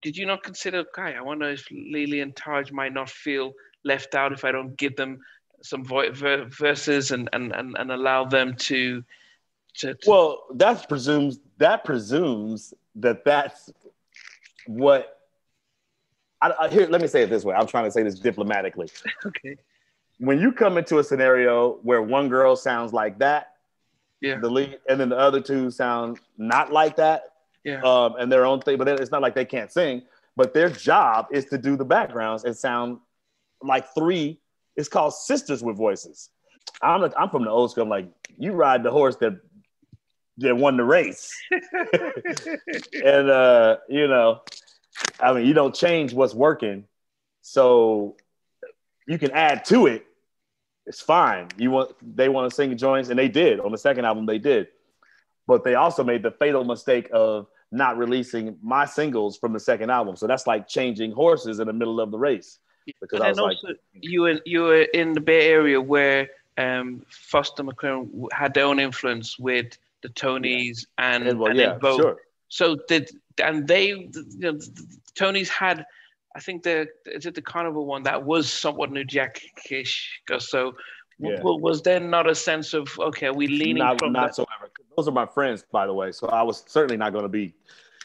did you not consider, Kai, I wonder if Lily and Taj might not feel left out if I don't give them some verses and allow them to Well, that presumes that that's what. Here, let me say it this way. I'm trying to say this diplomatically. okay. When you come into a scenario where one girl sounds like that, Yeah. the lead, and then the other two sound not like that, Yeah. and their own thing, but it's not like they can't sing, but their job is to do the backgrounds and sound like three. It's called sisters with voices. I'm from the old school. I'm like, you ride the horse that won the race. And I mean, you don't change what's working, so you can add to it. It's fine. They want to sing joints, and they did on the second album. They did, but they also made the fatal mistake of not releasing my singles from the second album. So that's like changing horses in the middle of the race. Because But I then was like, also you were in the Bay Area where Foster McClaren had their own influence with the Tonys and yeah, Vogue. sure. So Tonys had, I think is it the Carnival one that was somewhat New Jack-ish. So was there not a sense of, okay, are we leaning from not that? so ever. Those are my friends, by the way. So I was certainly not going to be.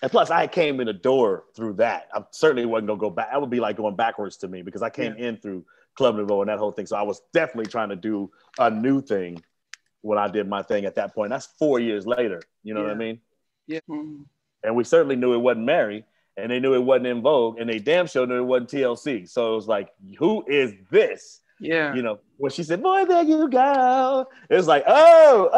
And plus, I came in the door through that. I certainly wasn't going to go back. That would be like going backwards to me because I came in through Club Nouveau and that whole thing. So I was definitely trying to do a new thing when I did my thing at that point. That's 4 years later. You know what I mean? Yeah. Mm. And we certainly knew it wasn't Mary, and they knew it wasn't In Vogue, and they damn sure knew it wasn't TLC. So it was like, who is this? Yeah. You know, when she said, boy, there you go. It was like, whoa,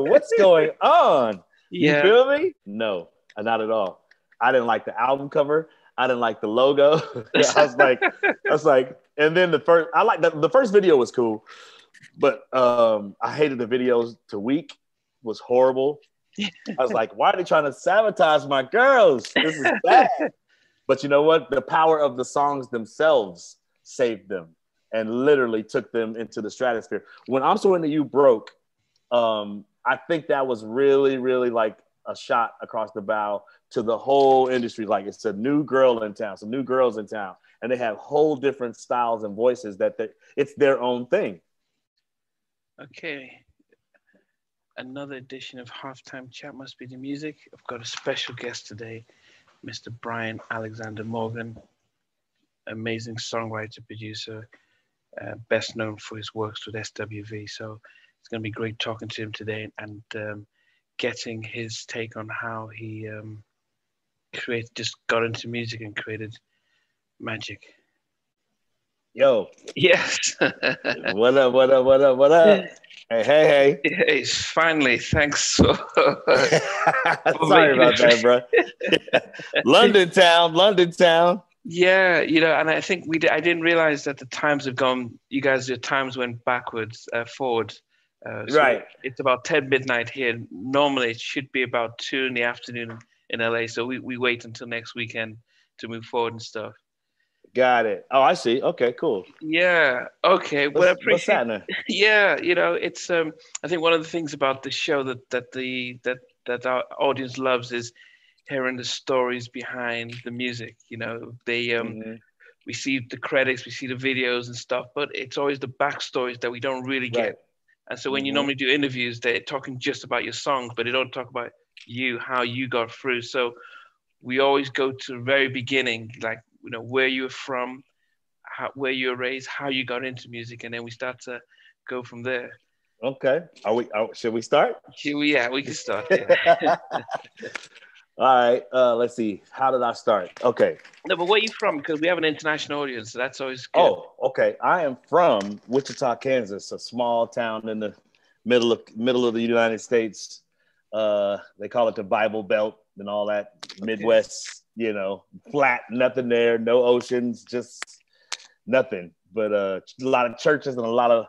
what's going on? You feel me? No, not at all. I didn't like the album cover. I didn't like the logo. I was like, and then the first video was cool, but I hated the videos to Week. Was horrible. I was like, why are they trying to sabotage my girls? This is bad. But you know what? The power of the songs themselves saved them and literally took them into the stratosphere. When I'm So Into You broke, I think that was really, really like a shot across the bow to the whole industry. Like, it's a new girl in town, some new girls in town, and they have whole different styles and voices it's their own thing. Okay. Another edition of Halftime Chat Must Be the Music. I've got a special guest today, Mr. Brian Alexander Morgan, amazing songwriter, producer, best known for his works with SWV. So it's going to be great talking to him today and getting his take on how he just got into music and created magic. Yo. Yes. What up? Hey. Hey, finally, thanks. Sorry about that, bro. London town. Yeah, and I think I didn't realize that the times have gone. You guys, your times went forward. So right. It's about 10 midnight here. Normally, it should be about 2 in the afternoon in LA. So we wait until next weekend to move forward and stuff. Got it. Oh, I see. Okay, cool. Yeah. Okay. Well, I appreciate. What's that? Yeah. It's. I think one of the things about the show that our audience loves is hearing the stories behind the music. We see the credits, we see the videos and stuff, but it's always the backstories that we don't really get. Right. And so when you normally do interviews, they're talking just about your songs, but they don't talk about you, how you got through. So we always go to the very beginning, like, where you're from, where you were raised, how you got into music, and then we start to go from there. Okay. Should we start? We can start. Yeah. All right. Let's see. How did I start? Okay. No, but where are you from? Because we have an international audience, so that's always good. Oh, okay. I am from Wichita, Kansas, a small town in the middle of the United States. They call it the Bible Belt and all that. Midwest. Flat, nothing there, no oceans, just nothing. But a lot of churches and a lot of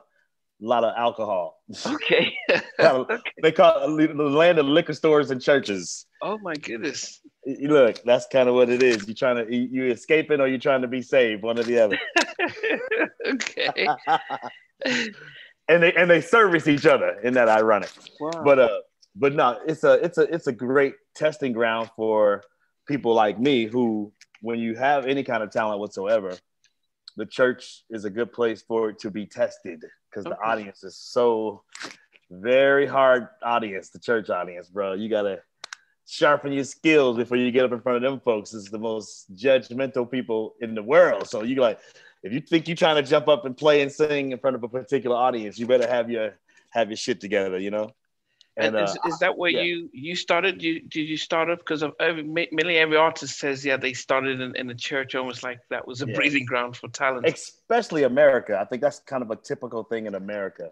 alcohol. Okay. Okay. They call it the land of liquor stores and churches. Oh my goodness. Look, that's kind of what it is. You escaping or you trying to be saved, one or the other. Okay. and they service each other. Isn't that ironic? Wow. But no, it's a great testing ground for people like me who, when you have any kind of talent whatsoever, the church is a good place for it to be tested because the audience is so very hard audience, the church audience, bro. You got to sharpen your skills before you get up in front of them folks. It's the most judgmental people in the world. So you like, if you think you're trying to jump up and play and sing in front of a particular audience, you better have your shit together, you know? And is that where you started? Did you start off? Because mainly every artist says, they started in the church, almost like that was a breeding ground for talent. Especially America. I think that's kind of a typical thing in America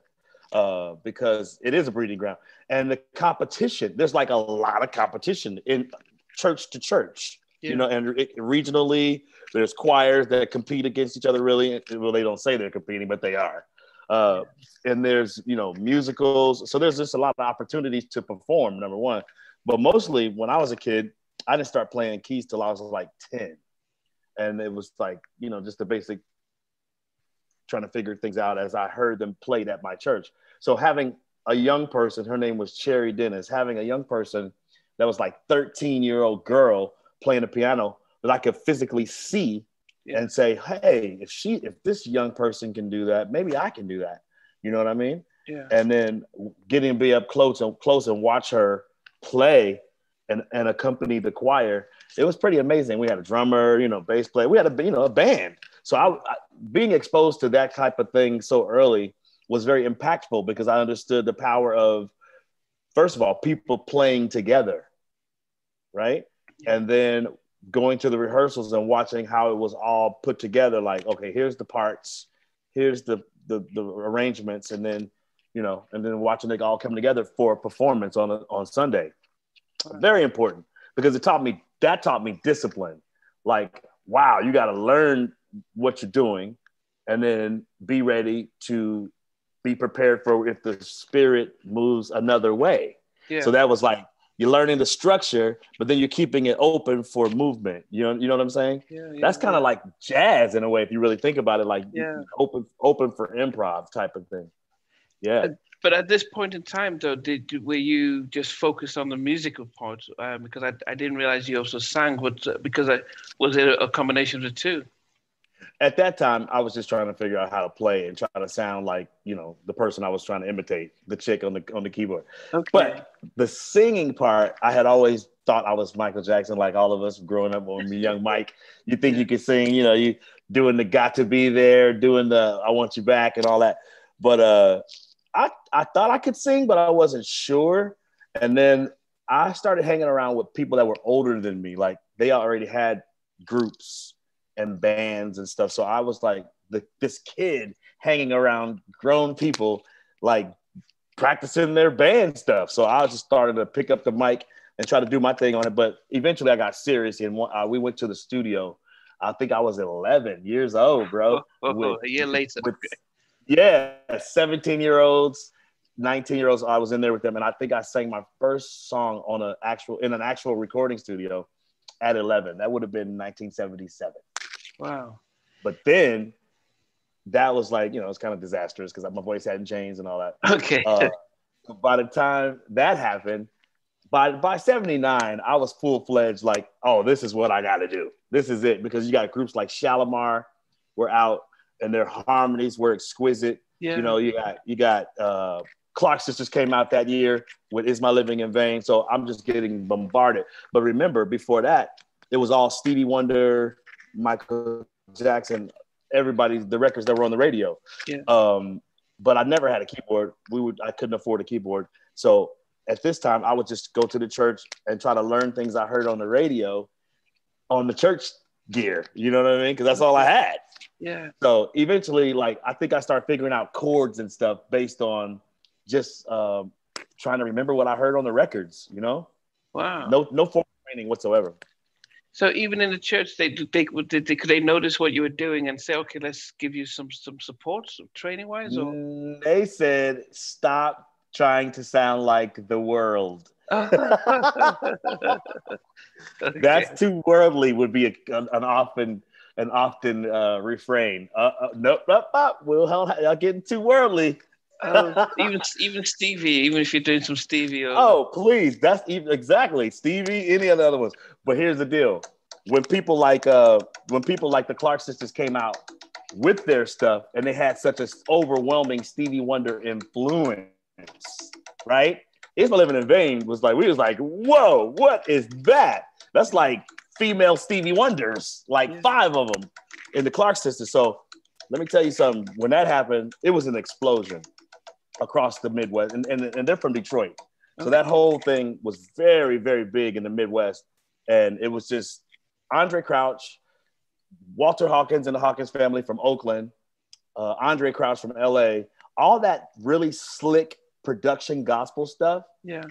because it is a breeding ground. And the competition, there's like a lot of competition in church to church, you know, and regionally, there's choirs that compete against each other, really. Well, they don't say they're competing, but they are. And there's, you know, musicals. So there's just a lot of opportunities to perform, number one. But mostly when I was a kid, I didn't start playing keys till I was like 10. And it was like, you know, just the basic trying to figure things out as I heard them played at my church. So having a young person, her name was Cherry Dennis, having a young person that was like 13-year-old girl playing the piano that I could physically see and say, hey, if this young person can do that, maybe I can do that. You know what I mean? Yeah. And then getting to be up close and watch her play and accompany the choir, it was pretty amazing. We had a drummer, you know, bass player. We had a band. So I being exposed to that type of thing so early was very impactful because I understood the power of, first of all, people playing together, right? Yeah. And then going to the rehearsals and watching how it was all put together. Like, okay, here's the parts, here's the arrangements, and then, you know, and then watching it all come together for a performance on Sunday. Very important because it taught me discipline. Like, wow, you got to learn what you're doing and then be ready to be prepared for if the spirit moves another way. Yeah. So that was like, you're learning the structure, but then you're keeping it open for movement. You know what I'm saying? Yeah, that's kind of like jazz in a way, if you really think about it, like open for improv type of thing. Yeah. But at this point in time, though, were you just focused on the musical part? Because I didn't realize you also sang. Was it a combination of the two? At that time, I was just trying to figure out how to play and try to sound like, you know, the person I was trying to imitate, the chick on the keyboard. Okay. But the singing part, I had always thought I was Michael Jackson, like all of us growing up on young Mike. You think you could sing, you know, you doing the Got to Be There, doing the I Want You Back and all that. But I thought I could sing, but I wasn't sure. And then I started hanging around with people that were older than me. Like they already had groups and bands and stuff. So I was like this kid hanging around grown people, like practicing their band stuff. So I just started to pick up the mic and try to do my thing on it. But eventually I got serious and we went to the studio. I think I was 11 years old, bro. A year later. 17-year-olds, 19-year-olds. I was in there with them. And I think I sang my first song in an actual recording studio at 11. That would have been 1977. Wow. But then that was like, you know, it's kind of disastrous because my voice hadn't changed and all that. Okay. By the time that happened, by 79, I was full-fledged like, oh, this is what I got to do. This is it. Because you got groups like Shalimar were out and their harmonies were exquisite. Yeah. You know, you got Clark Sisters came out that year with Is My Living in Vain. So I'm just getting bombarded. But remember, before that, it was all Stevie Wonder, Michael Jackson, everybody, the records that were on the radio. Yeah. But I never had a keyboard. I couldn't afford a keyboard. So at this time, I would just go to the church and try to learn things I heard on the radio on the church gear. You know what I mean? Because that's all I had. Yeah. So eventually, like, I think I started figuring out chords and stuff based on just trying to remember what I heard on the records, you know? Wow. No formal training whatsoever. So even in the church, could they notice what you were doing and say, okay, let's give you some support training wise? Or they said, stop trying to sound like the world. Okay. That's too worldly would be an often refrain. Nope, y'all getting too worldly. Oh, even Stevie, even if you're doing some Stevie. Oh, please. That's even exactly Stevie, any of the other ones. But here's the deal. When people like the Clark sisters came out with their stuff and they had such an overwhelming Stevie Wonder influence, right? It's My Living in Vain was like, we was like, whoa, what is that? That's like female Stevie Wonders, like 5 of them in the Clark sisters. So let me tell you something. When that happened, it was an explosion across the Midwest. And they're from Detroit. So that whole thing was very, very big in the Midwest. And it was just Andre Crouch, Walter Hawkins and the Hawkins family from Oakland, Andre Crouch from LA, all that really slick production gospel stuff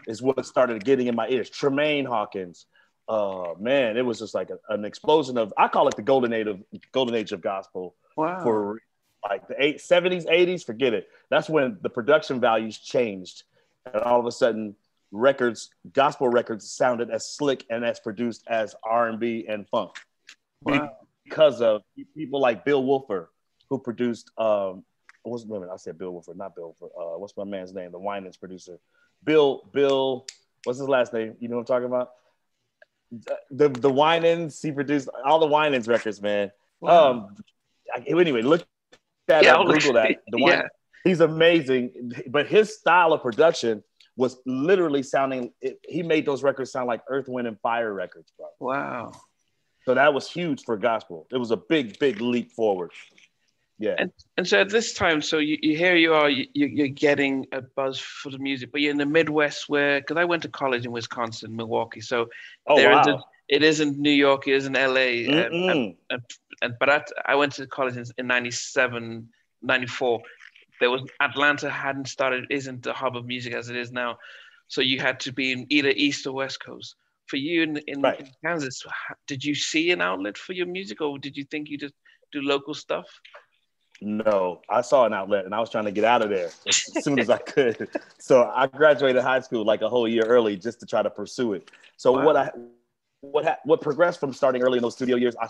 is what started getting in my ears. Tremaine Hawkins, man, it was just like an explosion of, I call it the golden age of gospel. Wow. For like the 70s, 80s, forget it. That's when the production values changed. And all of a sudden, gospel records sounded as slick and as produced as R&B and funk. Wow. Because of people like Bill Wolfer, who produced, I said Bill Wolfer, not Bill Wolfer. What's my man's name? The Winans producer. Bill, what's his last name? You know what I'm talking about? The Winans, he produced all the Winans records, man. Wow. Anyway, look that up, Google that. He's amazing, but his style of production was literally he made those records sound like Earth, Wind, and Fire records, bro. Wow. So that was huge for gospel. It was a big, big leap forward. Yeah. And so at this time, so here you are, you're getting a buzz for the music, but you're in the Midwest because I went to college in Wisconsin, Milwaukee. So it isn't New York, it isn't LA. But I went to college in 97, 94. Atlanta isn't the hub of music as it is now. So you had to be in either East or West Coast. For you in Kansas, did you see an outlet for your music, or did you think you just do local stuff? No, I saw an outlet and I was trying to get out of there as soon as I could. So I graduated high school like a whole year early just to try to pursue it. So what progressed from starting early in those studio years, I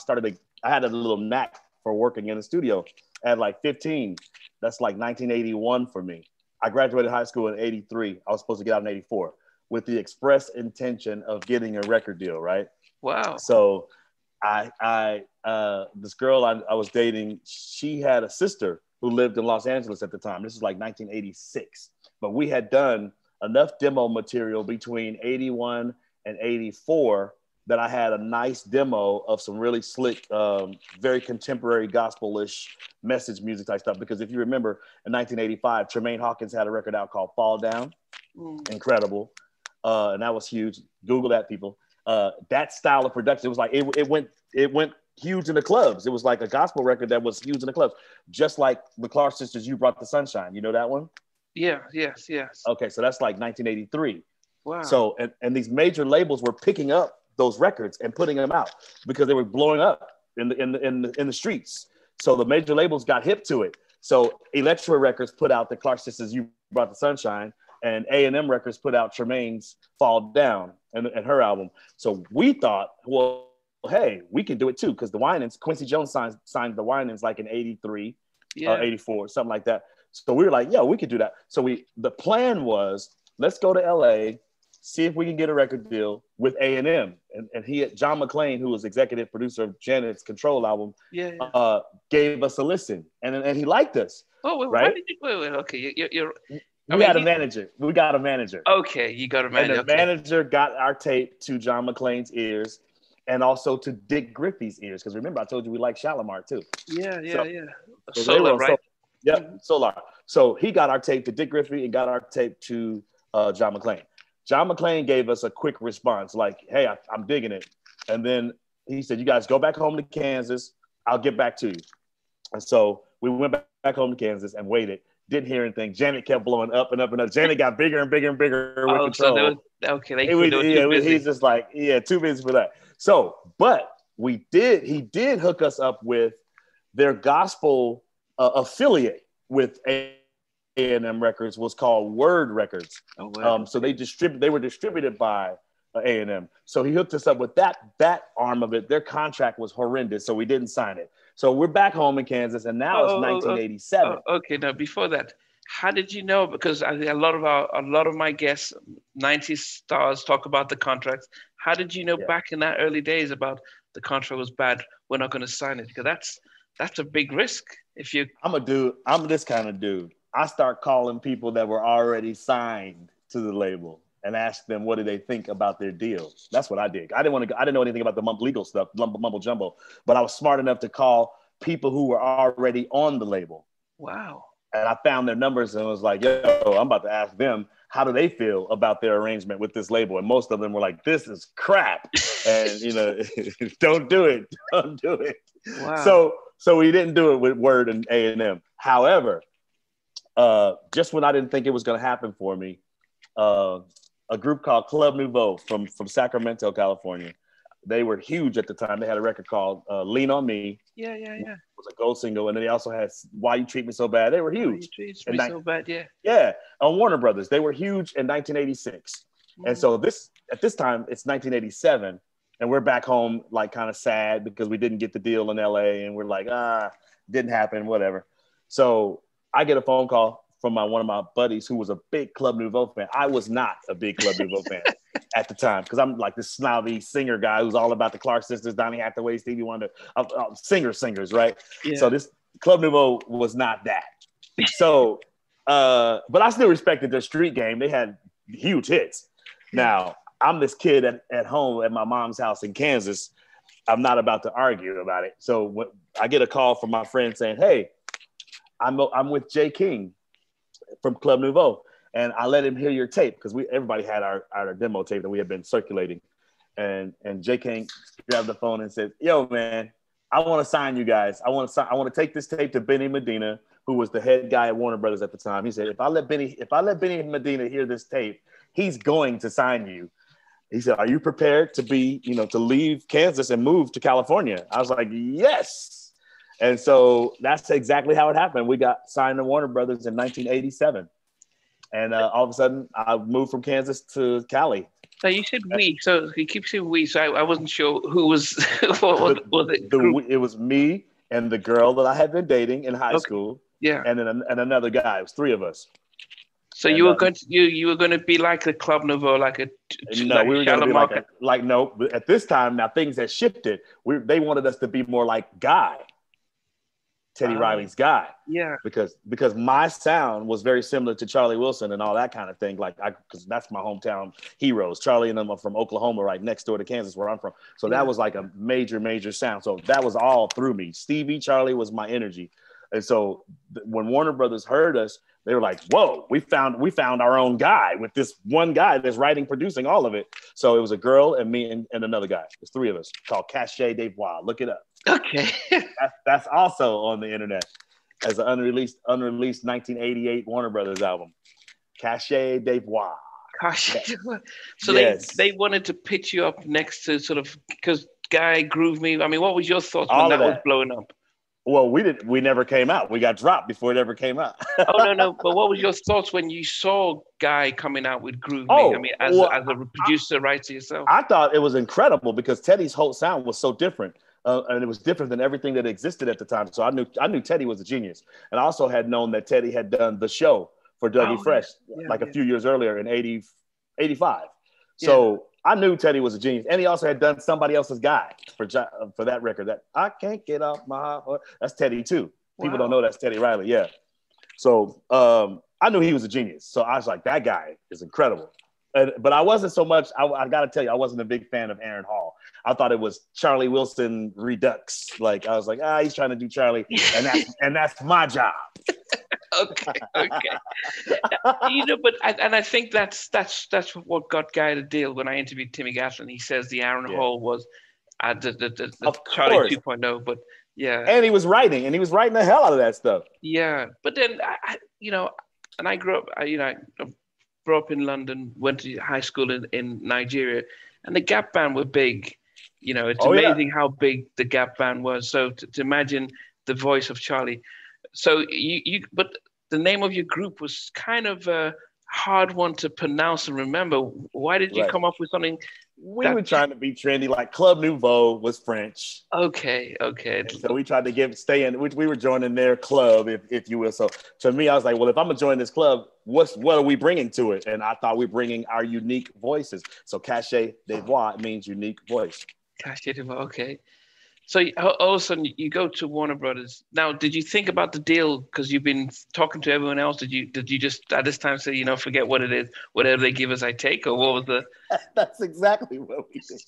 had a little knack for working in the studio at like 15. That's like 1981 for me. I graduated high school in 83. I was supposed to get out in 84 with the express intention of getting a record deal, right? Wow. So this girl I was dating, she had a sister who lived in Los Angeles at the time. This is like 1986. But we had done enough demo material between 81 and 84 that I had a nice demo of some really slick, very contemporary gospel-ish message music type stuff. Because if you remember, in 1985, Tremaine Hawkins had a record out called Fall Down. Incredible. And that was huge. Google that, people. That style of production, it was like, it went huge in the clubs. It was like a gospel record that was huge in the clubs. Just like the Clark sisters, You Brought the Sunshine. You know that one? Yeah, yes. Okay, so that's like 1983. Wow. So, and these major labels were picking up those records and putting them out because they were blowing up in the streets. So the major labels got hip to it. So Elektra Records put out the Clark sisters, You Brought the Sunshine, and A&M Records put out Tremaine's Fall Down and her album. So we thought, well, hey, we can do it too, because the Winans, Quincy Jones signed the Winans like in 83, 84, something like that. So we were like, we could do that. So the plan was, let's go to LA, see if we can get a record deal with A&M. And John McClain, who was executive producer of Janet's Control album, gave us a listen. And he liked us. Oh, wait, right? Wait, okay. We got a manager. We got a manager. Okay, you got a manager. And the manager got our tape to John McClain's ears and also to Dick Griffey's ears. Because remember, I told you we like Shalimar too. Yeah. So Solar, right? Solar. So he got our tape to Dick Griffey and got our tape to John McClain. John McClain gave us a quick response like, hey, I'm digging it. And then he said, you guys go back home to Kansas. I'll get back to you. And so we went back home to Kansas and waited. Didn't hear anything. Janet kept blowing up and up and up. Janet got bigger and bigger and bigger with Control. He's just like, too busy for that. So, but he did hook us up with their gospel affiliate with A&M Records, was called Word Records. Oh, wow. So they were distributed by A&M. So he hooked us up with that arm of it. Their contract was horrendous, so we didn't sign it. So we're back home in Kansas, and now it's 1987. Okay, now before that, How did you know? Because a lot of my guests, 90s stars, talk about the contracts. How did you know back in that early days about the contract was bad? We're not going to sign it, because that's a big risk. If you, I'm this kind of dude. I start calling people that were already signed to the label and ask them what do they think about their deal. That's what I did. I didn't know anything about the legal stuff, mumble jumbo, but I was smart enough to call people who were already on the label. Wow. And I found their numbers and was like, yo, I'm about to ask them, how do they feel about their arrangement with this label? And most of them were like, this is crap. And, don't do it. Don't do it. Wow. So we didn't do it with Word and A&M. However, just when I didn't think it was going to happen for me, a group called Club Nouveau from Sacramento, California. They were huge at the time. They had a record called Lean on Me. Yeah. It was a gold single. And then they also had Why You Treat Me So Bad. They were huge. Why You Treat Me So Bad, yeah. Yeah, on Warner Brothers. They were huge in 1986. And so at this time, it's 1987. And we're back home, like kind of sad because we didn't get the deal in LA. And we're like, didn't happen, whatever. So I get a phone call from one of my buddies who was a big Club Nouveau fan. I was not a big Club Nouveau fan at the time because I'm like this snobby singer guy who's all about the Clark sisters, Donny Hathaway, Stevie Wonder, singers, right? Yeah. So this Club Nouveau was not that. So, but I still respected their street game. They had huge hits. Now, I'm this kid at home at my mom's house in Kansas. I'm not about to argue about it. So when I get a call from my friend saying, hey, I'm with Jay King from Club Nouveau, and I let him hear your tape because everybody had our demo tape that we had been circulating, and Jay King grabbed the phone and said, "Yo, man, I want to sign you guys. I want to take this tape to Benny Medina, who was the head guy at Warner Brothers at the time." He said, "If I let Benny Medina hear this tape, he's going to sign you." He said, "Are you prepared to to leave Kansas and move to California?" I was like, "Yes." And so that's exactly how it happened. We got signed to Warner Brothers in 1987. And all of a sudden, I moved from Kansas to Cali. So you said we. So he keeps saying we. So I wasn't sure who was, what was it? It was me and the girl that I had been dating in high school. Yeah. And then another guy. It was three of us. So you were going to be like the Club Nouveau, like a no, we were going to be no. But at this time, now things had shifted. They wanted us to be more like Guy. Teddy Riley's Guy. Yeah. Because my sound was very similar to Charlie Wilson and all that kind of thing. Because that's my hometown heroes. Charlie and them are from Oklahoma, right next door to Kansas, where I'm from. So that was like a major, major sound. So that was all through me. Stevie, Charlie was my energy. And so when Warner Brothers heard us, they were like, whoa, we found our own guy with this one guy that's writing, producing all of it. So it was a girl and me and another guy. There's three of us called Chanté Moore. Look it up. Okay. that's also on the internet as an unreleased 1988 Warner Brothers album. Chanté Moore. So they wanted to pitch you up next to sort of, because Guy, Groove Me. I mean, what was your thoughts when that was blowing up? Well, we never came out. We got dropped before it ever came out. Oh, no. But what was your thoughts when you saw Guy coming out with Groove Me? I mean, as a producer, writer yourself. I thought it was incredible because Teddy's whole sound was so different. And it was different than everything that existed at the time. So I knew Teddy was a genius. And I also had known that Teddy had done the show for Dougie Fresh a few years earlier in 85. So I knew Teddy was a genius. And he also had done Somebody Else's Guy for that record, that I Can't Get Off My Heart. That's Teddy too. People don't know that's Teddy Riley. Yeah. So I knew he was a genius. So I was like, that guy is incredible. But I wasn't so much, I got to tell you, I wasn't a big fan of Aaron Hall. I thought it was Charlie Wilson Redux. Like, I was like, he's trying to do Charlie, and that's my job. Okay. But I think that's what got Guy the deal. When I interviewed Timmy Gatlin, he says the Aaron Hall was the Charlie 2.0, but yeah. And he was writing the hell out of that stuff. Yeah, but then I grew up, I grew up in London, went to high school in Nigeria, and the Gap Band were big. It's amazing how big the Gap Band was. So to imagine the voice of Charlie. So but the name of your group was kind of a hard one to pronounce and remember. Why did you come up with something We were trying to be trendy. Like Club Nouveau was French. Okay. And so we tried to stay in. We were joining their club, if you will. So to me, I was like, well, if I'm gonna join this club, what are we bringing to it? And I thought we're bringing our unique voices. So cachet de voix means unique voice. Cachet de voix. Okay. So all of a sudden you go to Warner Brothers. Now, did you think about the deal because you've been talking to everyone else? Did you just at this time say, forget what it is, whatever they give us, I take, or what was the? That's exactly what we did.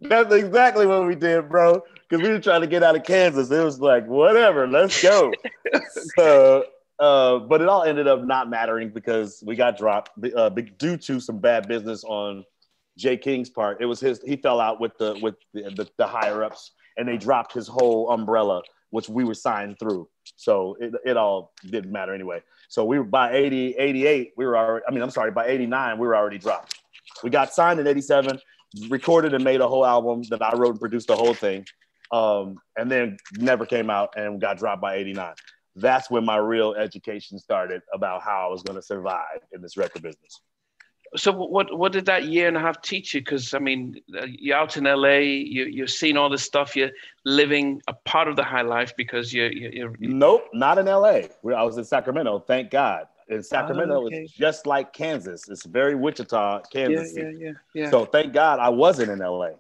That's exactly what we did, bro. Because we were trying to get out of Kansas. It was like, whatever, let's go. So, but it all ended up not mattering because we got dropped due to some bad business on Jay King's part. It was he fell out with the higher ups, and they dropped his whole umbrella, which we were signed through. So it all didn't matter anyway. So we were by 88, we were already, by 89, we were already dropped. We got signed in 87, recorded and made a whole album that I wrote and produced the whole thing. And then never came out and got dropped by 89. That's when my real education started about how I was going to survive in this record business. So what did that year and a half teach you? Because you're out in LA, you're seeing all this stuff, you're living a part of the high life because you're Nope, not in LA. I was in Sacramento, thank God. In Sacramento, It's just like Kansas. It's very Wichita, Kansas. Yeah. So thank God I wasn't in LA.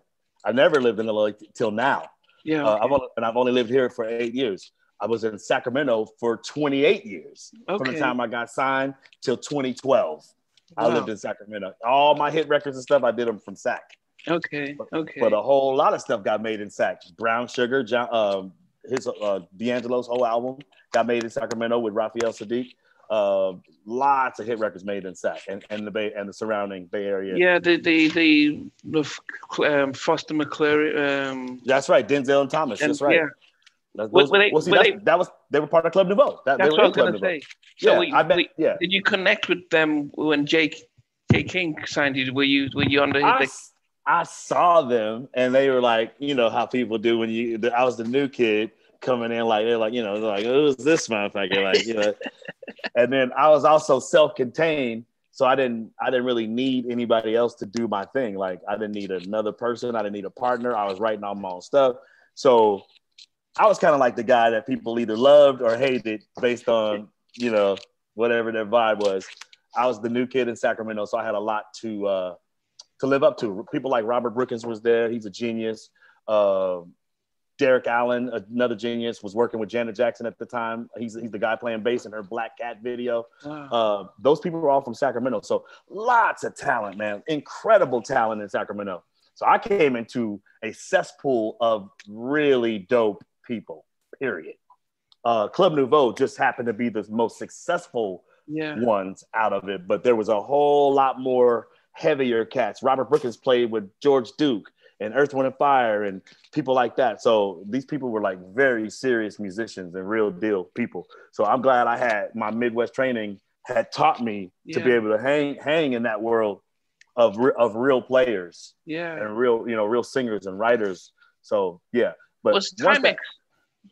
I never lived in LA till now. Yeah. Okay. I've only lived here for 8 years. I was in Sacramento for 28 years from the time I got signed till 2012. Wow. I lived in Sacramento. All my hit records and stuff, I did them from Sac. Okay. But a whole lot of stuff got made in Sac. Brown Sugar, D'Angelo's whole album got made in Sacramento with Raphael Sadiq. Lots of hit records made in Sac and the Bay and the surrounding Bay Area. Yeah, the Foster McClary. That's right, Denzel and Thomas. That's right. Yeah. They were part of Club Nouveau. That's what I was going to say. So did you connect with them when J. King signed you? Were you under his? I saw them, and they were like, how people do when I was the new kid coming in, like they're like, who's this motherfucker, And then I was also self-contained, so I didn't really need anybody else to do my thing. Like I didn't need another person. I didn't need a partner. I was writing all my own stuff, so I was kind of like the guy that people either loved or hated based on, whatever their vibe was. I was the new kid in Sacramento, so I had a lot to live up to. People like Robert Brookins was there. He's a genius. Derek Allen, another genius, was working with Janet Jackson at the time. He's the guy playing bass in her Black Cat video. Wow. Those people were all from Sacramento. So lots of talent, man. Incredible talent in Sacramento. So I came into a cesspool of really dope people, period. Club Nouveau just happened to be the most successful ones out of it, but there was a whole lot more heavier cats. Robert Brookins played with George Duke and Earth, Wind & Fire and people like that. So these people were like very serious musicians and real deal people. So I'm glad I had my Midwest training had taught me to be able to hang in that world of real players and real singers and writers. So yeah. But was Timex?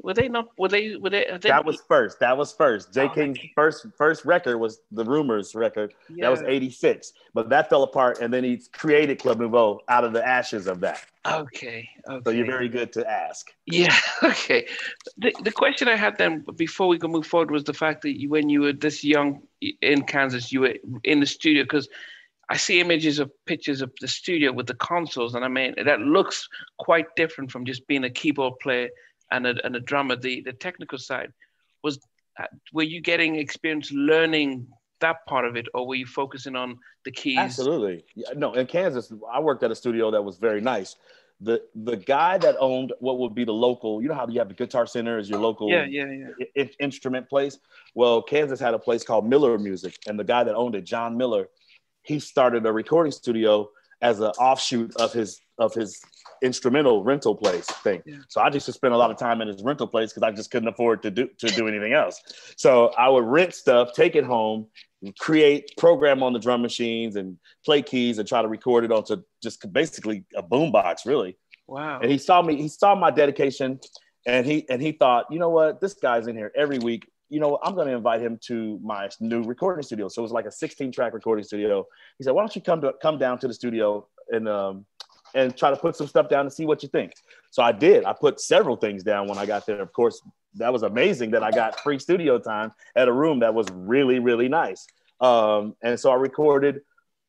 Were they? That was first. J. King's first record was the Rumors record. Yeah. That was 86. But that fell apart, and then he created Club Nouveau out of the ashes of that. Okay. So you're very good to ask. Yeah. Okay. The question I had then before we could move forward was the fact that when you were this young in Kansas, you were in the studio, because I see pictures of the studio with the consoles, and that looks quite different from just being a keyboard player and a drummer. The technical side were you getting experience learning that part of it, or were you focusing on the keys? Absolutely. No, in Kansas, I worked at a studio that was very nice. The guy that owned what would be the local, you know how you have the Guitar Center as your local instrument place? Well, Kansas had a place called Miller Music, and the guy that owned it, John Miller, he started a recording studio as an offshoot of his instrumental rental place thing. Yeah. So I just spent a lot of time in his rental place because I just couldn't afford to do anything else. So I would rent stuff, take it home, program on the drum machines and play keys and try to record it onto just basically a boombox, really. Wow. And he saw my dedication, and he thought, you know what, this guy's in here every week. you know, I'm going to invite him to my new recording studio. So it was like a 16-track recording studio. He said, why don't you come down to the studio and try to put some stuff down and see what you think. So I did. I put several things down when I got there. Of course, that was amazing that I got free studio time at a room that was really, really nice. And so I recorded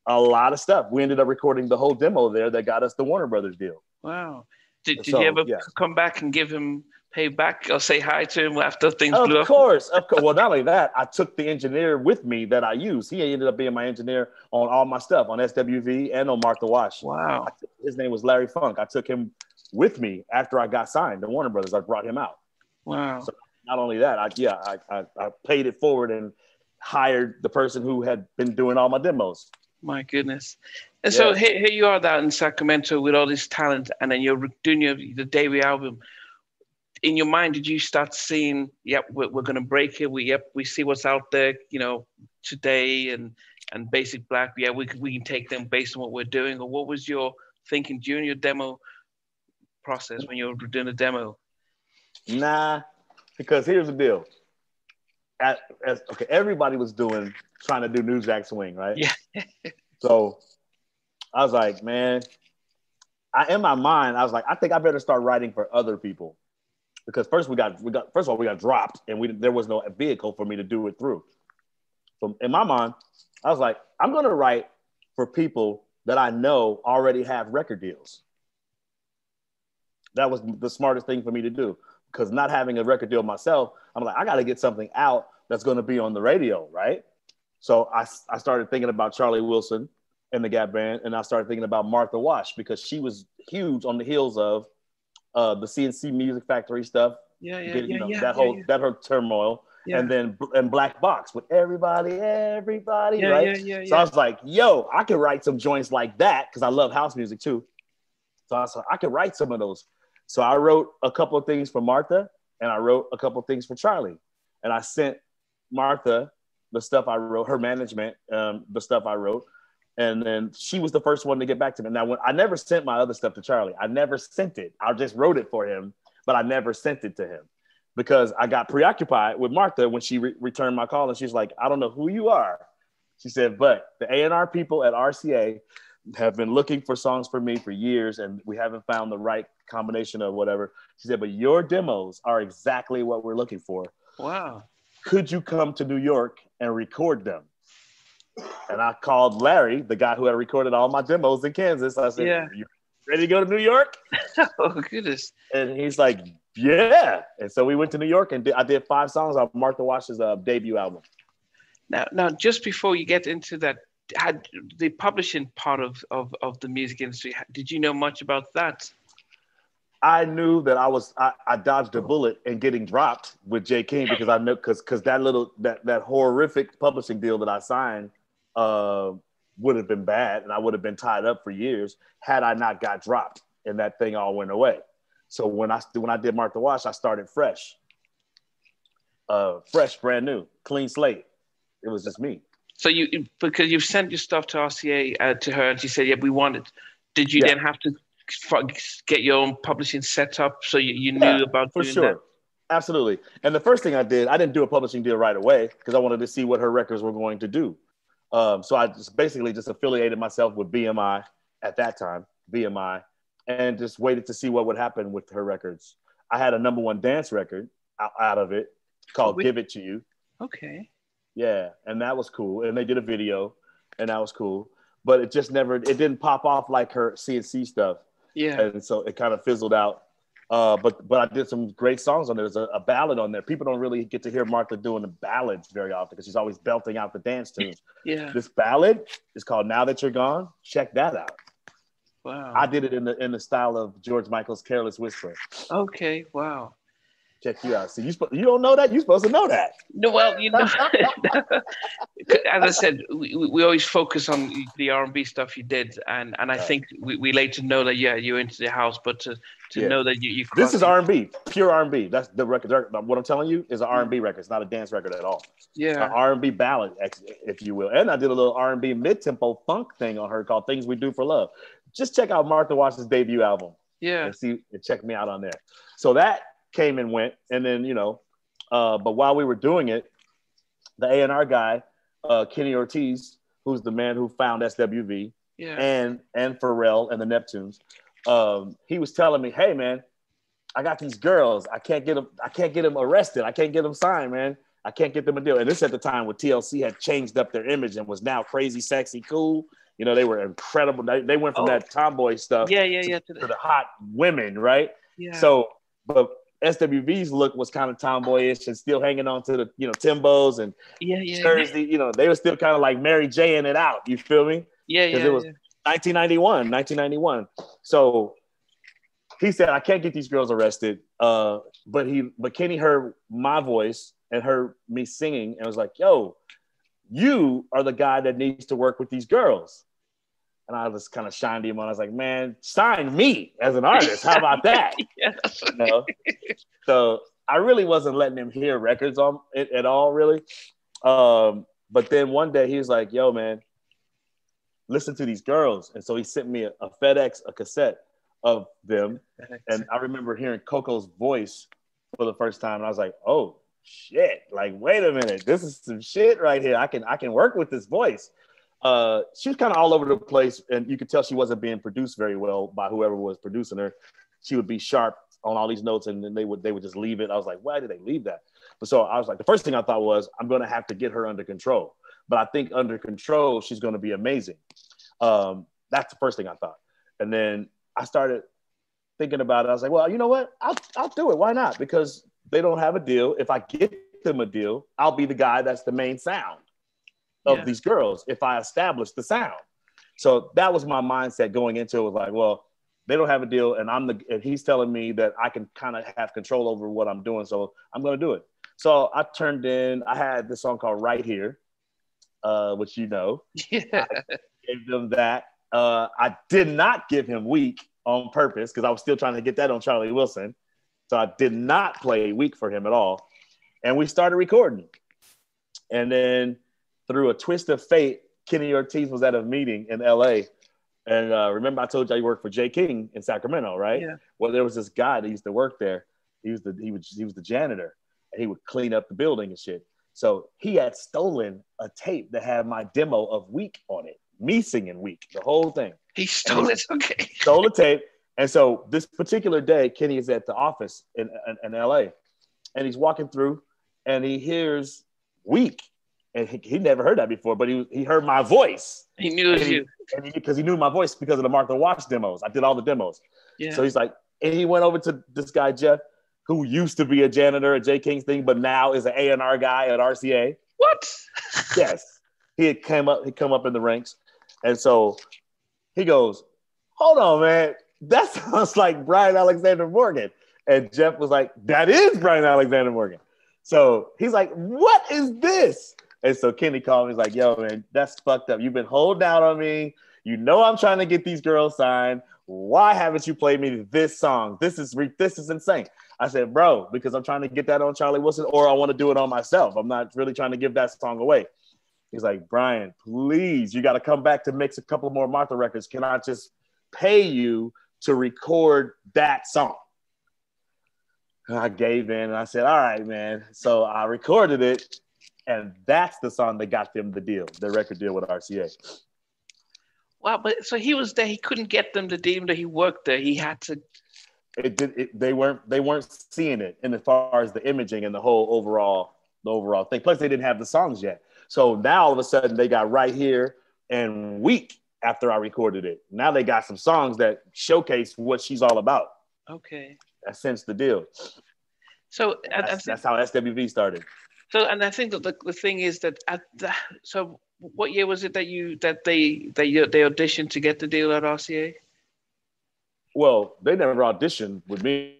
a lot of stuff. We ended up recording the whole demo there that got us the Warner Brothers deal. Wow. Did you ever come back and give him pay back or say hi to him after things blew up? Of course. Well, not only that, I took the engineer with me that I used. He ended up being my engineer on all my stuff, on SWV and on Martha Wash. Wow. His name was Larry Funk. I took him with me after I got signed to Warner Brothers. I brought him out. Wow. So not only that, I paid it forward and hired the person who had been doing all my demos. My goodness. And so here you are down in Sacramento with all this talent, and then you're doing the debut album. In your mind, did you start seeing, we're going to break it. We see what's out there, you know, today and Basic Blacc. Yeah, we can take them based on what we're doing. Or what was your thinking during your demo process when you were doing a demo? Nah, because here's the deal. Everybody was trying to do New Jack Swing, right? Yeah. So I was like, man, in my mind, I was like, I think I better start writing for other people. Because first of all, we got dropped and there was no vehicle for me to do it through. So in my mind, I was like, I'm going to write for people that I know already have record deals. That was the smartest thing for me to do, because not having a record deal myself, I'm like, I got to get something out that's going to be on the radio, right? So I started thinking about Charlie Wilson and the Gap Band, and I started thinking about Martha Wash, because she was huge on the heels of the CNC Music Factory stuff. That whole turmoil. Yeah. And Black Box with everybody, right? So I was like, yo, I could write some joints like that, because I love house music too. So I was like, I could write some of those. So I wrote a couple of things for Martha, and I wrote a couple of things for Charlie. And I sent Martha the stuff I wrote, her management, the stuff I wrote. And then she was the first one to get back to me. Now, I never sent my other stuff to Charlie. I never sent it. I just wrote it for him, but I never sent it to him, because I got preoccupied with Martha when she returned my call. And she's like, I don't know who you are. She said, but the A&R people at RCA have been looking for songs for me for years, and we haven't found the right combination of whatever. She said, but your demos are exactly what we're looking for. Wow. Could you come to New York and record them? And I called Larry, the guy who had recorded all my demos in Kansas. I said, Are you ready to go to New York? Oh, goodness. And he's like, yeah. And so we went to New York, and I did 5 songs on Martha Wash's debut album. Now, just before you get into that, had the publishing part of the music industry, did you know much about that? I knew that I dodged a bullet in getting dropped with J. King, because I know because that horrific publishing deal that I signed would have been bad, and I would have been tied up for years had I not got dropped and that thing all went away. So when I did Martha Wash, I started fresh, brand new, clean slate. It was just me. So because you've sent your stuff to RCA to her, and she said, we want it. Did you then have to get your own publishing set up so you knew about for doing sure that? Absolutely. And the first thing I didn't do a publishing deal right away, because I wanted to see what her records were going to do. So I basically affiliated myself with BMI at that time, and just waited to see what would happen with her records. I had a #1 dance record out of it called Give It To You. Okay. Yeah, and that was cool. And they did a video, and that was cool. But it didn't pop off like her CNC stuff. Yeah. And so it kind of fizzled out. But I did some great songs on there. There's a ballad on there. People don't really get to hear Martha doing the ballads very often, because she's always belting out the dance tunes. Yeah. This ballad is called Now That You're Gone. Check that out. Wow. I did it in the style of George Michael's Careless Whisper. Okay. Wow. Check you out. See, you don't know that? You're supposed to know that. No, well, as I said, we always focus on the R&B stuff you did, and I think we later know that you're into the house, but to know that you this is R&B, pure R&B. That's the record. What I'm telling you is an R&B record. It's not a dance record at all. Yeah, an R&B ballad, if you will. And I did a little R&B mid-tempo funk thing on her called "Things We Do for Love." Just check out Martha Wash's debut album. Yeah, and check me out on there. So that came and went, and then But while we were doing it, the A&R guy, Kenny Ortiz, who's the man who found SWV, and Pharrell and the Neptunes, he was telling me, "Hey, man, I got these girls. I can't get them arrested. I can't get them signed, man. I can't get them a deal." And this at the time when TLC had changed up their image and was now crazy, sexy, cool. You know, they were incredible. They went from that tomboy stuff to the hot women, right? Yeah. So, but SWV's look was kind of tomboyish and still hanging on to the, Timbos and Jersey. You know, they were still kind of like Mary J-ing it out. You feel me? Because it was 1991. So he said, "I can't get these girls arrested." But Kenny heard my voice and heard me singing and was like, "Yo, you are the guy that needs to work with these girls." And I just kind of shined him on. I was like, "Man, sign me as an artist. How about that?" So I really wasn't letting him hear records on it at all, really. But then one day he was like, "Yo, man, listen to these girls." And so he sent me a FedEx, a cassette of them. And I remember hearing Coco's voice for the first time. And I was like, "Oh, shit. Like, wait a minute. This is some shit right here. I can work with this voice." She was kind of all over the place, and you could tell she wasn't being produced very well by whoever was producing her. She would be sharp on all these notes, and then they would just leave it. I was like, why did they leave that? But so I was like, the first thing I thought was, I'm going to have to get her under control. But I think under control, she's going to be amazing. That's the first thing I thought. And then I started thinking about it. I was like, well, you know what? I'll do it. Why not? Because they don't have a deal. If I get them a deal, I'll be the guy that's the main sound of these girls if I establish the sound. So that was my mindset going into it. Was like, well, they don't have a deal, and he's telling me that I can kind of have control over what I'm doing, so I'm going to do it. So I had this song called Right Here, which I gave them that. I did not give him Weak on purpose because I was still trying to get that on Charlie Wilson. So I did not play Weak for him at all. And we started recording. And then through a twist of fate, Kenny Ortiz was at a meeting in LA. And remember I told you I worked for J. King in Sacramento, right? Yeah. Well, there was this guy that used to work there. He was the janitor, and he would clean up the building and shit. So he had stolen a tape that had my demo of Weak on it, me singing Weak, the whole thing. He stole it, okay. Stole the tape. And so this particular day, Kenny is at the office in LA, and he's walking through, and he hears Weak. And he never heard that before, but he heard my voice. He knew it was you. Because he knew my voice because of the Martha Wash demos. I did all the demos. Yeah. So he's like, and he went over to this guy, Jeff, who used to be a janitor at J. King's thing, but now is an A&R guy at RCA. What? Yes. He'd come up in the ranks. And so he goes, "Hold on, man. That sounds like Brian Alexander Morgan." And Jeff was like, "That is Brian Alexander Morgan." So he's like, "What is this?" And so Kenny called me. He's like, "Yo, man, that's fucked up. You've been holding out on me. You know I'm trying to get these girls signed. Why haven't you played me this song? This is insane." I said, "Bro, because I'm trying to get that on Charlie Wilson, or I want to do it on myself. I'm not really trying to give that song away." He's like, "Brian, please, you got to come back to mix a couple more Martha records. Can I just pay you to record that song?" And I gave in and I said, "All right, man." So I recorded it. And that's the song that got them the record deal with RCA. Wow, but so he was there. He couldn't get them to deal that he worked there. He had to. They weren't seeing it in as far as the imaging and the whole overall thing. Plus, they didn't have the songs yet. So now all of a sudden they got Right Here and Weak after I recorded it. Now they got some songs that showcase what she's all about. Okay, that's since the deal. So that's how SWV started. So, and I think that the thing is that so what year was it that they auditioned to get the deal at RCA? Well, they never auditioned with me.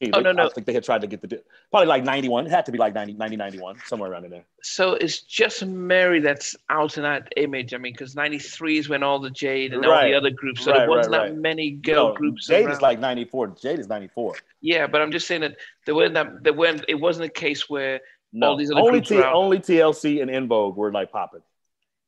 No. I think they had tried to get the deal. Probably like 91. It had to be like 90, 91, somewhere around in there. So it's just Mary that's out in that image. I mean, because 93 is when all the Jade and all the other groups. So there wasn't that many girl groups. Jade around. Is like 94. Jade is 94. Yeah, but I'm just saying that it wasn't a case where all these other only groups only TLC and En Vogue were like popping.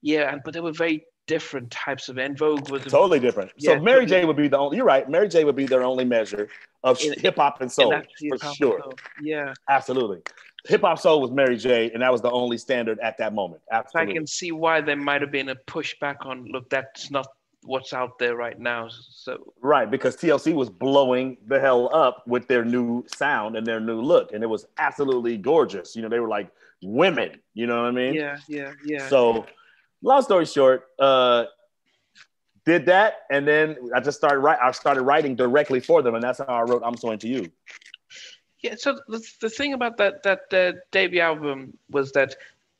Yeah, but they were very different types of En Vogue was totally different. So Mary J would be the only. You're right. Mary J would be their only measure of hip hop and soul for sure. Soul. Yeah, absolutely. Hip hop soul was Mary J, and that was the only standard at that moment. Absolutely. I can see why there might have been a pushback on, look, that's not what's out there right now. So right, because TLC was blowing the hell up with their new sound and their new look, and it was absolutely gorgeous. You know, they were like women. You know what I mean? Yeah. So, long story short, did that, and then I started writing directly for them, and that's how I wrote "I'm So Into You." Yeah. So the thing about that debut album was that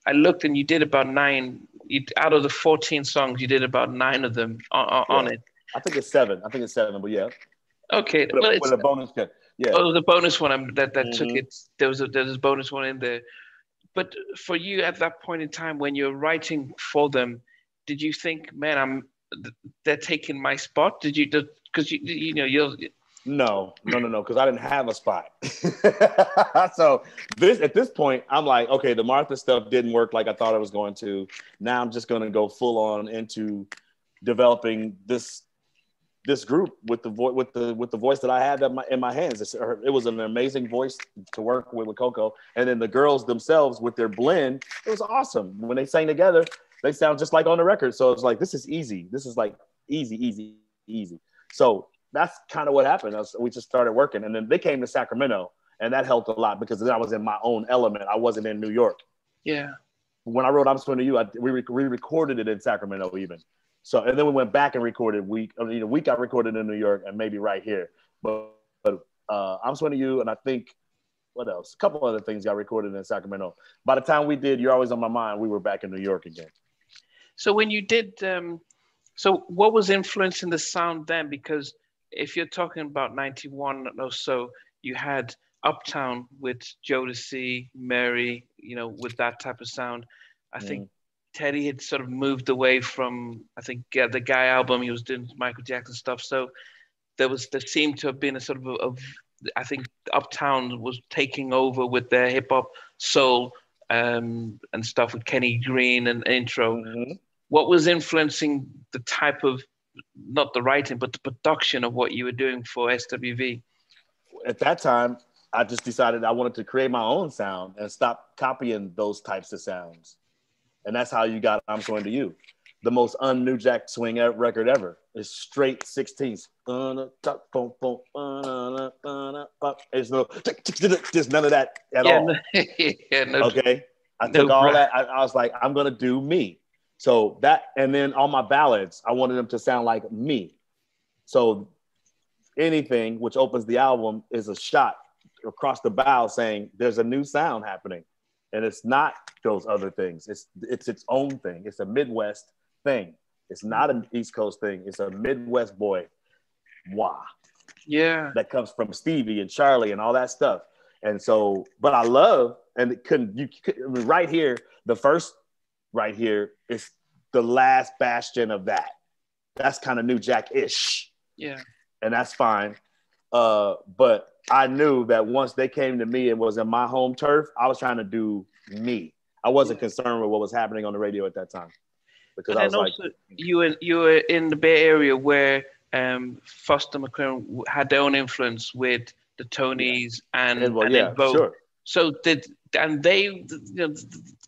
I looked and you did about 9. Out of the 14 songs, you did about 9 of them on it. I think it's 7, but yeah. Okay. With a bonus cut. Yeah. Oh, the bonus one that took it. There's a bonus one in there. But for you at that point in time when you're writing for them, did you think, man, they're taking my spot? Did you, because you know you're. No, because I didn't have a spot. So at this point, I'm like, okay, the Martha stuff didn't work like I thought it was going to. Now I'm just going to go full on into developing this group with the voice that I had in my hands. It was an amazing voice to work with Coco, and then the girls themselves with their blend, it was awesome. When they sang together, they sound just like on the record. So it's like, this is easy. This is like easy. So that's kind of what happened. We just started working, and then they came to Sacramento, and that helped a lot because then I was in my own element. I wasn't in New York. Yeah. When I wrote "I'm So Into You," we recorded it in Sacramento even. So, and then we went back and recorded week I recorded in New York and maybe right here. But "I'm So Into You," and I think what else? A couple other things got recorded in Sacramento. By the time we did "You're Always on My Mind," we were back in New York again. So when you did, so what was influencing the sound then? Because if you're talking about 91 or so, you had Uptown with Jodeci, Mary, you know, with that type of sound. I think Teddy had sort of moved away from, I think, the Guy album. He was doing Michael Jackson stuff. So there seemed to have been a sort of I think Uptown was taking over with their hip hop soul and stuff with Kenny Green and intro. Mm-hmm. What was influencing the type of, not the writing, but the production of what you were doing for SWV? At that time, I just decided I wanted to create my own sound and stop copying those types of sounds. And that's how you got "I'm So Into You." The most un-New Jack Swing record ever. It's straight 16s. There's none of that at all. Okay? I took all that. I was like, I'm going to do me. So that, and then all my ballads, I wanted them to sound like me. So anything which opens the album is a shot across the bow saying there's a new sound happening. And it's not those other things. It's its own thing. It's a Midwest thing. It's not an East Coast thing. It's a Midwest boy. Wow. Yeah. That comes from Stevie and Charlie and all that stuff. And so, but I love, and right here, the first right here is the last bastion of that. That's kind of New Jack-ish. Yeah. And that's fine. But I knew that once they came to me and was in my home turf, I was trying to do me. I wasn't concerned with what was happening on the radio at that time. Because I was like, you were in the Bay Area where Foster McClaren had their own influence with the Tonys and Vogue. Sure. So the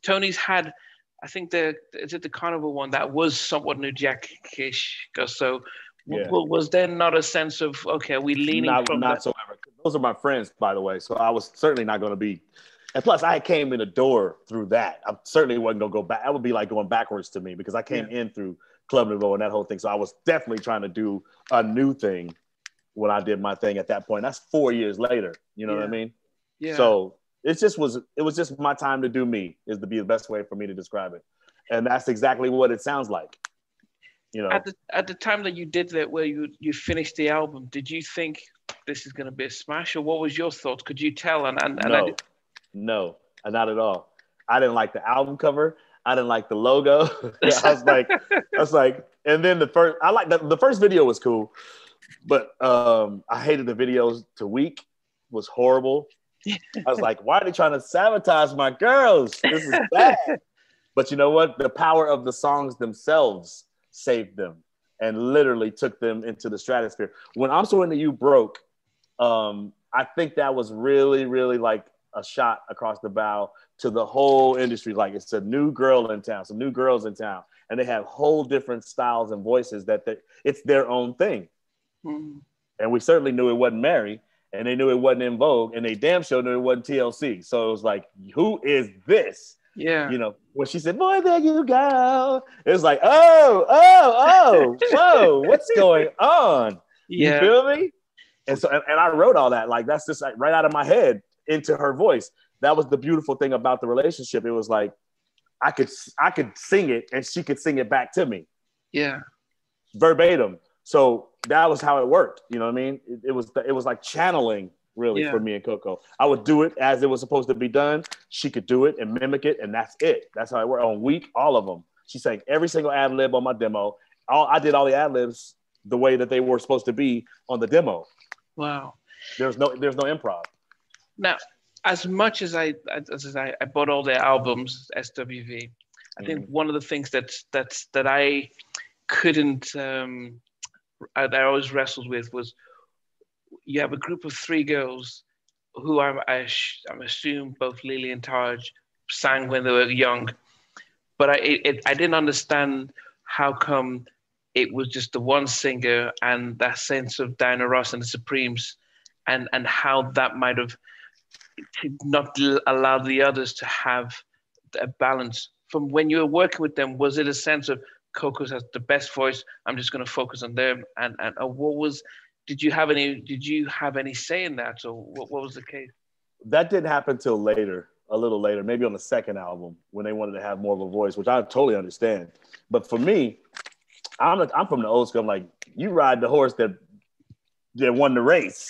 Tonys had, I think the Carnival one that was somewhat New Jack-ish. So was there not a sense of, okay, are we leaning from that? Not so ever. Those are my friends, by the way. So I was certainly not going to be. And plus, I came in the door through that. I certainly wasn't going to go back. That would be like going backwards to me because I came in through Club Nouveau and that whole thing. So I was definitely trying to do a new thing when I did my thing at that point. That's 4 years later. You know what I mean? Yeah. So it was just my time to do me is to be the best way for me to describe it. And that's exactly what it sounds like. You know, at the time that you did that, where you finished the album, did you think this is going to be a smash, or what was your thoughts? Could you tell? No, not at all. I didn't like the album cover. I didn't like the logo. I was like, and then the first video was cool, but I hated the videos to Week. Was horrible. I was like, why are they trying to sabotage my girls? This is bad. But you know what? The power of the songs themselves saved them and literally took them into the stratosphere. When "I'm So Into You" broke, I think that was really, really like a shot across the bow to the whole industry. Like, it's a new girl in town, some new girls in town, and they have whole different styles and voices it's their own thing. Mm-hmm. And we certainly knew it wasn't Mary, and they knew it wasn't In Vogue, and they damn sure knew it wasn't TLC. So it was like, who is this? Yeah. You know, when she said, boy, there you go. It was like, whoa, what's going on? Yeah. You feel me? And so, and I wrote all that, like, that's just like right out of my head into her voice. That was the beautiful thing about the relationship. It was like, I could sing it and she could sing it back to me. Yeah. Verbatim. So that was how it worked. You know what I mean? It was like channeling, really, for me and Coco. I would do it as it was supposed to be done. She could do it and mimic it, and that's it. That's how it worked. On Week, all of them. She sang every single ad lib on my demo. I did all the ad libs the way that they were supposed to be on the demo. Wow. There's no improv. Now, as much as I bought all their albums, SWV, I think one of the things that I couldn't I always wrestled with was, you have a group of 3 girls who I'm assume both Lily and Taj sang when they were young, but I didn't understand how come it was just the one singer and that sense of Diana Ross and the Supremes, and how that might have not allowed the others to have a balance. From when you were working with them, was it a sense of Coco's has the best voice, I'm just going to focus on them, and what was? Did you have any say in that, or what was the case? That didn't happen till later, a little later, maybe on the second album, when they wanted to have more of a voice, which I totally understand. But for me, I'm from the old school. I'm like, you ride the horse that won the race.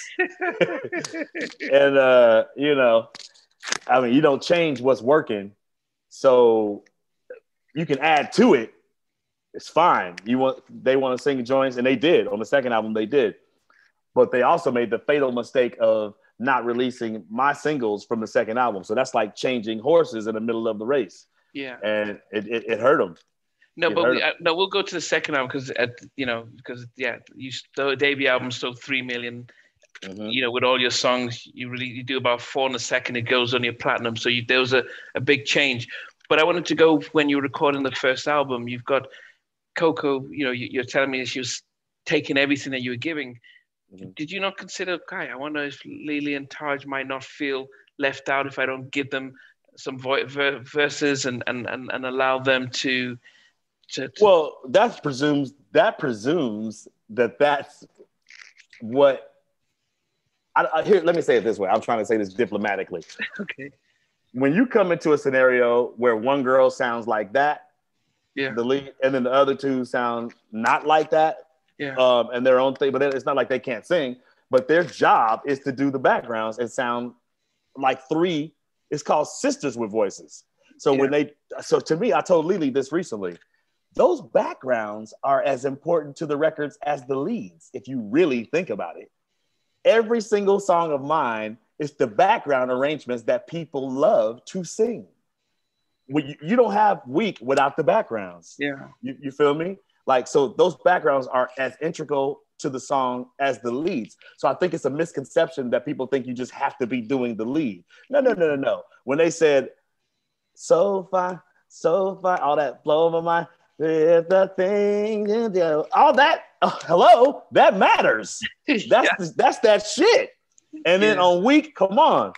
And you know, I mean, you don't change what's working, so you can add to it. It's fine. They want to sing joints, and they did. On the second album, they did. But they also made the fatal mistake of not releasing my singles from the second album. So that's like changing horses in the middle of the race. Yeah. And it hurt them. No, we'll go to the second album because the debut album sold 3 million. Mm-hmm. You know, with all your songs, you do about 4 in a second. It goes on your platinum. So there was a big change. But I wanted to go, when you were recording the first album, you've got Coco, you know, you're telling me she was taking everything that you were giving. Mm-hmm. Did you not consider, I wonder if Lily and Taj might not feel left out if I don't give them some verses and allow them to. Well, that presumes that that's what. Here, let me say it this way. I'm trying to say this diplomatically. Okay. When you come into a scenario where one girl sounds like that, the lead, and then the other 2 sound not like that, and their own thing, but it's not like they can't sing, but their job is to do the backgrounds and sound like 3. It's called sisters with voices. So so to me, I told Lily this recently, those backgrounds are as important to the records as the leads, if you really think about it. Every single song of mine is the background arrangements that people love to sing. You don't have Week without the backgrounds. Yeah. You feel me? Like, so those backgrounds are as integral to the song as the leads. So I think it's a misconception that people think you just have to be doing the lead. No. When they said, so far, all that blow my mind, with the thing, all that, hello, that matters. That's that shit. And then on Week, come on.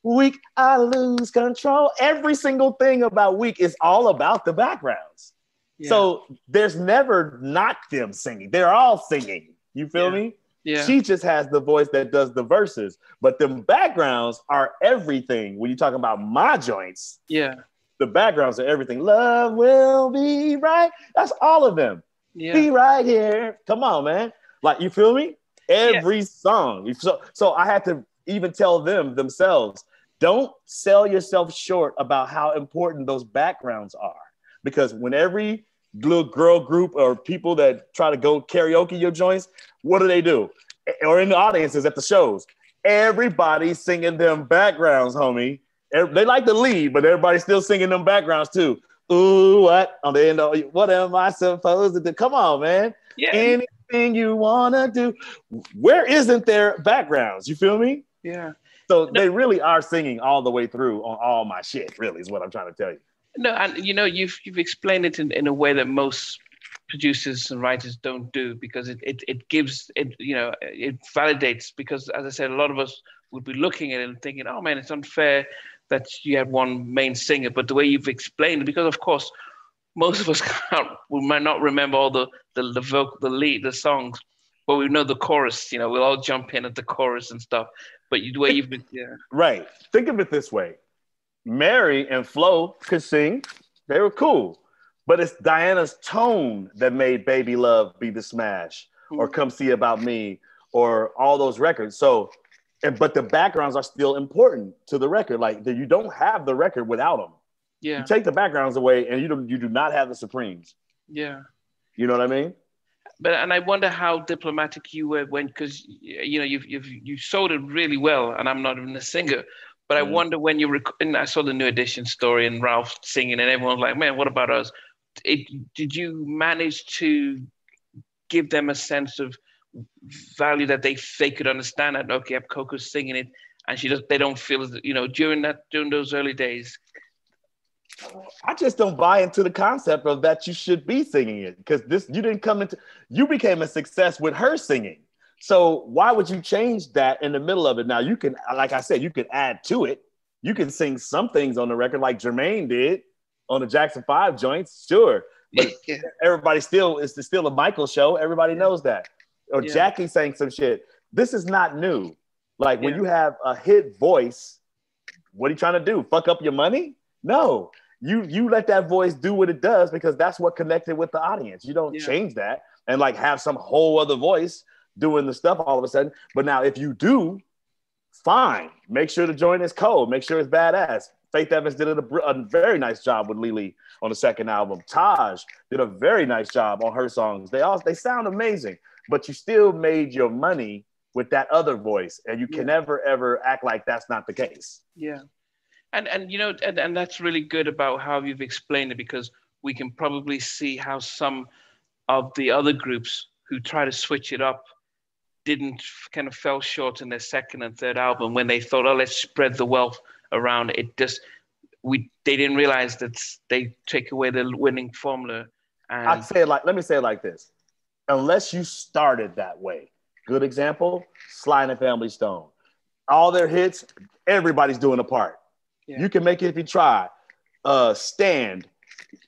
Week, I lose control. Every single thing about Week is all about the backgrounds. Yeah. So there's never not them singing. They're all singing. You feel me? Yeah. She just has the voice that does the verses. But the backgrounds are everything. When you're talking about my joints, the backgrounds are everything. Love will be right. That's all of them. Yeah. Be right here. Come on, man. Like, you feel me? Every song. So I had to even tell themselves, don't sell yourself short about how important those backgrounds are. Because when every little girl group or people that try to go karaoke your joints, what do? Or in the audiences at the shows, everybody's singing them backgrounds, homie. They like the lead, but everybody's still singing them backgrounds too. Ooh, what? On the end of, what am I supposed to do? Come on, man. Yeah. Anything you want to do. Where isn't there backgrounds? You feel me? Yeah. So they really are singing all the way through on all my shit, really, is what I'm trying to tell you. No, and you've explained it in a way that most producers and writers don't do, because it gives it, it validates, because as I said, a lot of us would be looking at it and thinking, oh man, it's unfair that you have one main singer. But the way you've explained it, because of course most of us we might not remember all the vocal, the lead, the songs, but we know the chorus. We'll all jump in at the chorus and stuff. But the way you've been, right. Think of it this way: Mary and Flo could sing; they were cool. But it's Diana's tone that made Baby Love be the smash, or Come See About Me, or all those records. So, but the backgrounds are still important to the record. Like, you don't have the record without them. Yeah. You take the backgrounds away, and you do not have the Supremes. Yeah. You know what I mean? And I wonder how diplomatic you were because you sold it really well, and I'm not even a singer. But I wonder when and I saw the New Edition story and Ralph singing, and everyone's like, "Man, what about us?" Did you manage to give them a sense of value that they could understand that? Okay, Coco's singing it, and they don't feel during those early days. I just don't buy into the concept of that you should be singing it, because you became a success with her singing. So why would you change that in the middle of it? Now you can, like I said, you can add to it. You can sing some things on the record like Jermaine did on the Jackson 5 joints, sure. But everybody it's still a Michael show. Everybody knows that. Or Jackie sang some shit. This is not new. Like when you have a hit voice, what are you trying to do? Fuck up your money? No. You let that voice do what it does, because that's what connected with the audience. You don't change that and like have some whole other voice doing the stuff all of a sudden. But now if you do, fine. Make sure the joint is cold. Make sure it's badass. Faith Evans did a very nice job with Lily on the second album. Taj did a very nice job on her songs. They sound amazing, but you still made your money with that other voice, and you can never ever act like that's not the case. Yeah. And that's really good about how you've explained it, because we can probably see how some of the other groups who try to switch it up didn't kind of fell short in their second and third album when they thought, oh, let's spread the wealth around. They didn't realize that they take away the winning formula. And let me say it like this: unless you started that way. Good example: Sly and the Family Stone. All their hits, everybody's doing a part. Yeah. You can make it if you try. Stand.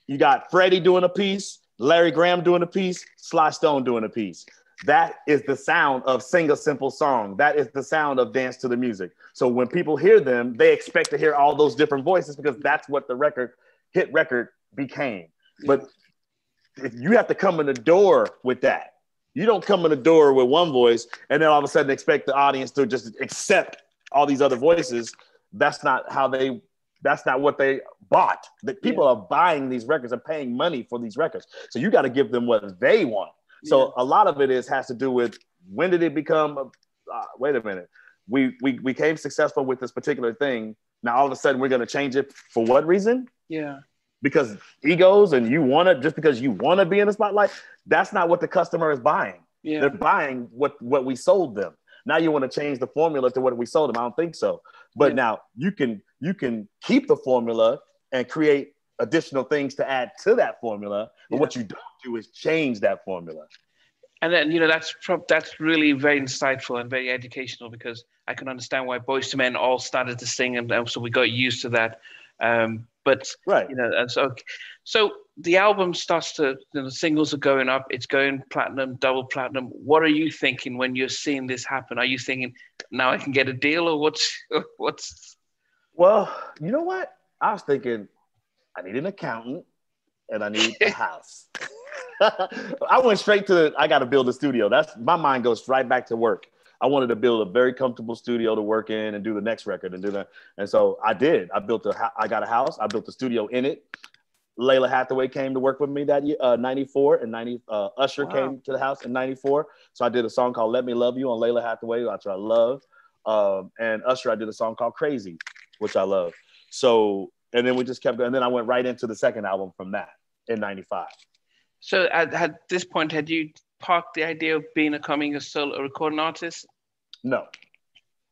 You got Freddie doing a piece, Larry Graham doing a piece, Sly Stone doing a piece. That is the sound of Sing a Simple Song. That is the sound of Dance to the Music. So when people hear them, they expect to hear all those different voices, because that's what the hit record became. But if you have to come in the door with that. You don't come in the door with one voice and then all of a sudden expect the audience to just accept all these other voices. That's not what they bought. The people are buying these records and paying money for these records. So you got to give them what they want. So a lot of it has to do with, when did it become, wait a minute, we became successful with this particular thing. Now all of a sudden we're going to change it for what reason? Yeah. Because egos and just because you want to be in the spotlight, that's not what the customer is buying. Yeah. They're buying what we sold them. Now you want to change the formula to what we sold them. I don't think so. But now you can keep the formula and create additional things to add to that formula. But what you don't do is change that formula. And then, that's really very insightful and very educational, because I can understand why Boyz II Men all started to sing, and so we got used to that. And so the album starts to, the singles are going up, it's going platinum, double platinum. What are you thinking when you're seeing this happen? Are you thinking, now I can get a deal, or what's? Well, you know what? I was thinking, I need an accountant and I need a house. I went straight to I got to build a studio. My mind goes right back to work. I wanted to build a very comfortable studio to work in and do the next record and do that. And so I did. I got a house. I built a studio in it. Lalah Hathaway came to work with me that year, 94 and 90. Usher came to the house in 94. So I did a song called Let Me Love You on Lalah Hathaway, which I love. And Usher, I did a song called Crazy, which I love. So, and then we just kept going. And then I went right into the second album from that in 95. So at this point, had you parked the idea of becoming a solo recording artist? No.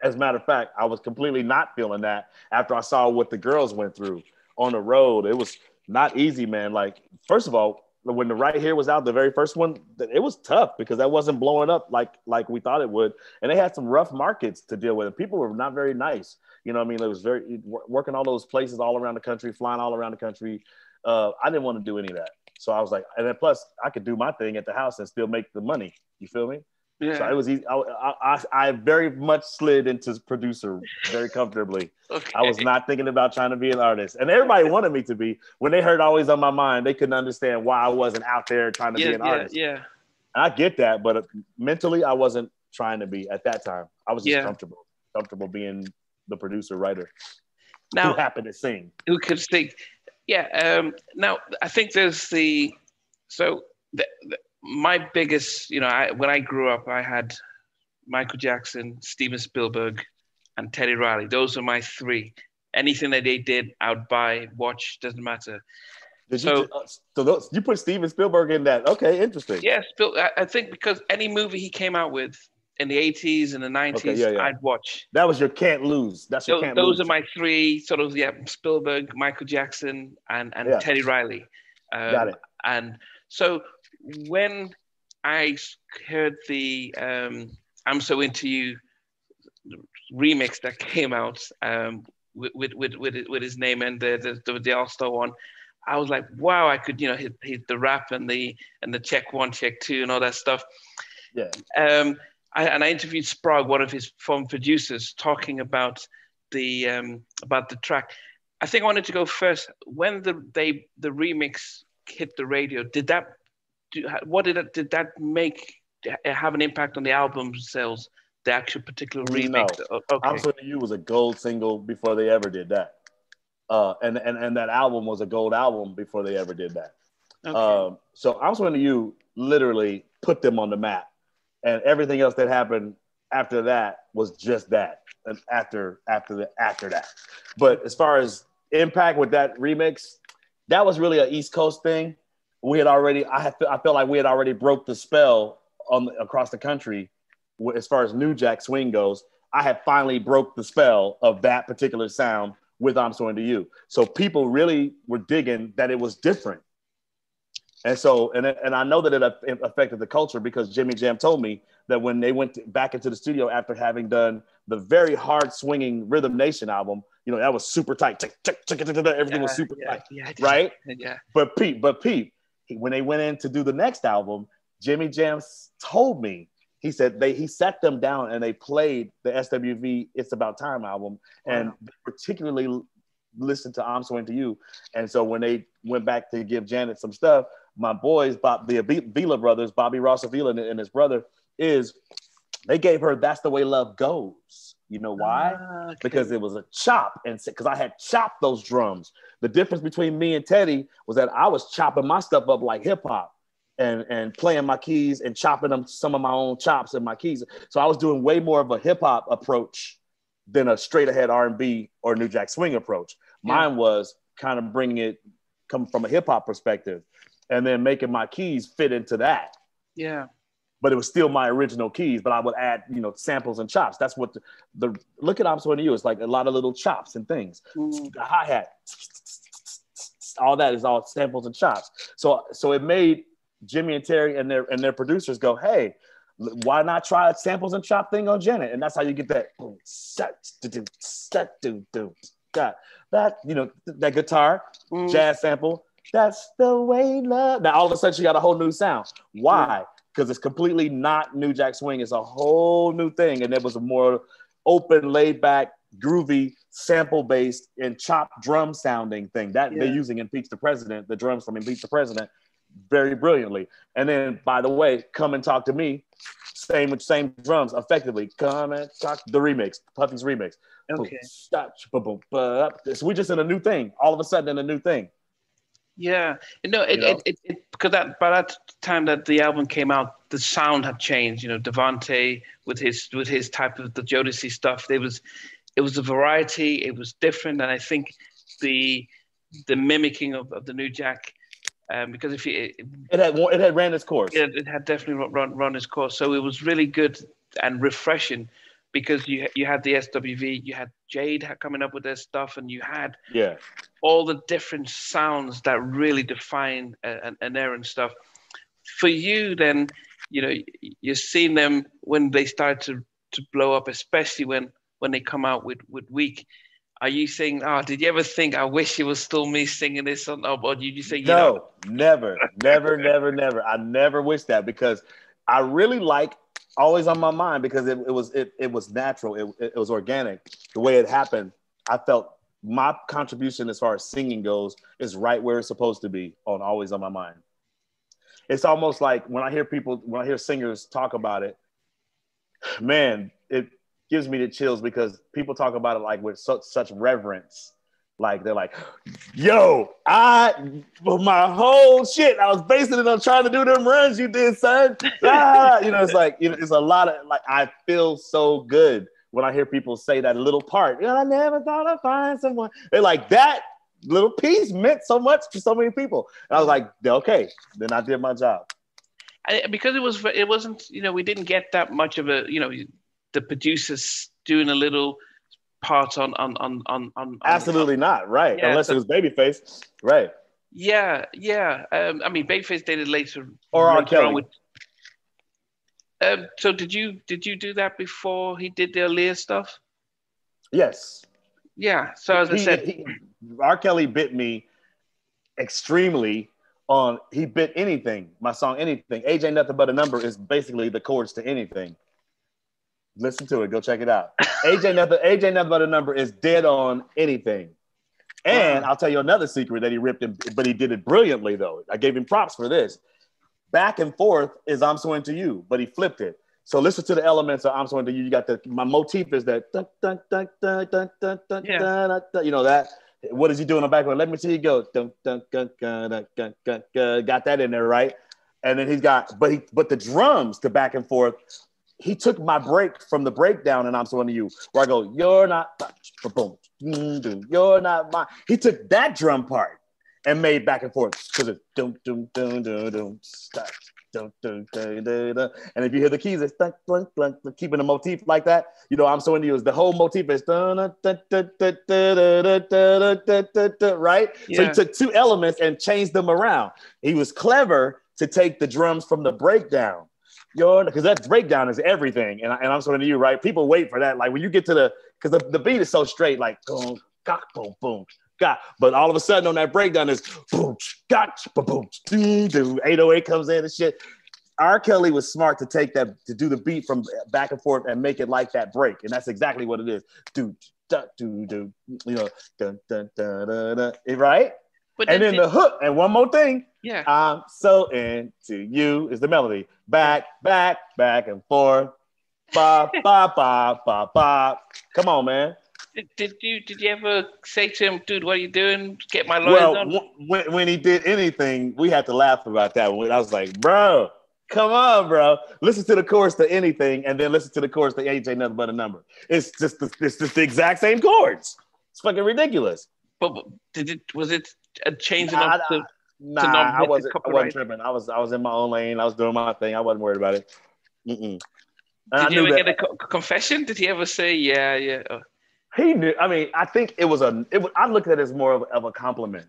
As a matter of fact, I was completely not feeling that after I saw what the girls went through on the road. It was not easy, man. Like, first of all, when the Right Here was out, the very first one, it was tough because that wasn't blowing up like we thought it would. And they had some rough markets to deal with. People were not very nice. You know what I mean? It was very working all those places all around the country, flying all around the country. I didn't want to do any of that. So I was like, and then plus I could do my thing at the house and still make the money. You feel me? Yeah. So it was easy. I very much slid into producer very comfortably. Okay. I was not thinking about trying to be an artist. And everybody wanted me to be. When they heard Always on My Mind, they couldn't understand why I wasn't out there trying to be an artist. Yeah. And I get that, but mentally I wasn't trying to be at that time. I was just comfortable being the producer, writer. Now, who happened to sing. Who could sing. Yeah. Now, I think there's my biggest, when I grew up, I had Michael Jackson, Steven Spielberg, and Teddy Riley. Those are my three. Anything that they did, I would buy, watch, doesn't matter. So you put Steven Spielberg in that? Okay, interesting. Yeah, I think because any movie he came out with in the 80s and the 90s, I'd watch. That was your can't lose. Those are my three sort of, Spielberg, Michael Jackson, and Teddy Riley. Got it. And so when I heard the I'm So Into You remix that came out with his name and the Allstar one, I was like, wow, I could hit the rap and the check one, check two, and all that stuff. Yeah. I interviewed Sprague, one of his former producers, talking about the track. I think I wanted to go first. When the remix hit the radio, did that have an impact on the album sales? The actual particular remix? No. Okay. I'm So Into You was a gold single before they ever did that. And that album was a gold album before they ever did that. Okay. So I'm So Into You literally put them on the map, and everything else that happened after that was just that. And after that, but as far as impact with that remix, that was really an East Coast thing. I felt like we had already broke the spell across the country as far as New Jack Swing goes. I had finally broke the spell of that particular sound with I'm So Into You. So people really were digging that it was different. And so, and I know that it affected the culture because Jimmy Jam told me that when they went back into the studio after having done the very hard swinging Rhythm Nation album, that was super tight. Everything was super tight, right? Yeah. But Pete, when they went in to do the next album, Jimmy Jam told me, he said he sat them down and they played the SWV It's About Time album. Wow. And they particularly listened to I'm So Into You. And so when they went back to give Janet some stuff, my boys, the Avila brothers, Bobby Ross Avila and his brother, they gave her That's the Way Love Goes. You know why? Okay. Because it was a chop, and because I had chopped those drums. The difference between me and Teddy was that I was chopping my stuff up like hip hop and playing my keys and chopping them some of my own chops and my keys. So I was doing way more of a hip hop approach than a straight ahead R&B or New Jack Swing approach. Mine was kind of bringing it come from a hip hop perspective and then making my keys fit into that. Yeah. But it was still my original keys, but I would add, samples and chops. That's what the look at I'm So Into You. It's like a lot of little chops and things. The hi-hat, all that is all samples and chops. So it made Jimmy and Terry and their producers go, hey, why not try a samples and chop thing on Janet? And that's how you get that that guitar jazz sample. That's the way love. Now all of a sudden she got a whole new sound. Why? Because it's completely not New Jack Swing. It's a whole new thing. And it was a more open, laid back, groovy, sample-based and chopped drum sounding thing that they're using in Impeach the President, the drums from Impeach the President, very brilliantly. And then, by the way, Come and Talk to Me, same drums, effectively. Come and Talk, the remix, Puffy's remix. Okay. So we just in a new thing, all of a sudden in a new thing. Yeah, because by that time that the album came out, the sound had changed. Devontae with his type of the Jodeci stuff. It was a variety. It was different, and I think the mimicking of the New Jack, because it had ran its course. Yeah, it had definitely run its course. So it was really good and refreshing because you had the SWV, you had Jade coming up with their stuff, and you had yeah all the different sounds that really define an era and stuff. For you, then, you know, you're seeing them when they start to blow up, especially when they come out with Weak. Are you saying, oh, did you ever think, I wish it was still me singing this song? Or did you say, no, never. I never wish that, because I really like Always on My Mind, because it was natural. It was organic. The way it happened, I felt my contribution as far as singing goes is right where it's supposed to be on Always on My Mind. It's almost like when I hear singers talk about it, man, it gives me the chills, because people talk about it like with such reverence. Like they're like, yo, my whole shit, I was basing it on trying to do them runs you did, son. You know, it's like, you know, it's a lot of, like, I feel so good when I hear people say that little part. You know, I never thought I'd find someone. They're like, that little piece meant so much to so many people. And I was like, okay, then I did my job. Because it wasn't, you know, we didn't get that much of a, you know, the producers doing a little part on absolutely not, right? Yeah, unless it was Babyface, right? Yeah. I mean, Babyface did it later, or R. Kelly. So did you do that before he did the Aaliyah stuff? Yes. Yeah. So as I said, R. Kelly bit me extremely on. He bit anything. My song, Anything. Age Ain't Nothing But a Number is basically the chords to Anything. Listen to it. Go check it out. Age Ain't Nothing But a Number is dead on Anything. And I'll tell you another secret that he ripped him, but he did it brilliantly, though. I gave him props for this. Back and Forth is I'm So Into You, but he flipped it. So listen to the elements of I'm So Into You. You got my motif is that dun, dun, dun, dun, dun, dun, dun, dun, dun, you know that. What is he doing on the back? Let me see you go. Dun, dun, dun, dun, dun, dun, dun, dun. Got that in there, right? And then he's got, but the drums to Back and Forth. He took my break from the breakdown and I'm So Into You, where I go, you're not, boom, you're not mine. He took that drum part and made Back and Forth, because it's dum dum dum dum dum stop, dum dum dum dum dum. And if you hear the keys, it's dun, dun, dun, dun, keeping the motif like that. You know, I'm So Into You is the whole motif is dun, dun, dun, dun, dun, dun, dun, dun, dun, dun, dun, right? Yeah. So he took two elements and changed them around. He was clever to take the drums from the breakdown. Because that breakdown is everything, and I'm So Into You, right? People wait for that. Like when you get to because the beat is so straight, like boom, got, boom, boom, got. But all of a sudden on that breakdown is boom, got, boom, boom, 808 comes in and shit. R. Kelly was smart to take that, to do the beat from Back and Forth and make it like that break, and that's exactly what it is. Do, you know, dun, dun, dun, dun, dun, right? But and then the hook, and one more thing. Yeah. I'm so into you is the melody. Back and forth. Ba, ba, ba, ba, ba. Come on, man. Did you ever say to him, dude, what are you doing? Get my lawyers on? When he did Anything, we had to laugh about that one. I was like, bro, come on, bro. Listen to the chorus to Anything, and then listen to the chorus to Age Ain't Nothing But a Number. It's just the exact same chords. It's fucking ridiculous. But was it a change enough to I wasn't tripping. I was in my own lane. I was doing my thing. I wasn't worried about it. Mm-mm. Did you ever get a confession? Did he ever say, yeah? He knew. I mean, I think I looked at it as more of a compliment,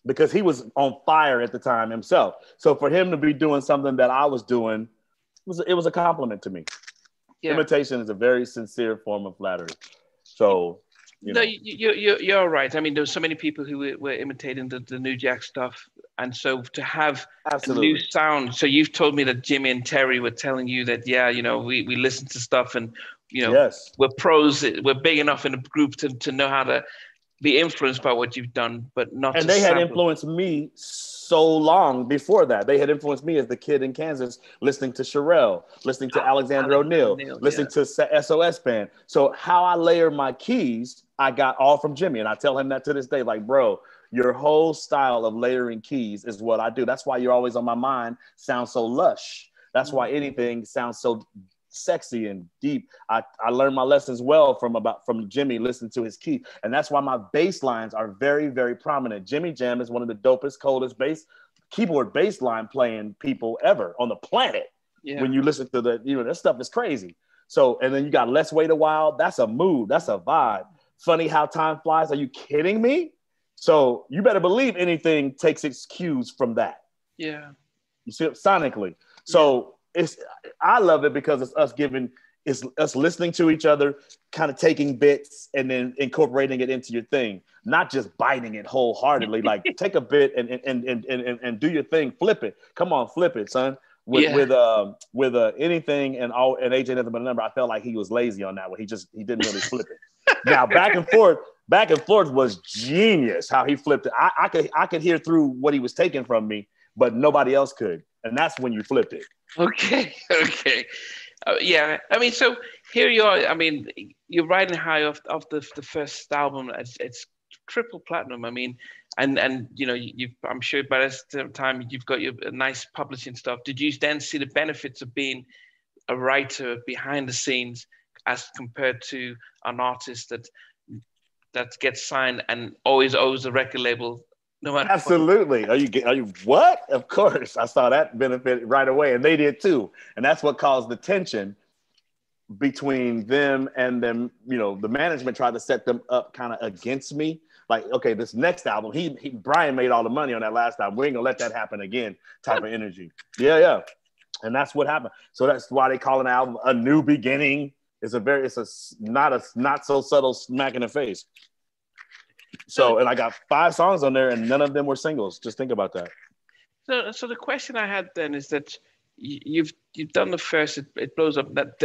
because he was on fire at the time himself. So for him to be doing something that I was doing, it was a compliment to me. Yeah. Imitation is a very sincere form of flattery. So. You're right. I mean, there's so many people who were imitating the New Jack stuff, and so to have a new sound. So you've told me that Jimmy and Terry were telling you that, we listen to stuff, and yes. we're pros. We're big enough in a group to know how to be influenced by what you've done, but not. And they had influenced me so long before that. They had influenced me as the kid in Kansas, listening to Sherelle, listening to Alexander O'Neal, listening to SOS Band. So how I layer my keys, I got all from Jimmy. And I tell him that to this day, like, bro, your whole style of layering keys is what I do. That's why You're Always on My Mind sounds so lush. That's why Anything sounds so sexy and deep. I learned my lessons well from Jimmy, listening to his key. And that's why my bass lines are very, very prominent. Jimmy Jam is one of the dopest, coldest keyboard bass line playing people ever on the planet. Yeah. When you listen to that stuff is crazy. So, and then you got Let's Wait a While. That's a mood. That's a vibe. Funny How Time Flies. Are you kidding me? So you better believe anything takes its cues from that. Yeah. You see it sonically. So I love it because it's us listening to each other, kind of taking bits and then incorporating it into your thing, not just biting it wholeheartedly. Like take a bit and do your thing, flip it. Come on, flip it, son. With anything and AJ Nothing But a Number, I felt like he was lazy on that one. He didn't really flip it. Now back and forth was genius how he flipped it. I could hear through what he was taking from me, but nobody else could, and that's when you flipped it. Okay. Yeah, I mean, so here you are. I mean, you're riding high off the first album. It's triple platinum. I mean, and you know, I'm sure by this time you've got your nice publishing stuff. Did you then see the benefits of being a writer behind the scenes as compared to an artist that gets signed and always owes a record label? No matter Absolutely. What. Are you what? Of course. I saw that benefit right away, and they did too. And that's what caused the tension between them and them. You know, the management tried to set them up kind of against me. Like, okay, this next album, Brian made all the money on that last album. We ain't gonna let that happen again. Type of energy. Yeah. And that's what happened. So that's why they call an album A New Beginning. It's not so subtle smack in the face. So, and I got 5 songs on there and none of them were singles. Just think about that. So the question I had then is that you've done the first, it blows up, that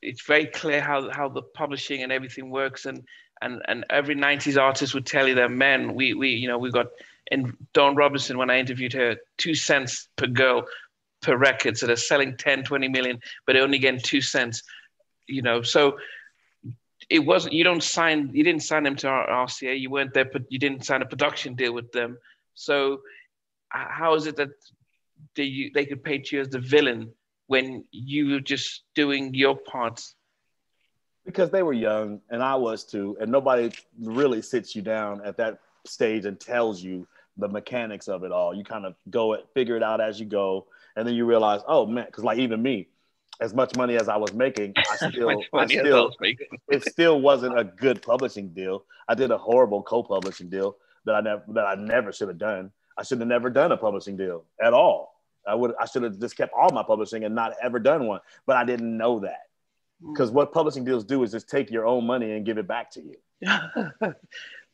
it's very clear how the publishing and everything works, and every 90s artist would tell you that, man, we got, and Dawn Robinson, when I interviewed her, 2 cents per girl per record. So they're selling 10, 20 million, but they're only getting 2 cents, you know. So it wasn't, you didn't sign them to RCA. You weren't there, but you didn't sign a production deal with them. So how is it that they could paint you as the villain when you were just doing your parts? Because they were young and I was too, and nobody really sits you down at that stage and tells you the mechanics of it all. You kind of figure it out as you go, and then you realize, oh man, because like even me, as much money as I was making, it still wasn't a good publishing deal. I did a horrible co-publishing deal that I never should have done. I should have never done a publishing deal at all. I should have just kept all my publishing and not ever done one. But I didn't know that, because what publishing deals do is just take your own money and give it back to you.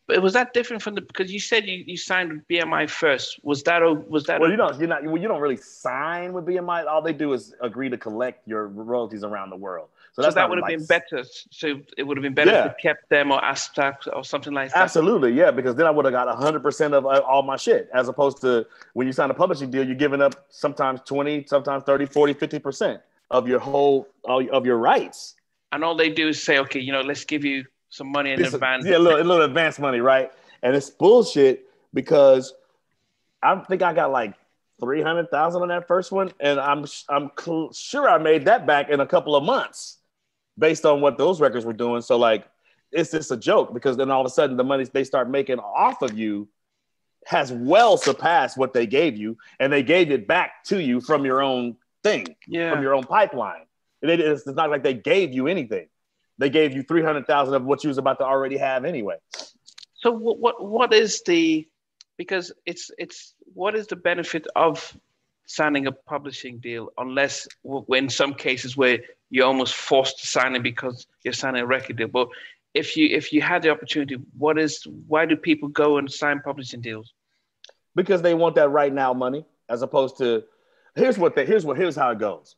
But was that different from because you said you signed with BMI first? Was that? Well, you don't really sign with BMI. All they do is agree to collect your royalties around the world. So that would have been better. So it would have been better if you kept them or Allstar or something like that. Absolutely, yeah, because then I would have got 100% of all my shit, as opposed to when you sign a publishing deal, you're giving up sometimes 20, sometimes 30, 40, 50% of of your rights. And all they do is say, okay, let's give you some money in advance. Yeah, a little advance money, right? And it's bullshit because I think I got like 300,000 on that first one, and I'm sure I made that back in a couple of months based on what those records were doing. So like, it's just a joke, because then all of a sudden the money they start making off of you has well surpassed what they gave you, and they gave it back to you from your own thing, from your own pipeline. It's not like they gave you anything. They gave you 300,000 of what you was about to already have anyway. So what is because what is the benefit of signing a publishing deal, unless in some cases where you're almost forced to sign it because you're signing a record deal? But if you had the opportunity, why do people go and sign publishing deals? Because they want that right now money, as opposed to here's how it goes.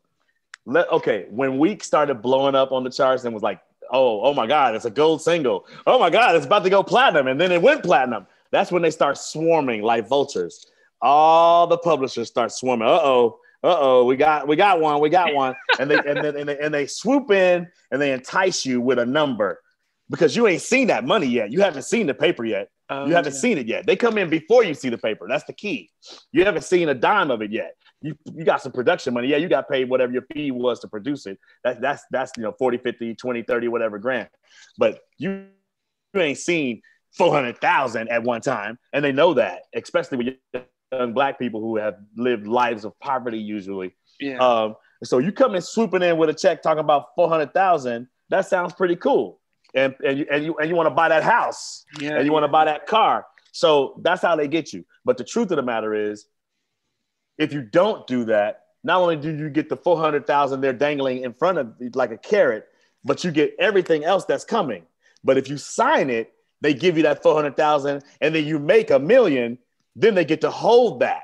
When Week started blowing up on the charts and was like, oh my God, it's a gold single. Oh my God, it's about to go platinum. And then it went platinum. That's when they start swarming like vultures. All the publishers start swarming. We got one. And they swoop in and they entice you with a number, because you ain't seen that money yet. You haven't seen the paper yet. You haven't seen it yet. They come in before you see the paper. That's the key. You haven't seen a dime of it yet. You got some production money. Yeah, you got paid whatever your fee was to produce it. That's 40, 50, 20, 30, whatever grand. But you ain't seen 400,000 at one time. And they know that, especially with young Black people who have lived lives of poverty usually. Yeah. So you come in swooping in with a check talking about 400,000. That sounds pretty cool. And you want to buy that house. Yeah, and you want to buy that car. So that's how they get you. But the truth of the matter is, if you don't do that, not only do you get the 400,000 they're dangling in front of you like a carrot, but you get everything else that's coming. But if you sign it, they give you that 400,000 and then you make $1 million, then they get to hold that.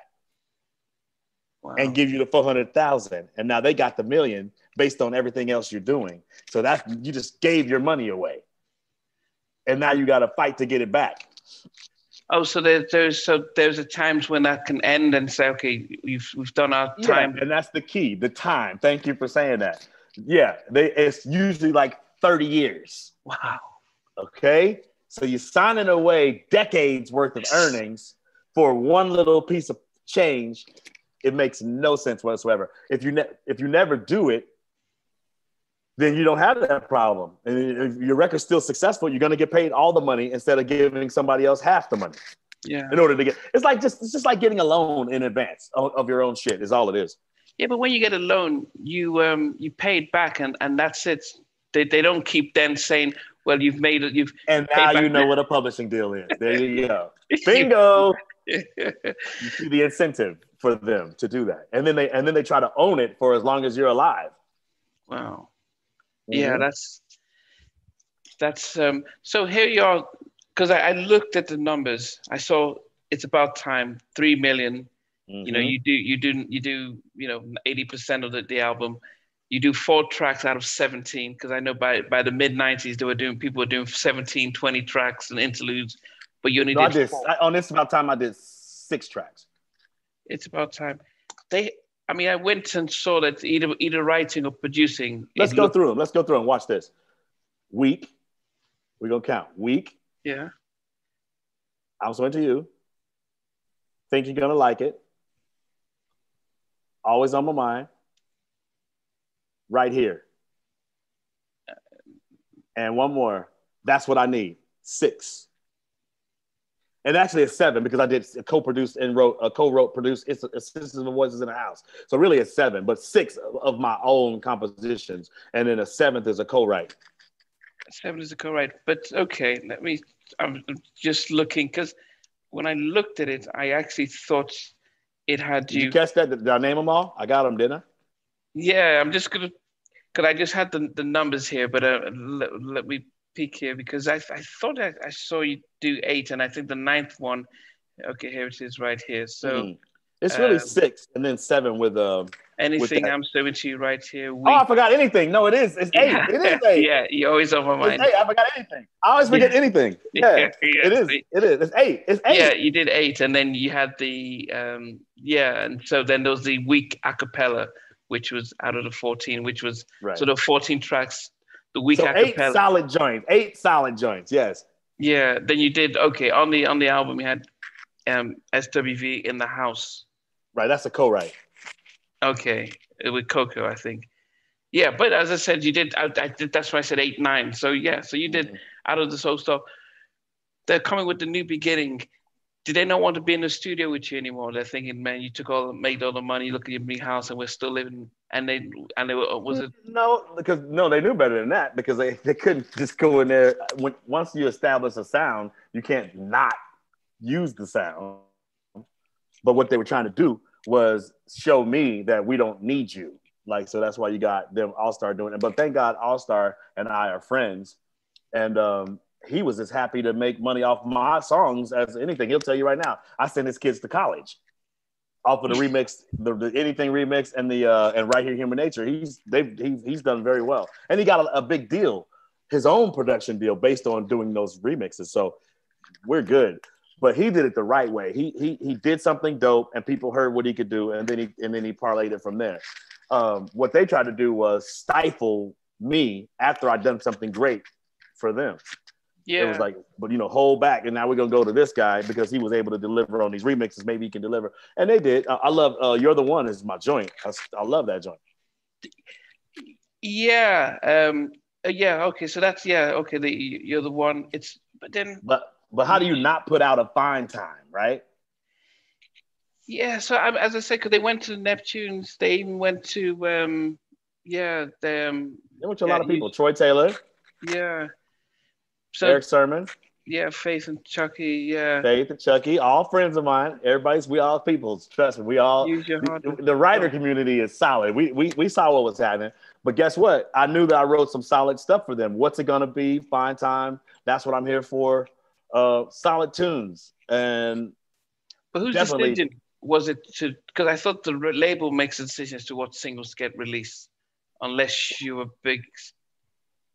Wow. And give you the 400,000. And now they got the $1 million based on everything else you're doing. So that you just gave your money away. And now you got to fight to get it back. Oh, so there's a times when that can end and say, okay, we've done our time. Yeah, and that's the key, the time. Thank you for saying that. Yeah, it's usually like 30 years. Wow. Okay, so you're signing away decades worth of earnings for one little piece of change. It makes no sense whatsoever. If you never do it, then you don't have that problem. And if your record's still successful, you're going to get paid all the money instead of giving somebody else half the money. Yeah. In order to get, it's just like getting a loan in advance of your own shit is all it is. Yeah, but when you get a loan, you pay it back and that's it. They don't keep then saying, well, you've made it. And now you know what a publishing deal is. There you go. Bingo. You see the incentive for them to do that, and then they try to own it for as long as you're alive. Wow. Yeah, that's so here you are, because I looked at the numbers. I saw It's About Time, 3 million. Mm-hmm. You know, you do 80% of the album. You do 4 tracks out of 17, because I know by the mid 90s people were doing 17, 20 tracks and interludes, but you only did 4. On It's About Time I did 6 tracks. It's About Time. I went and saw that either writing or producing. Let's go through them. Watch this. Week. We're going to count. Week. Yeah. I'm so into you. Think you're going to like it. Always on my mind. Right here. And one more. That's What I Need. 6. And actually it's 7 because I did co-produced and co-wrote, produced Sisters of Voices in the House. So really it's 7, but 6 of my own compositions. And then a 7th is a co-write. 7 is a co-write. But okay, I'm just looking, because when I looked at it, I actually thought it had Did you catch that? Did I name them all? I got them, didn't I? Yeah, I'm just going to, because I just had the numbers here, but let me peek here, because I thought I saw you do 8, and I think the 9th one. Okay, here it is, right here. So it's really 6, and then 7 with anything. I'm serving to you right here. Oh, I forgot anything. No, it is. It's 8. Yeah. It is 8. Yeah, you're always on my mind. It's 8. I forgot anything. I always forget anything. Yeah, it is. It is. It's 8. It's 8. Yeah, you did 8, and then you had the and so then there was the week a cappella, which was out of the 14, which was sort of 14 tracks. The week so a cappella. 8 solid joints. 8 solid joints. Yes. Yeah. Then you did on the album. You had SWV in the House. Right. That's a co-write. Okay, with Coco, I think. Yeah, but as I said, you did. I did. That's why I said 8, 9. So yeah. So you did out of this whole stuff. They're coming with the New Beginning. Do they not want to be in the studio with you anymore? They're thinking, man, you made all the money. Look at your big house, and we're still living. And they was it? No, because they knew better than that, because they couldn't just go in there. Once you establish a sound, you can't not use the sound. But what they were trying to do was show me that we don't need you. Like, so that's why you got them Allstar doing it. But thank God Allstar and I are friends. And he was as happy to make money off my songs as anything. He'll tell you right now, I send his kids to college off of the remix, the Anything remix, and the and Right Here Human Nature. He's done very well. And he got a big deal, his own production deal based on doing those remixes. So we're good. But he did it the right way. He did something dope, and people heard what he could do, and then he parlayed it from there. What they tried to do was stifle me after I'd done something great for them. Yeah. It was like, but hold back, and now we're gonna go to this guy because he was able to deliver on these remixes. Maybe he can deliver, and they did. I love You're the One is my joint. I love that joint. Yeah. Yeah. Okay. So that's okay. You're the One. But how do you not put out a Fine Time, right? Yeah, so as I said, because they went to the Neptunes, they even went to they went to a lot of people. Troy Taylor. Yeah. So Eric Sermon. Yeah, Faith and Chucky. Yeah. Faith and Chucky, all friends of mine. We all peoples. Trust me, we all. The writer community is solid. We saw what was happening, but guess what? I knew that I wrote some solid stuff for them. What's it gonna be? Fine Time. That's what I'm here for. Solid tunes. And but whose decision was it to? Because I thought the label makes a decision as to what singles get released, unless you were big.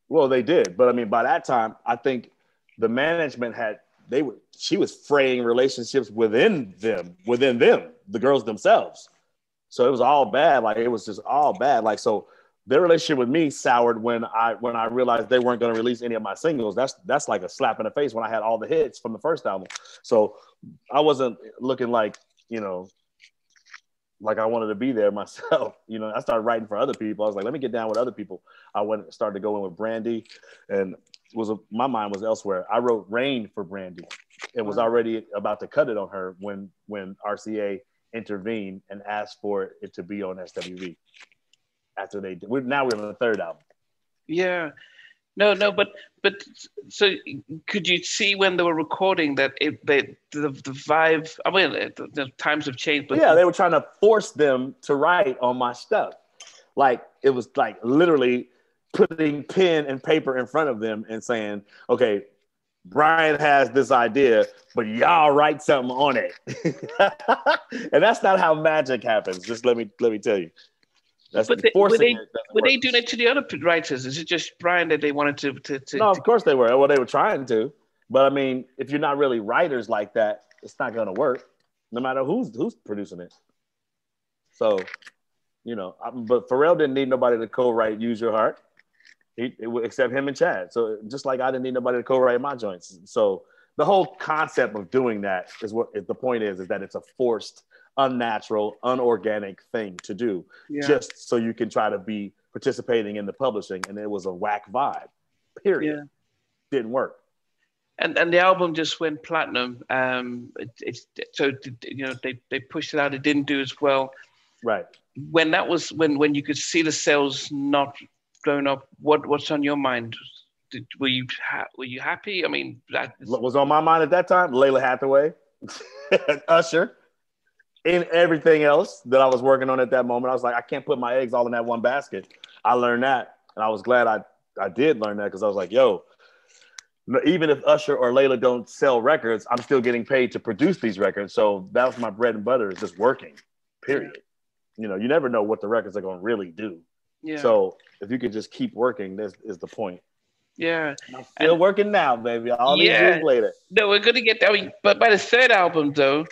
Well, they did, but I mean, by that time, I think the management she was fraying relationships within them, the girls themselves. So it was all bad. Like, it was just all bad. Like, so their relationship with me soured when I realized they weren't going to release any of my singles. That's like a slap in the face when I had all the hits from the first album. So I wasn't looking like, like I wanted to be there myself. I started writing for other people. I was like, let me get down with other people. I started to go in with Brandy, and my mind was elsewhere. I wrote Rain for Brandy and was already about to cut it on her when RCA intervened and asked for it to be on SWV. After they did, now we're on the third album. Yeah, no, but so could you see when they were recording that the vibe? I mean, the times have changed. But yeah, they were trying to force them to write on my stuff. Like, it was like literally putting pen and paper in front of them and saying, okay, Brian has this idea, but y'all write something on it. And that's not how magic happens. Just let me tell you. That's were they doing it to the other writers? Is it just Brian that they wanted to No, of course they were. Well, they were trying to. But I mean, if you're not really writers like that, it's not going to work, no matter who's producing it. So, but Pharrell didn't need nobody to co-write Use Your Heart. Except him and Chad. So just like I didn't need nobody to co-write my joints. So the whole concept of doing that is the point is that it's a forced, unnatural, unorganic thing to do, just so you can try to be participating in the publishing. And it was a whack vibe, period. Yeah. Didn't work. And the album just went platinum. They pushed it out. It didn't do as well. Right. When you could see the sales not going up, what's on your mind? Were you happy? I mean, what was on my mind at that time? Lalah Hathaway, Usher, and everything else that I was working on at that moment. I was like, I can't put my eggs all in that one basket. I learned that, and I was glad I did learn that, because I was like, yo, even if Usher or Lalah don't sell records, I'm still getting paid to produce these records. So that was my bread and butter, is just working, period. You never know what the records are going to really do. Yeah. So if you could just keep working, this is the point. Yeah. I'm still working now, baby. All these years later. No, we're gonna get that. I mean, but by the third album, though,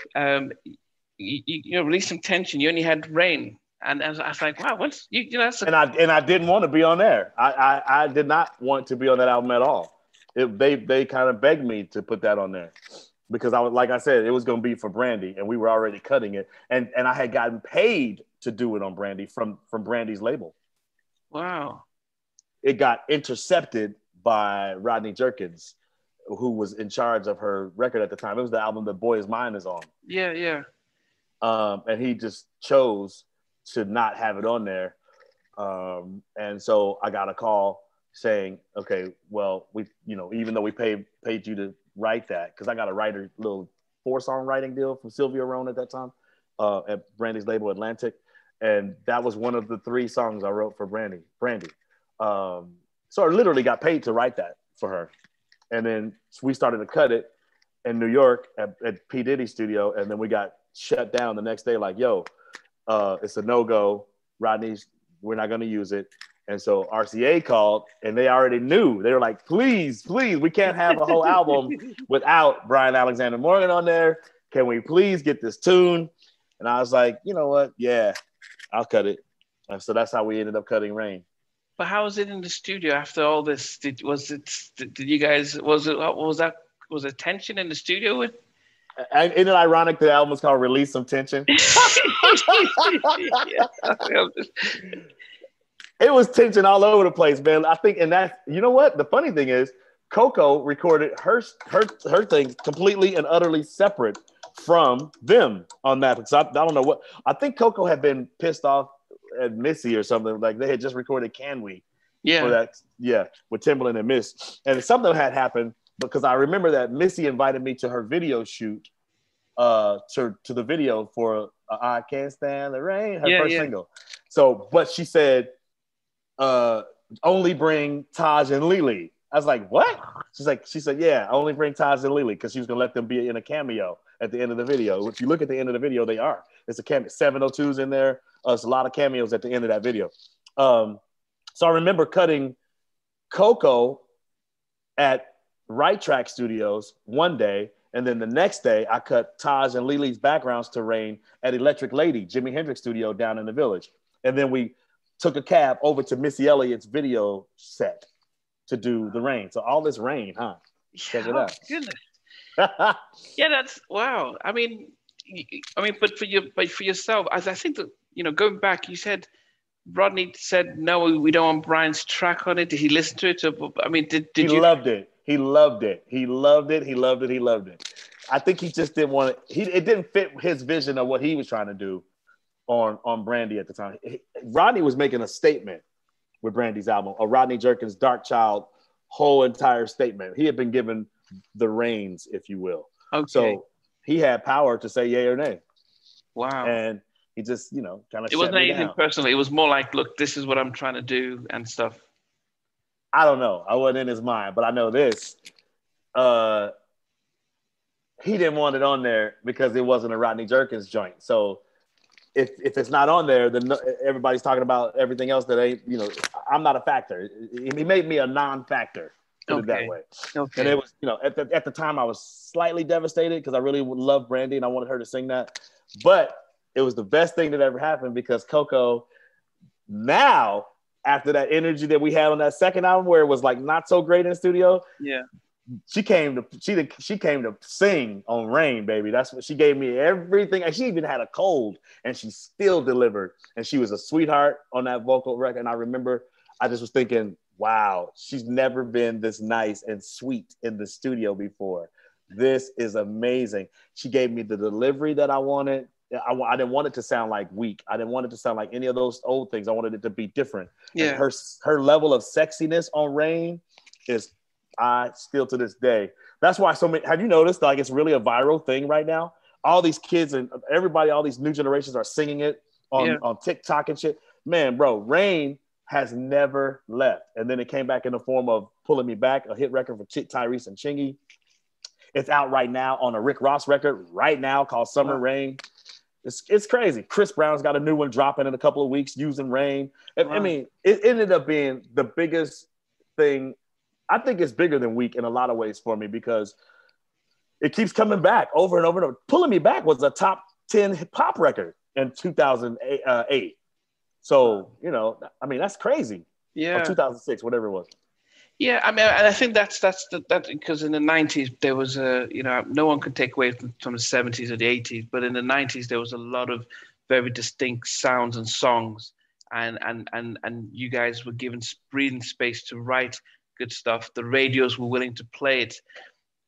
you released some tension. You only had Rain, and I was like, wow, what's And I didn't want to be on there. I did not want to be on that album at all. They kind of begged me to put that on there, because like I said, it was gonna be for Brandy, and we were already cutting it, and I had gotten paid to do it on Brandy from Brandy's label. Wow. It got intercepted by Rodney Jerkins, who was in charge of her record at the time. It was the album that Boy Is Mine is on. Yeah. And he just chose to not have it on there. And so I got a call saying, okay, well, we, even though we paid you to write that, because I got a little 4-song writing deal from Sylvia Rohn at that time, at Brandy's label, Atlantic. And that was one of the 3 songs I wrote for Brandy. So I literally got paid to write that for her. And then we started to cut it in New York at P. Diddy's studio. And then we got shut down the next day, like, yo, it's a no-go. Rodney's, we're not going to use it. And so RCA called, and they already knew. They were like, please, we can't have a whole album without Brian Alexander Morgan on there. Can we please get this tune? And I was like, you know what? Yeah, I'll cut it. And so that's how we ended up cutting Rain. But how was it in the studio after all this? Was it tension in the studio? Isn't it ironic that the album is called Release Some Tension? It was tension all over the place, man. I think, and that, you know what? The funny thing is, Coco recorded her thing completely and utterly separate from them on that. Because I don't know what, I think Coco had been pissed off at Missy or something. Like they had just recorded Can We? For that, with Timbaland and Miss. And something had happened because I remember that Missy invited me to her video shoot, to the video for I Can't Stand the Rain, her first single. So, but she said, only bring Taj and Lily. I was like, what? She said, yeah, only bring Taj and Lily, because she was gonna let them be in a cameo at the end of the video. If you look at the end of the video, they are. It's a cameo. 702's in there. There's a lot of cameos at the end of that video. So I remember cutting Coco at Right Track Studios one day, and then the next day I cut Taj and Lily's backgrounds to Rain at Electric Lady, Jimi Hendrix studio down in the Village. And then we took a cab over to Missy Elliott's video set to do the Rain. So all this Rain, huh? Check it out. Goodness. Yeah, that's wow. I mean, but for yourself, as I think that, going back, you said Rodney said, no, we don't want Brian's track on it. Did he listen to it? I mean, did you? He loved it. He loved it. He loved it. He loved it. He loved it. I think he just didn't want it. It didn't fit his vision of what he was trying to do on Brandy at the time. Rodney was making a statement with Brandy's album, a Rodney Jerkins Dark Child whole entire statement. He had been given the reins, if you will. Okay. So he had power to say yay or nay. Wow. And he just, kind of. It wasn't anything personal. It was more like, look, this is what I'm trying to do and stuff. I don't know. I wasn't in his mind, but I know this. He didn't want it on there because it wasn't a Rodney Jerkins joint. So if it's not on there, then everybody's talking about everything else that ain't, I'm not a factor. He made me a non-factor, put it that way. Okay. And it was, at the time I was slightly devastated because I really loved Brandy and I wanted her to sing that. But it was the best thing that ever happened because Coco, now, after that energy that we had on that second album where it was like not so great in the studio, she came to sing on Rain, baby. That's what she gave me, everything. And she even had a cold and she still delivered. And she was a sweetheart on that vocal record. And I remember I just was thinking, wow, she's never been this nice and sweet in the studio before. This is amazing. She gave me the delivery that I wanted. I didn't want it to sound like weak. I didn't want it to sound like any of those old things. I wanted it to be different. Yeah. And her level of sexiness on Rain is, I still to this day. That's why so many. Have you noticed like it's really a viral thing right now? All these kids and everybody, all these new generations are singing it on TikTok and shit. Man, bro, Rain has never left. And then it came back in the form of Pulling Me Back, a hit record for Tyrese and Chingy. It's out right now on a Rick Ross record right now called Summer Rain. It's crazy. Chris Brown's got a new one dropping in a couple of weeks using Rain. I mean, it ended up being the biggest thing. I think it's bigger than Weak in a lot of ways for me because it keeps coming back over and over and over. Pulling Me Back was a top 10 hip hop record in 2008. So, I mean, that's crazy. Yeah. Or 2006, whatever it was. Yeah, I mean, I think that's because in the 90s there was no one could take away from the 70s or the 80s, but in the 90s there was a lot of very distinct sounds and songs, and you guys were given breathing space to write good stuff. The radios were willing to play it,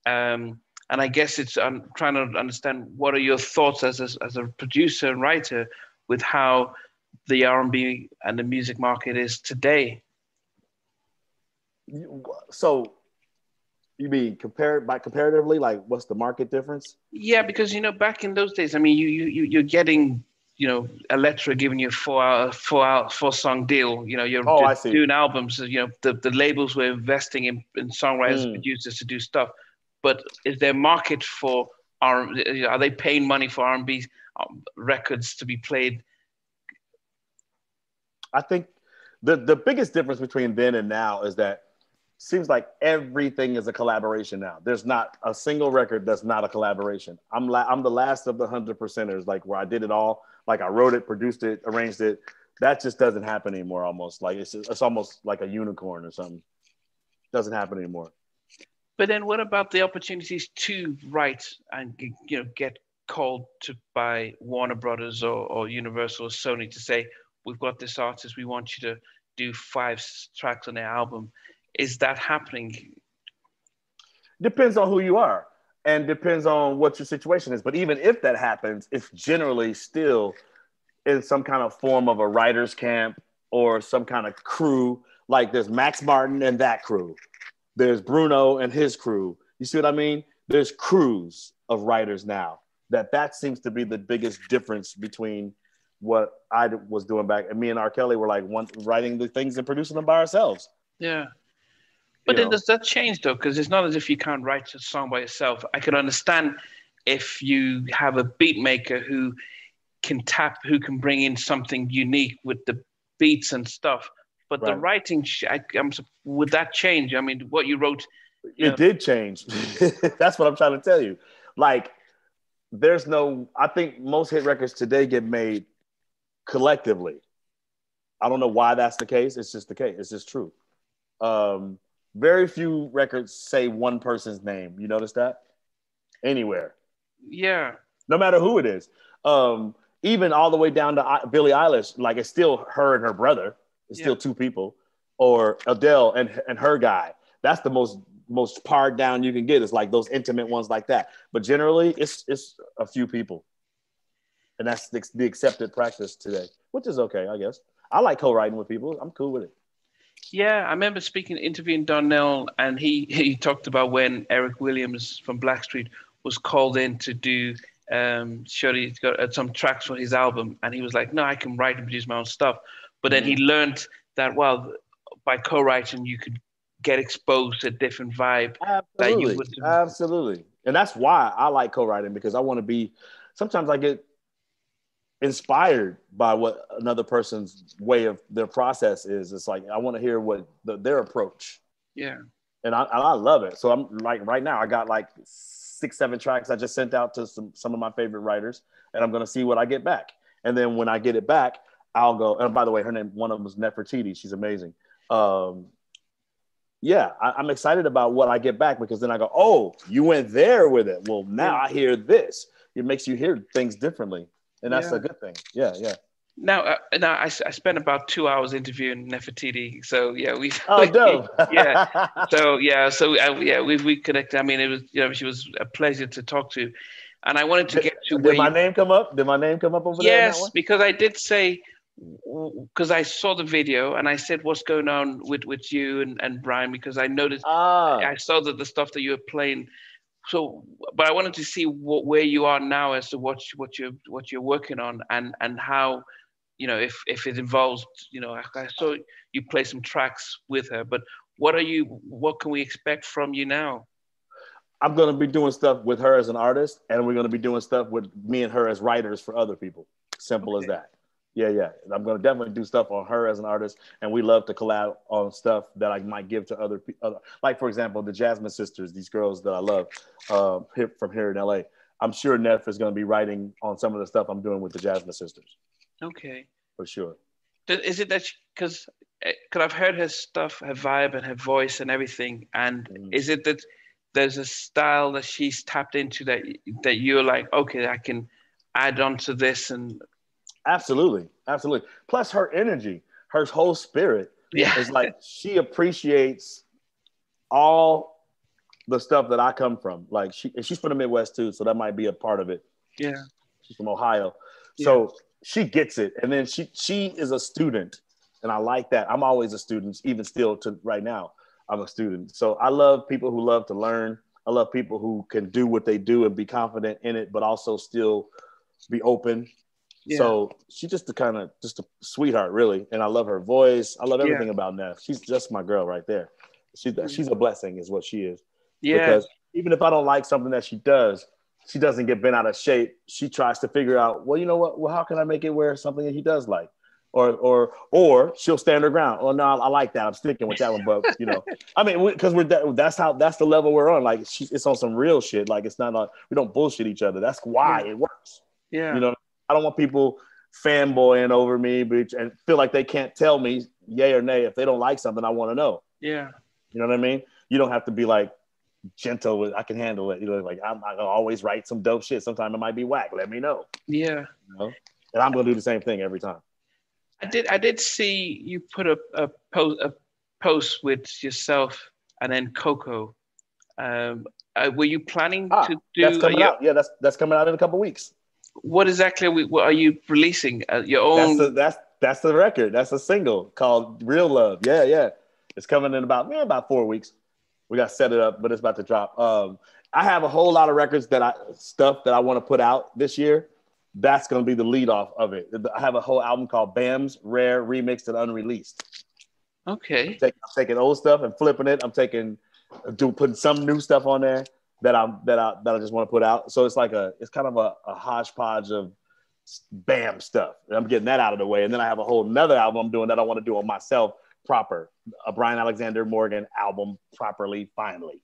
and I guess I'm trying to understand what are your thoughts as a producer and writer with how the R&B and the music market is today. So you mean comparatively, like what's the market difference? Yeah, because back in those days, I mean, you're getting Elektra giving you a 4-song deal. You're doing albums. The labels were investing in songwriters and producers to do stuff. But is there a market for R&B? Are they paying money for R&B records to be played? I think the biggest difference between then and now is that seems like everything is a collaboration now. There's not a single record that's not a collaboration. I'm the last of the 100%ers, like where I did it all. Like I wrote it, produced it, arranged it. That just doesn't happen anymore. Almost like it's almost like a unicorn or something. Doesn't happen anymore. But then what about the opportunities to write and get called by Warner Brothers or Universal or Sony to say, we've got this artist, we want you to do 5 tracks on their album. Is that happening? Depends on who you are. and depends on what your situation is. But even if that happens, it's generally still in some kind of form of a writer's camp or some kind of crew. Like there's Max Martin and that crew. There's Bruno and his crew. You see what I mean? There's crews of writers now. That seems to be the biggest difference between what I was doing back. And me and R. Kelly were like writing the things and producing them by ourselves. Yeah. But then does that change though? Because it's not as if you can't write a song by yourself. I can understand if you have a beat maker who can bring in something unique with the beats and stuff. But the writing, would that change? I mean, what you wrote. It did change. That's what I'm trying to tell you. Like, I think most hit records today get made collectively. I don't know why that's the case. It's just the case. It's just true. Very few records say one person's name. You notice that? Anywhere. Yeah. No matter who it is. Even all the way down to Billie Eilish, like it's still her and her brother. It's still two people. Or Adele and her guy. That's the most pared down you can get. It's like those intimate ones like that. But generally, it's a few people. And that's the accepted practice today, which is okay, I guess. I like co-writing with people. I'm cool with it. Yeah, I remember interviewing Donnell, and he talked about when Eric Williams from Blackstreet was called in to do he's got some tracks for his album, and he was like, no, I can write and produce my own stuff. But then he learned that, well, by co-writing, you could get exposed to a different vibe. Absolutely. And that's why I like co-writing, because I want to be, sometimes I get inspired by what another person's way of their process is. It's like, I want to hear what their approach. Yeah. And I love it. So I'm like, right now I got like 6-7 tracks I just sent out to some of my favorite writers, and I'm going to see what I get back. And then when I get it back, I'll go, and by the way, one of them was Nefertiti. She's amazing. I'm excited about what I get back, because then I go, oh, you went there with it. Well, now I hear this. It makes you hear things differently. And that's a good thing. Yeah. Now I spent about 2 hours interviewing Nefertiti. So we connected. I mean, it was she was a pleasure to talk to, and I wanted to get to did my name come up? Did my name come up over there? Yes, because I did say, because I saw the video and I said, what's going on with you and Brian, because I noticed I saw that the stuff that you were playing. So, but I wanted to see where you are now as to what you're working on, and how, if it involves, I saw you play some tracks with her, but what can we expect from you now? I'm going to be doing stuff with her as an artist, and we're going to be doing stuff with me and her as writers for other people. Simple as that. Yeah. I'm going to definitely do stuff on her as an artist, and we love to collab on stuff that I might give to other people. Like, for example, the Jasmine Sisters, these girls that I love from here in LA. I'm sure Neff is going to be writing on some of the stuff I'm doing with the Jasmine Sisters. Okay. For sure. Is it that because I've heard her stuff, her vibe and her voice and everything, and is it that there's a style that she's tapped into that you're like, okay, I can add on to this? And Absolutely. Plus her energy, her whole spirit is like, she appreciates all the stuff that I come from. Like she's from the Midwest too, so that might be a part of it. Yeah. She's from Ohio. So she gets it. And then she is a student, and I like that. I'm always a student, even still to right now. I'm a student. So I love people who love to learn. I love people who can do what they do and be confident in it, but also still be open. Yeah. So she's just a sweetheart, really. And I love her voice. I love everything about Neff. She's just my girl right there. She's a blessing is what she is. Yeah. Because even if I don't like something that she does, she doesn't get bent out of shape. She tries to figure out, well, you know what? Well, how can I make it where something that he does like? Or she'll stand her ground. Oh, no, I like that. I'm sticking with that one. But, I mean, because that's the level we're on. Like, it's on some real shit. Like, it's not like we don't bullshit each other. That's why it works. Yeah. I don't want people fanboying over me and feel like they can't tell me yay or nay. If they don't like something, I want to know. Yeah. You know what I mean? You don't have to be like gentle with, I can handle it. Like I'm gonna always write some dope shit. Sometimes it might be whack. Let me know. Yeah. And I'm gonna do the same thing every time. I did see you put a post with yourself and then Coco. Were you planning to do? That's coming out. Yeah, that's coming out in a couple weeks. What exactly what are you releasing? Your own? That's the record. That's a single called Real Love. Yeah. It's coming in about 4 weeks. We got to set it up, but it's about to drop. I have a whole lot of records that I want to put out this year. That's going to be the lead off of it. I have a whole album called Bam's Rare, Remixed, and Unreleased. Okay. I'm taking old stuff and flipping it. I'm putting some new stuff on there that I just want to put out. So it's kind of a hodgepodge of Bam stuff. And I'm getting that out of the way. And then I have a whole nother album I'm doing that I want to do on myself proper. A Brian Alexander Morgan album properly, finally.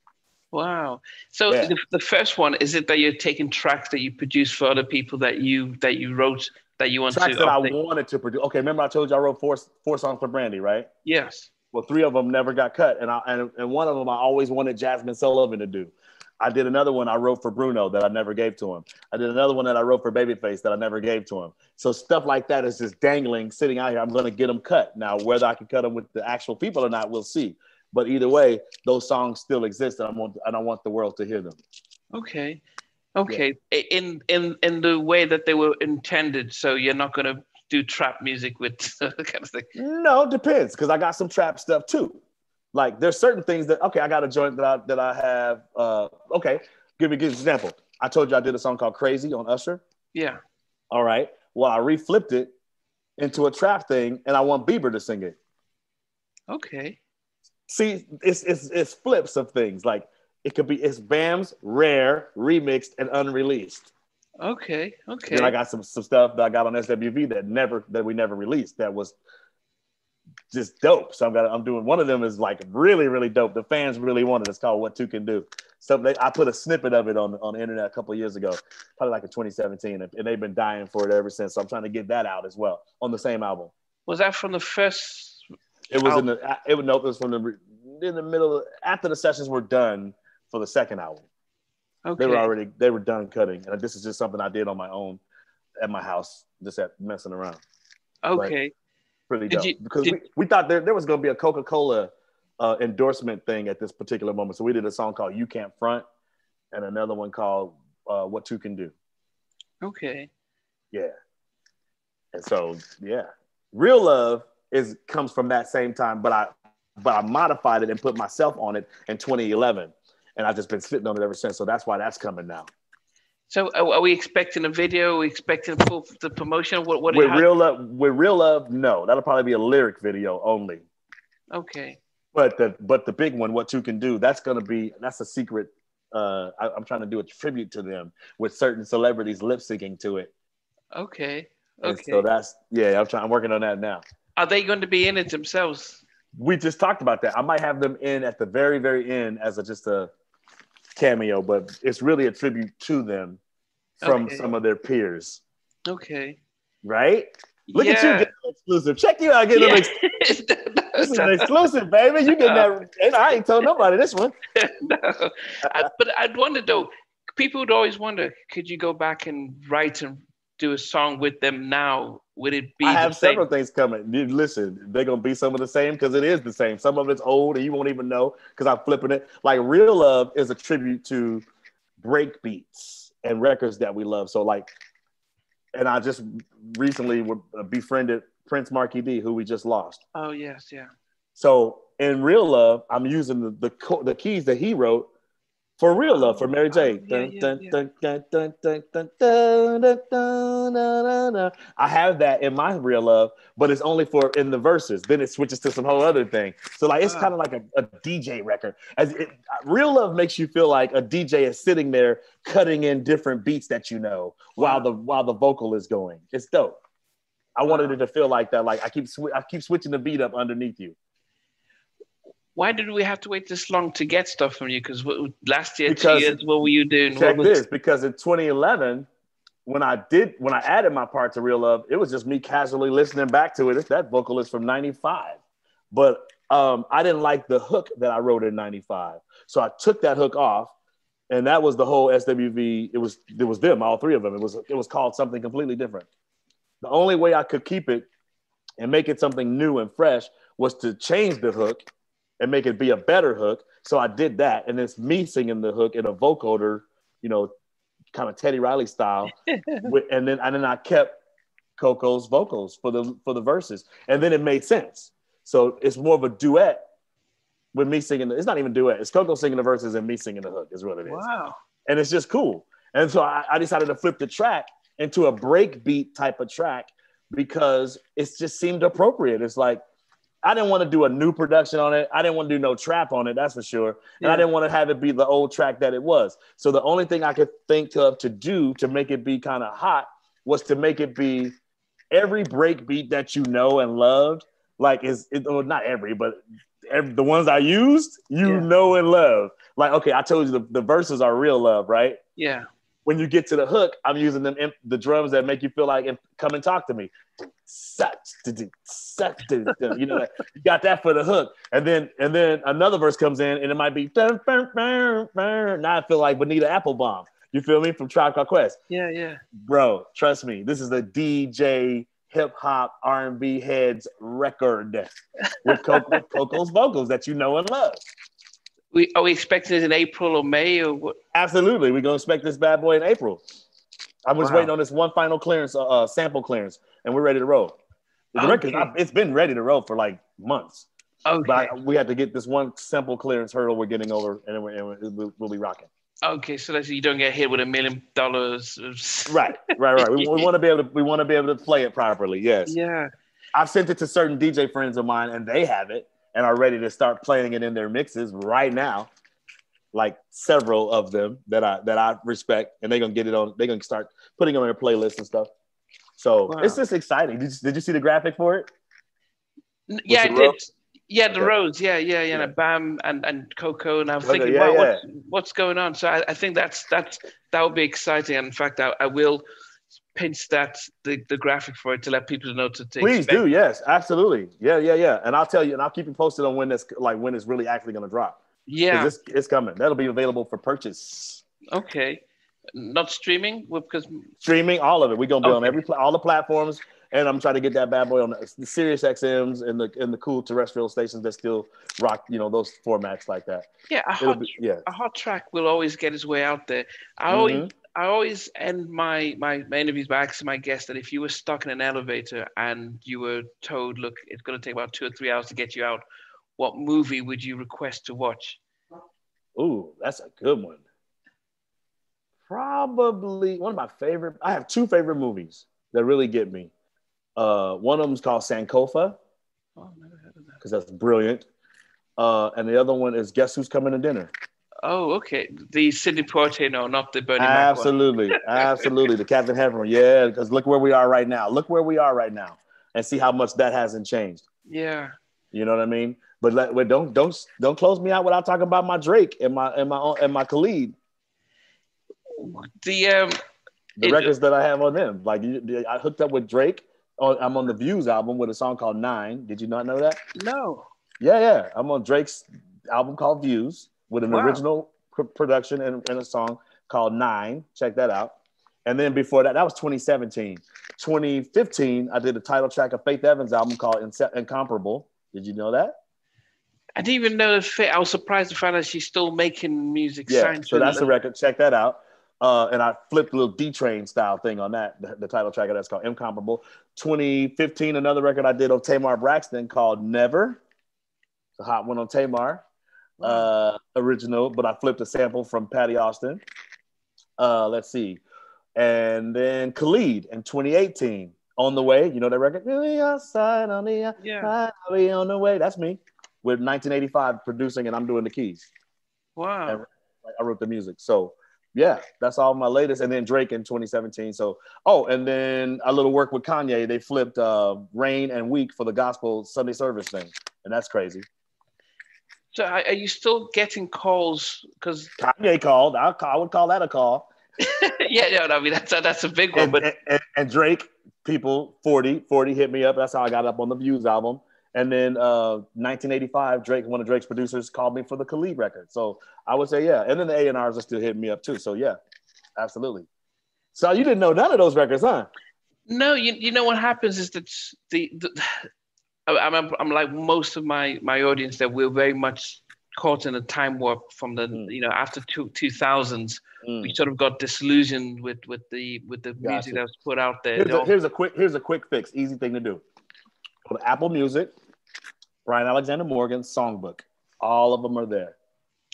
Wow. So the first one, is it that you're taking tracks that you produced for other people that you wrote that you want tracks to that I wanted to produce? Okay, remember I told you I wrote four songs for Brandy, right? Yes. Well, 3 of them never got cut, and one of them I always wanted Jasmine Sullivan to do. I did another one I wrote for Bruno that I never gave to him. I did another one that I wrote for Babyface that I never gave to him. So stuff like that is just dangling, sitting out here. I'm going to get them cut. Now, whether I can cut them with the actual people or not, we'll see. But either way, those songs still exist, and I want the world to hear them. Okay. Yeah. In the way that they were intended, so you're not going to do trap music with that kind of thing. No, it depends, because I got some trap stuff too. Like there's certain things that I got a joint that I have. Give me an example. I told you I did a song called Crazy on Usher. Yeah. All right. Well, I reflipped it into a trap thing, and I want Bieber to sing it. Okay. See, it's flips of things. Like it's Bam's Rare, Remixed, and Unreleased. Okay. Then I got some stuff that I got on SWV that we never released. That was just dope. So I'm doing one of them is like really, really dope. The fans really want it. It's called What Two Can Do. So I put a snippet of it on the internet a couple of years ago, probably like in 2017, and they've been dying for it ever since. So I'm trying to get that out as well on the same album. Was that from the first? It was it was from in the middle after the sessions were done for the second album. Okay. They were done cutting, and this is just something I did on my own at my house, just messing around. Okay. But pretty dope. Because we thought there was going to be a Coca-Cola endorsement thing at this particular moment, so we did a song called "You Can't Front" and another one called "What Two Can Do." Okay. Yeah. And so Real Love comes from that same time, but I modified it and put myself on it in 2011. And I've just been sitting on it ever since. So that's why that's coming now. So are we expecting a video? Are we expecting the promotion? With Real Love, no. That'll probably be a lyric video only. Okay. But the big one, What Two Can Do, that's a secret. I'm trying to do a tribute to them with certain celebrities lip syncing to it. Okay. And so I'm working on that now. Are they going to be in it themselves? We just talked about that. I might have them in at the very, very end as just a cameo, but it's really a tribute to them from some of their peers. Okay. Right? Look at you getting exclusive. Check you out getting this is an exclusive, baby. You getting that? And I ain't told nobody this one. No. But I'd wonder though, people would always wonder, could you go back and write and do a song with them now? Would it be? I have several things coming. Listen, they're gonna be some of the same because it is the same. Some of it's old and you won't even know because I'm flipping it. Like Real Love is a tribute to break beats and records that we love. So and I just recently befriended Prince Marky D, who we just lost. Oh yes, yeah. So in Real Love, I'm using the keys that he wrote for Real Love, for Mary J. I have that in my Real Love, but it's only in the verses. Then it switches to some whole other thing. So it's kind of like a DJ record. Real Love makes you feel like a DJ is sitting there cutting in different beats that while the vocal is going. It's dope. I wanted it to feel like that. Like I keep switching the beat up underneath you. Why did we have to wait this long to get stuff from you? Because last year, 2 years, what were you doing? Because in 2011, when I added my part to Real Love, it was just me casually listening back to it. That vocal is from 95. But I didn't like the hook that I wrote in 95. So I took that hook off, and that was the whole SWV. It was them, all 3 of them. It was called something completely different. The only way I could keep it and make it something new and fresh was to change the hook and make it be a better hook. So I did that, and it's me singing the hook in a vocoder, you know, kind of Teddy Riley style, and then I kept Coco's vocals for the verses, and then it made sense. So it's more of a duet with me singing. It's not even duet. It's Coco singing the verses and me singing the hook is what it is. Wow. And it's just cool. And so I decided to flip the track into a break beat type of track because it just seemed appropriate. It's like, I didn't want to do a new production on it. I didn't want to do no trap on it, that's for sure. And I didn't want to have it be the old track that it was. So the only thing I could think of to do to make it be kind of hot was to make it be every break beat that you know and loved, like well, not every, but the ones I used, know and love. Like, okay, I told you the verses are real love, right? Yeah. When you get to the hook, I'm using the drums that make you feel like come and talk to me. You know, you got that for the hook, and then another verse comes in, and it might be now I feel like Bonita Applebum. You feel me? From Tribe Called Quest. Yeah. Bro, trust me, this is the DJ hip hop R&B heads record with Coco's vocals that you know and love. Are we expecting it in April or May or what? Absolutely, we're gonna expect this bad boy in April. I was waiting on this one final clearance, sample clearance, and we're ready to roll. The record, it's been ready to roll for like months. Okay. But we had to get this one sample clearance hurdle we're getting over, and we'll be rocking. Okay, so that's, you don't get hit with $1 million. Right. We want to be able to play it properly. Yes. Yeah. I've sent it to certain DJ friends of mine, and they have it and are ready to start playing it in their mixes right now. Like several of them that I respect, and they're gonna get it on. They're gonna start putting it on their playlist and stuff. So It's just exciting. Did you see the graphic for it? Yeah, I did. Yeah, the roads. Yeah. And Bam and Coco, and I'm thinking, what's going on? So I think that would be exciting. And in fact, I will pinch the graphic for it to let people know to take. Please do. Yes, absolutely. Yeah. And I'll tell you, and I'll keep you posted on when it's really actually gonna drop. Yeah, it's coming. That'll be available for purchase. Okay, not streaming because streaming all of it. We're gonna be on all the platforms, and I'm trying to get that bad boy on the Sirius XMs and the cool terrestrial stations that still rock, those formats like that. Yeah, a hot track will always get its way out there. I always end my interviews by asking my guests that if you were stuck in an elevator and you were told, look, it's going to take about 2 or 3 hours to get you out, what movie would you request to watch? Ooh, that's a good one. Probably one of my favorite. I have 2 favorite movies that really get me. One of them is called Sankofa. Oh, never heard of that. Because that's brilliant. And the other one is Guess Who's Coming to Dinner. Oh, okay. The Sidney Poitier, no, not the Bernie Mac one. Absolutely. The Captain Heffron. Yeah, because look where we are right now. And see how much that hasn't changed. Yeah. You know what I mean? But don't close me out without talking about my Drake and my Khalid. The records that I have on them. Like I hooked up with Drake. I'm on the Views album with a song called 9. Did you not know that? No. Yeah. I'm on Drake's album called Views with an original production and a song called 9. Check that out. And then before that was 2017. 2015, I did the title track of Faith Evans' album called Incomparable. Did you know that? I didn't even know I was surprised to find out she's still making music. Yeah, so that's the record. Check that out. And I flipped a little D-Train style thing on that, the title track of that's called Incomparable. 2015, another record I did on Tamar Braxton called Never. It's a hot one on Tamar. Original, but I flipped a sample from Patty Austin. Let's see. And then Khalid in 2018, On the Way. You know that record? Outside on the outside, I'll be on the way. That's me. With 1985 producing, and I'm doing the keys. Wow. And I wrote the music. So yeah, that's all my latest. And then Drake in 2017. So, and then a little work with Kanye. They flipped Rain and Week for the gospel Sunday service thing. And that's crazy. So are you still getting calls? Because Kanye called. I would call that a call. I mean, that's a big one. And Drake, people, 40 hit me up. That's how I got up on the Views album. And then 1985, Drake, one of Drake's producers, called me for the Khalid record. So I would say, yeah. And then the A&Rs are still hitting me up too. So yeah, absolutely. So you didn't know none of those records, huh? No, you know what happens is that I'm like most of my audience, that we're very much caught in a time warp from the after 2000s. We sort of got disillusioned with the music that was put out there. Here's a quick fix, easy thing to do. Go to Apple Music, Brian Alexander Morgan's Songbook. All of them are there.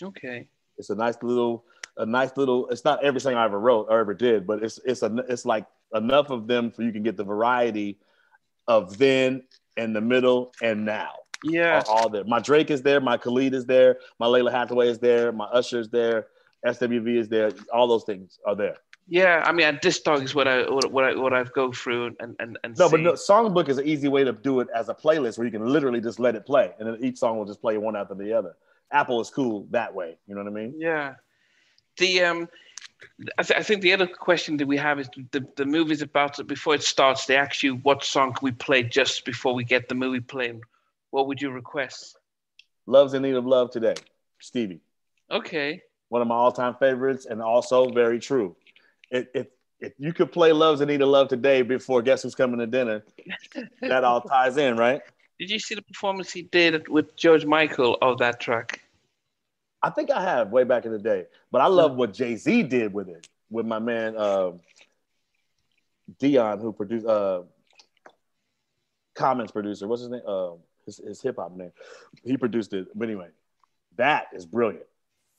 Okay. It's a nice little. It's not everything I ever wrote or ever did, but it's like enough of them so you can get the variety of then and the middle and now. Yeah. All there. My Drake is there. My Khalil is there. My Lalah Hathaway is there. My Usher is there. SWV is there. All those things are there. Yeah, I mean, this dog is what I go through and no, see. But no, Songbook is an easy way to do it as a playlist where you can literally just let it play, and then each song will just play one after the other. Apple is cool that way. You know what I mean? Yeah. I think the other question that we have is the movie's about to, before it starts, they ask you what song can we play just before we get the movie playing. What would you request? Love's in Need of Love Today, Stevie. Okay. One of my all-time favorites, and also very true. If you could play Love's in Need of Love Today before Guess Who's Coming to Dinner, that all ties in, right? Did you see the performance he did with George Michael of that track? I think I have way back in the day, but I love what Jay-Z did with it, with my man Dion, who produced Common's producer. What's his name? His hip hop name. He produced it. But anyway, that is brilliant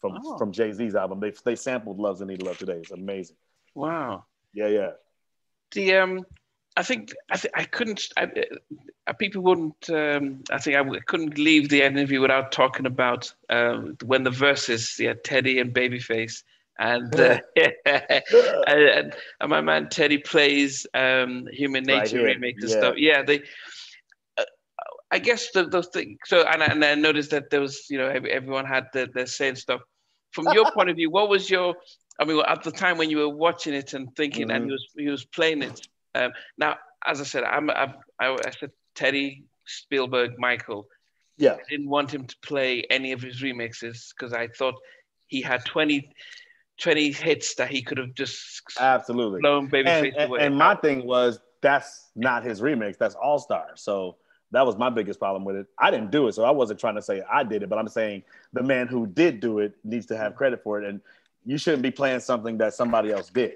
from Jay-Z's album. They sampled "Love's in Need of Love Today." It's amazing. Wow. Yeah. I think I couldn't. People wouldn't. I think I couldn't leave the interview without talking about when the verses, Teddy and Babyface, and and my man Teddy plays Human Nature remix and stuff. Yeah, they. I guess those things. So and I noticed that there was everyone had their saying stuff. From your point of view, what was your? I mean, at the time when you were watching it and thinking, and he was playing it. Now, as I said, I said Teddy, Spielberg, Michael. Yeah. I didn't want him to play any of his remixes because I thought he had 20 hits that he could have just absolutely blown Babyface away. And my thing was, that's not his remix. That's Allstar. So that was my biggest problem with it. I didn't do it, so I wasn't trying to say I did it, but I'm saying the man who did do it needs to have credit for it. And you shouldn't be playing something that somebody else did.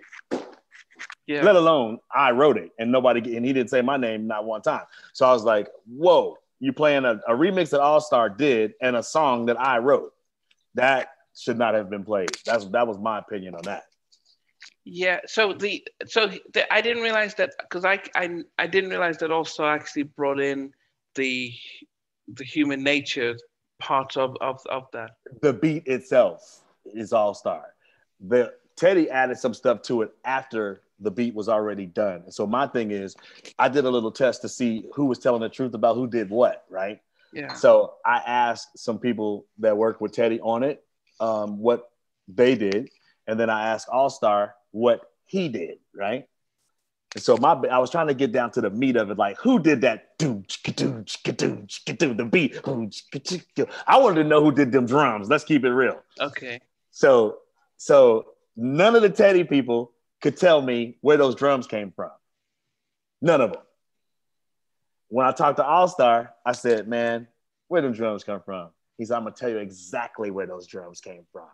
Yeah. Let alone I wrote it and he didn't say my name not one time. So I was like, whoa, you playing a remix that Allstar did and a song that I wrote. That should not have been played. That was my opinion on that. Yeah. So I didn't realize that, because I didn't realize that Allstar actually brought in the Human Nature part of that. The beat itself is Allstar. Teddy added some stuff to it after the beat was already done. So my thing is, I did a little test to see who was telling the truth about who did what, right? Yeah. So I asked some people that worked with Teddy on it what they did, and then I asked Allstar what he did, right? And so I was trying to get down to the meat of it, like who did that? The beat. I wanted to know who did them drums. Let's keep it real. Okay. So none of the Teddy people could tell me where those drums came from. None of them. When I talked to Allstar, I said, man, where them drums come from? He said, I'm going to tell you exactly where those drums came from.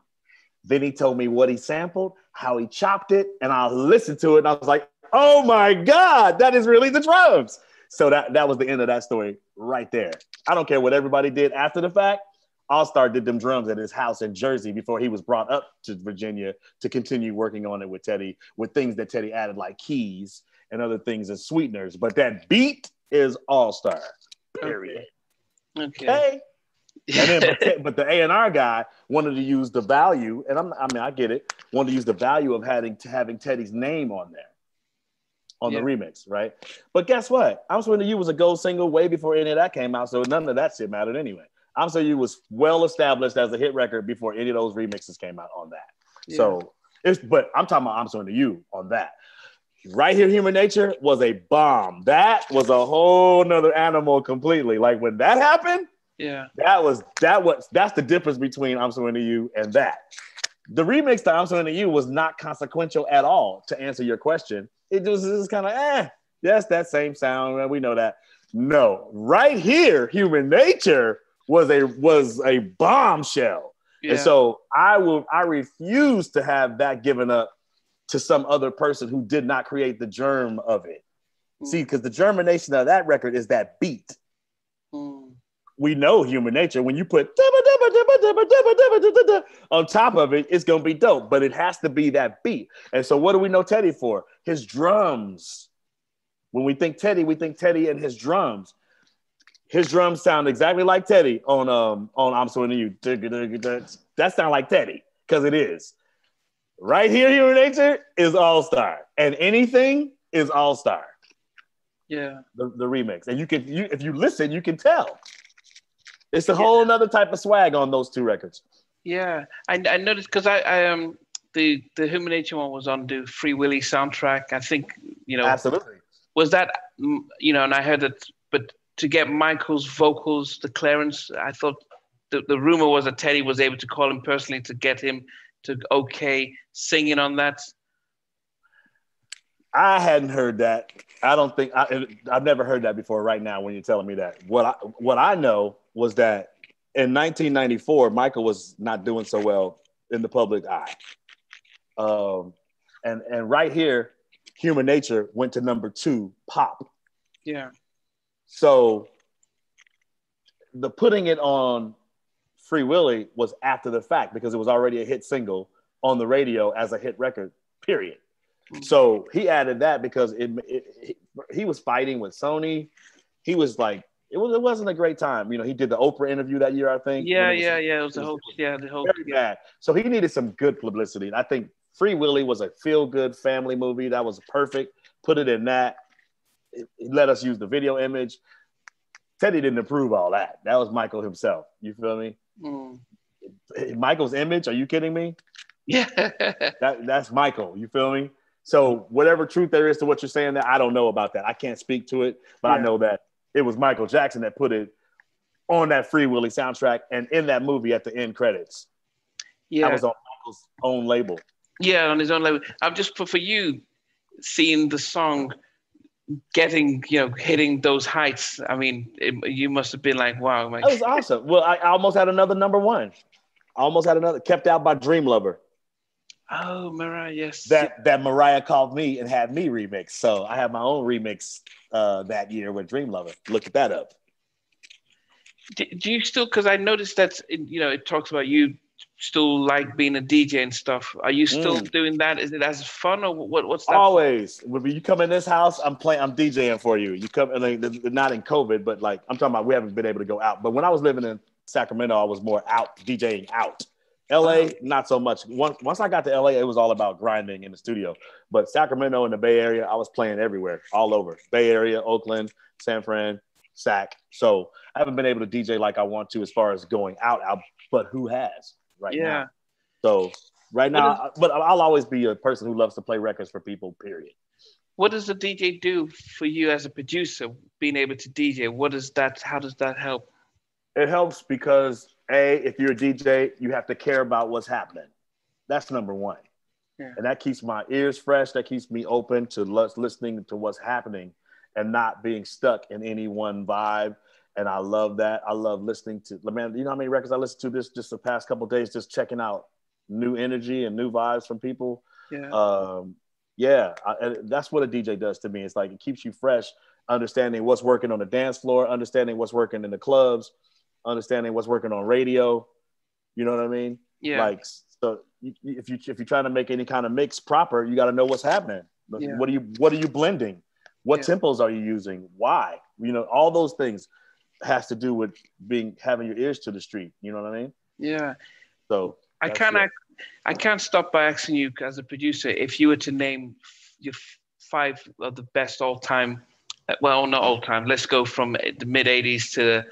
Then he told me what he sampled, how he chopped it, and I listened to it, and I was like, oh my God, that is really the drums. So that was the end of that story right there. I don't care what everybody did after the fact. Allstar did them drums at his house in Jersey before he was brought up to Virginia to continue working on it with Teddy, with things that Teddy added like keys and other things as sweeteners. But that beat is Allstar, period. Okay. And then, but the A&R guy wanted to use the value, and I get it, wanted to use the value of having Teddy's name on there, on the remix, right? But guess what? I'm Swing to You was a gold single way before any of that came out, so none of that shit mattered anyway. I'm So You was well established as a hit record before any of those remixes came out on that. Yeah. So but I'm talking about I'm So Into You on that. Right Here, Human Nature was a bomb. That was a whole nother animal completely. Like when that happened, that's the difference between I'm So Into You and that. The remix to I'm So Into You was not consequential at all, to answer your question. It was kind of yes, that same sound. We know that. No, right here, Human Nature was a bombshell. Yeah. And so I refuse to have that given up to some other person who did not create the germ of it. See, because the germination of that record is that beat. We know Human Nature. When you put on top of it, it's going to be dope, but it has to be that beat. And so what do we know Teddy for? His drums. When we think Teddy and his drums. His drums sound exactly like Teddy on I'm So Into You. That sound like Teddy, because it is. Right here, Human Nature is Allstar. And Anything is Allstar. Yeah. The remix. And if you listen, you can tell. It's a whole another type of swag on those two records. Yeah. I noticed because I the Human Nature one was on the Free Willy soundtrack. I think, Absolutely. Was that, and I heard that, but to get Michael's vocals, the clearance, I thought the rumor was that Teddy was able to call him personally to get him to singing on that. I hadn't heard that. I don't think I've never heard that before. Right now, when you're telling me that, what I know was that in 1994, Michael was not doing so well in the public eye, and right here, Human Nature went to number 2 pop. Yeah. So the putting it on Free Willy was after the fact because it was already a hit single on the radio as a hit record, period. Mm-hmm. So he added that because he was fighting with Sony. He was like, it wasn't a great time. He did the Oprah interview that year, I think. It was the whole very bad. So he needed some good publicity. And I think Free Willy was a feel-good family movie. That was perfect. Put it in that. It let us use the video image. Teddy didn't approve all that. That was Michael himself. You feel me? Michael's image? Are you kidding me? Yeah. That's Michael. You feel me? So whatever truth there is to what you're saying, that I don't know about that. I can't speak to it, but I know that it was Michael Jackson that put it on that Free Willy soundtrack and in that movie at the end credits. Yeah. That was on Michael's own label. Yeah, on his own label. I'm just for you seeing the song getting, hitting those heights. I mean, you must have been like, wow. That was awesome. Well, I almost had another number 1. I almost had another, Kept Out by Dream Lover. Oh, Mariah, yes. That Mariah called me and had me remix. So I have my own remix that year with Dream Lover. Look that up. Do you still, because I noticed that, it talks about you still like being a DJ and stuff. Are you still doing that? Is it as fun or what's that? Always. When you come in this house, I'm DJing for you. You come, not in COVID, but like I'm talking about, we haven't been able to go out. But when I was living in Sacramento, I was more out, DJing out. LA, not so much. Once I got to LA, it was all about grinding in the studio. But Sacramento and the Bay Area, I was playing everywhere, all over. Bay Area, Oakland, San Fran, Sac. So I haven't been able to DJ like I want to as far as going out, but who has right now? So right now, but I'll always be a person who loves to play records for people, period. What does a DJ do for you as a producer, being able to DJ? How does that help? It helps because if you're a DJ, you have to care about what's happening. That's number 1. Yeah. And that keeps my ears fresh. That keeps me open to listening to what's happening and not being stuck in any one vibe. And I love that. I love listening to, man, you know how many records I listened to just the past couple of days, just checking out new energy and new vibes from people. Yeah. That's what a DJ does to me. It's like, it keeps you fresh, understanding what's working on the dance floor, understanding what's working in the clubs, understanding what's working on radio. You know what I mean? Yeah. Like, so if you're trying to make any kind of mix proper, you got to know what's happening. Yeah. What are you blending? What tempos are you using? Why? All those things has to do with having your ears to the street. You know what I mean? Yeah. So I can't stop by asking you as a producer, if you were to name your 5 of the best all time, well, not all time. Let's go from the mid '80s to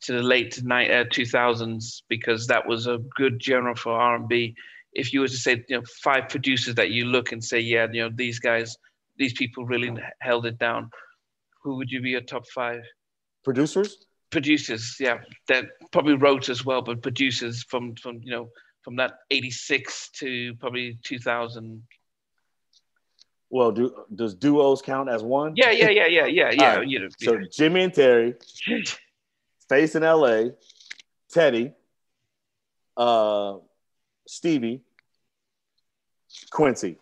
the late 2000s, because that was a good genre for R&B. If you were to say, 5 producers that you look and say, yeah, these people really held it down, who would you be your top 5? Producers, yeah. That probably wrote as well, but producers from that 86 to probably 2000. Well, does duos count as one? Yeah. Right. You know, so Jimmy and Terry, Face in LA, Teddy, Stevie, Quincy.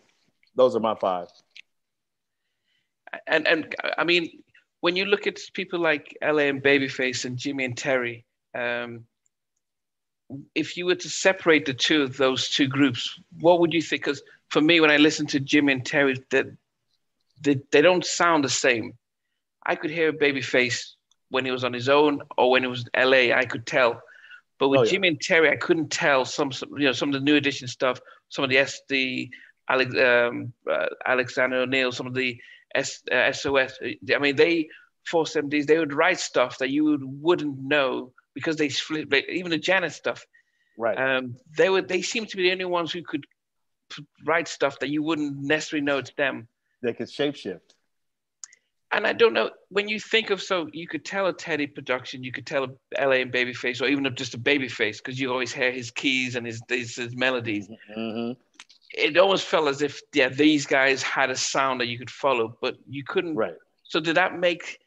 Those are my 5. And I mean, when you look at people like LA and Babyface and Jimmy and Terry, if you were to separate the two of those two groups, what would you think? Because for me, when I listen to Jimmy and Terry, they don't sound the same. I could hear Babyface when he was on his own or when it was LA, I could tell. But with Jimmy and Terry, I couldn't tell some of the new edition stuff, some of the Alexander O'Neal, some of the SOS. I mean, they 470s, they would write stuff that you wouldn't know because they split, even the Janet stuff. Right. They seem to be the only ones who could write stuff that you wouldn't necessarily know it's them. They could shapeshift. And I don't know, when you think of, so you could tell a Teddy production, you could tell a LA and Babyface, or even just a Babyface, because you always hear his keys and his melodies. Mm-hmm. It almost felt as if, these guys had a sound that you could follow, but you couldn't. Right. So did that make,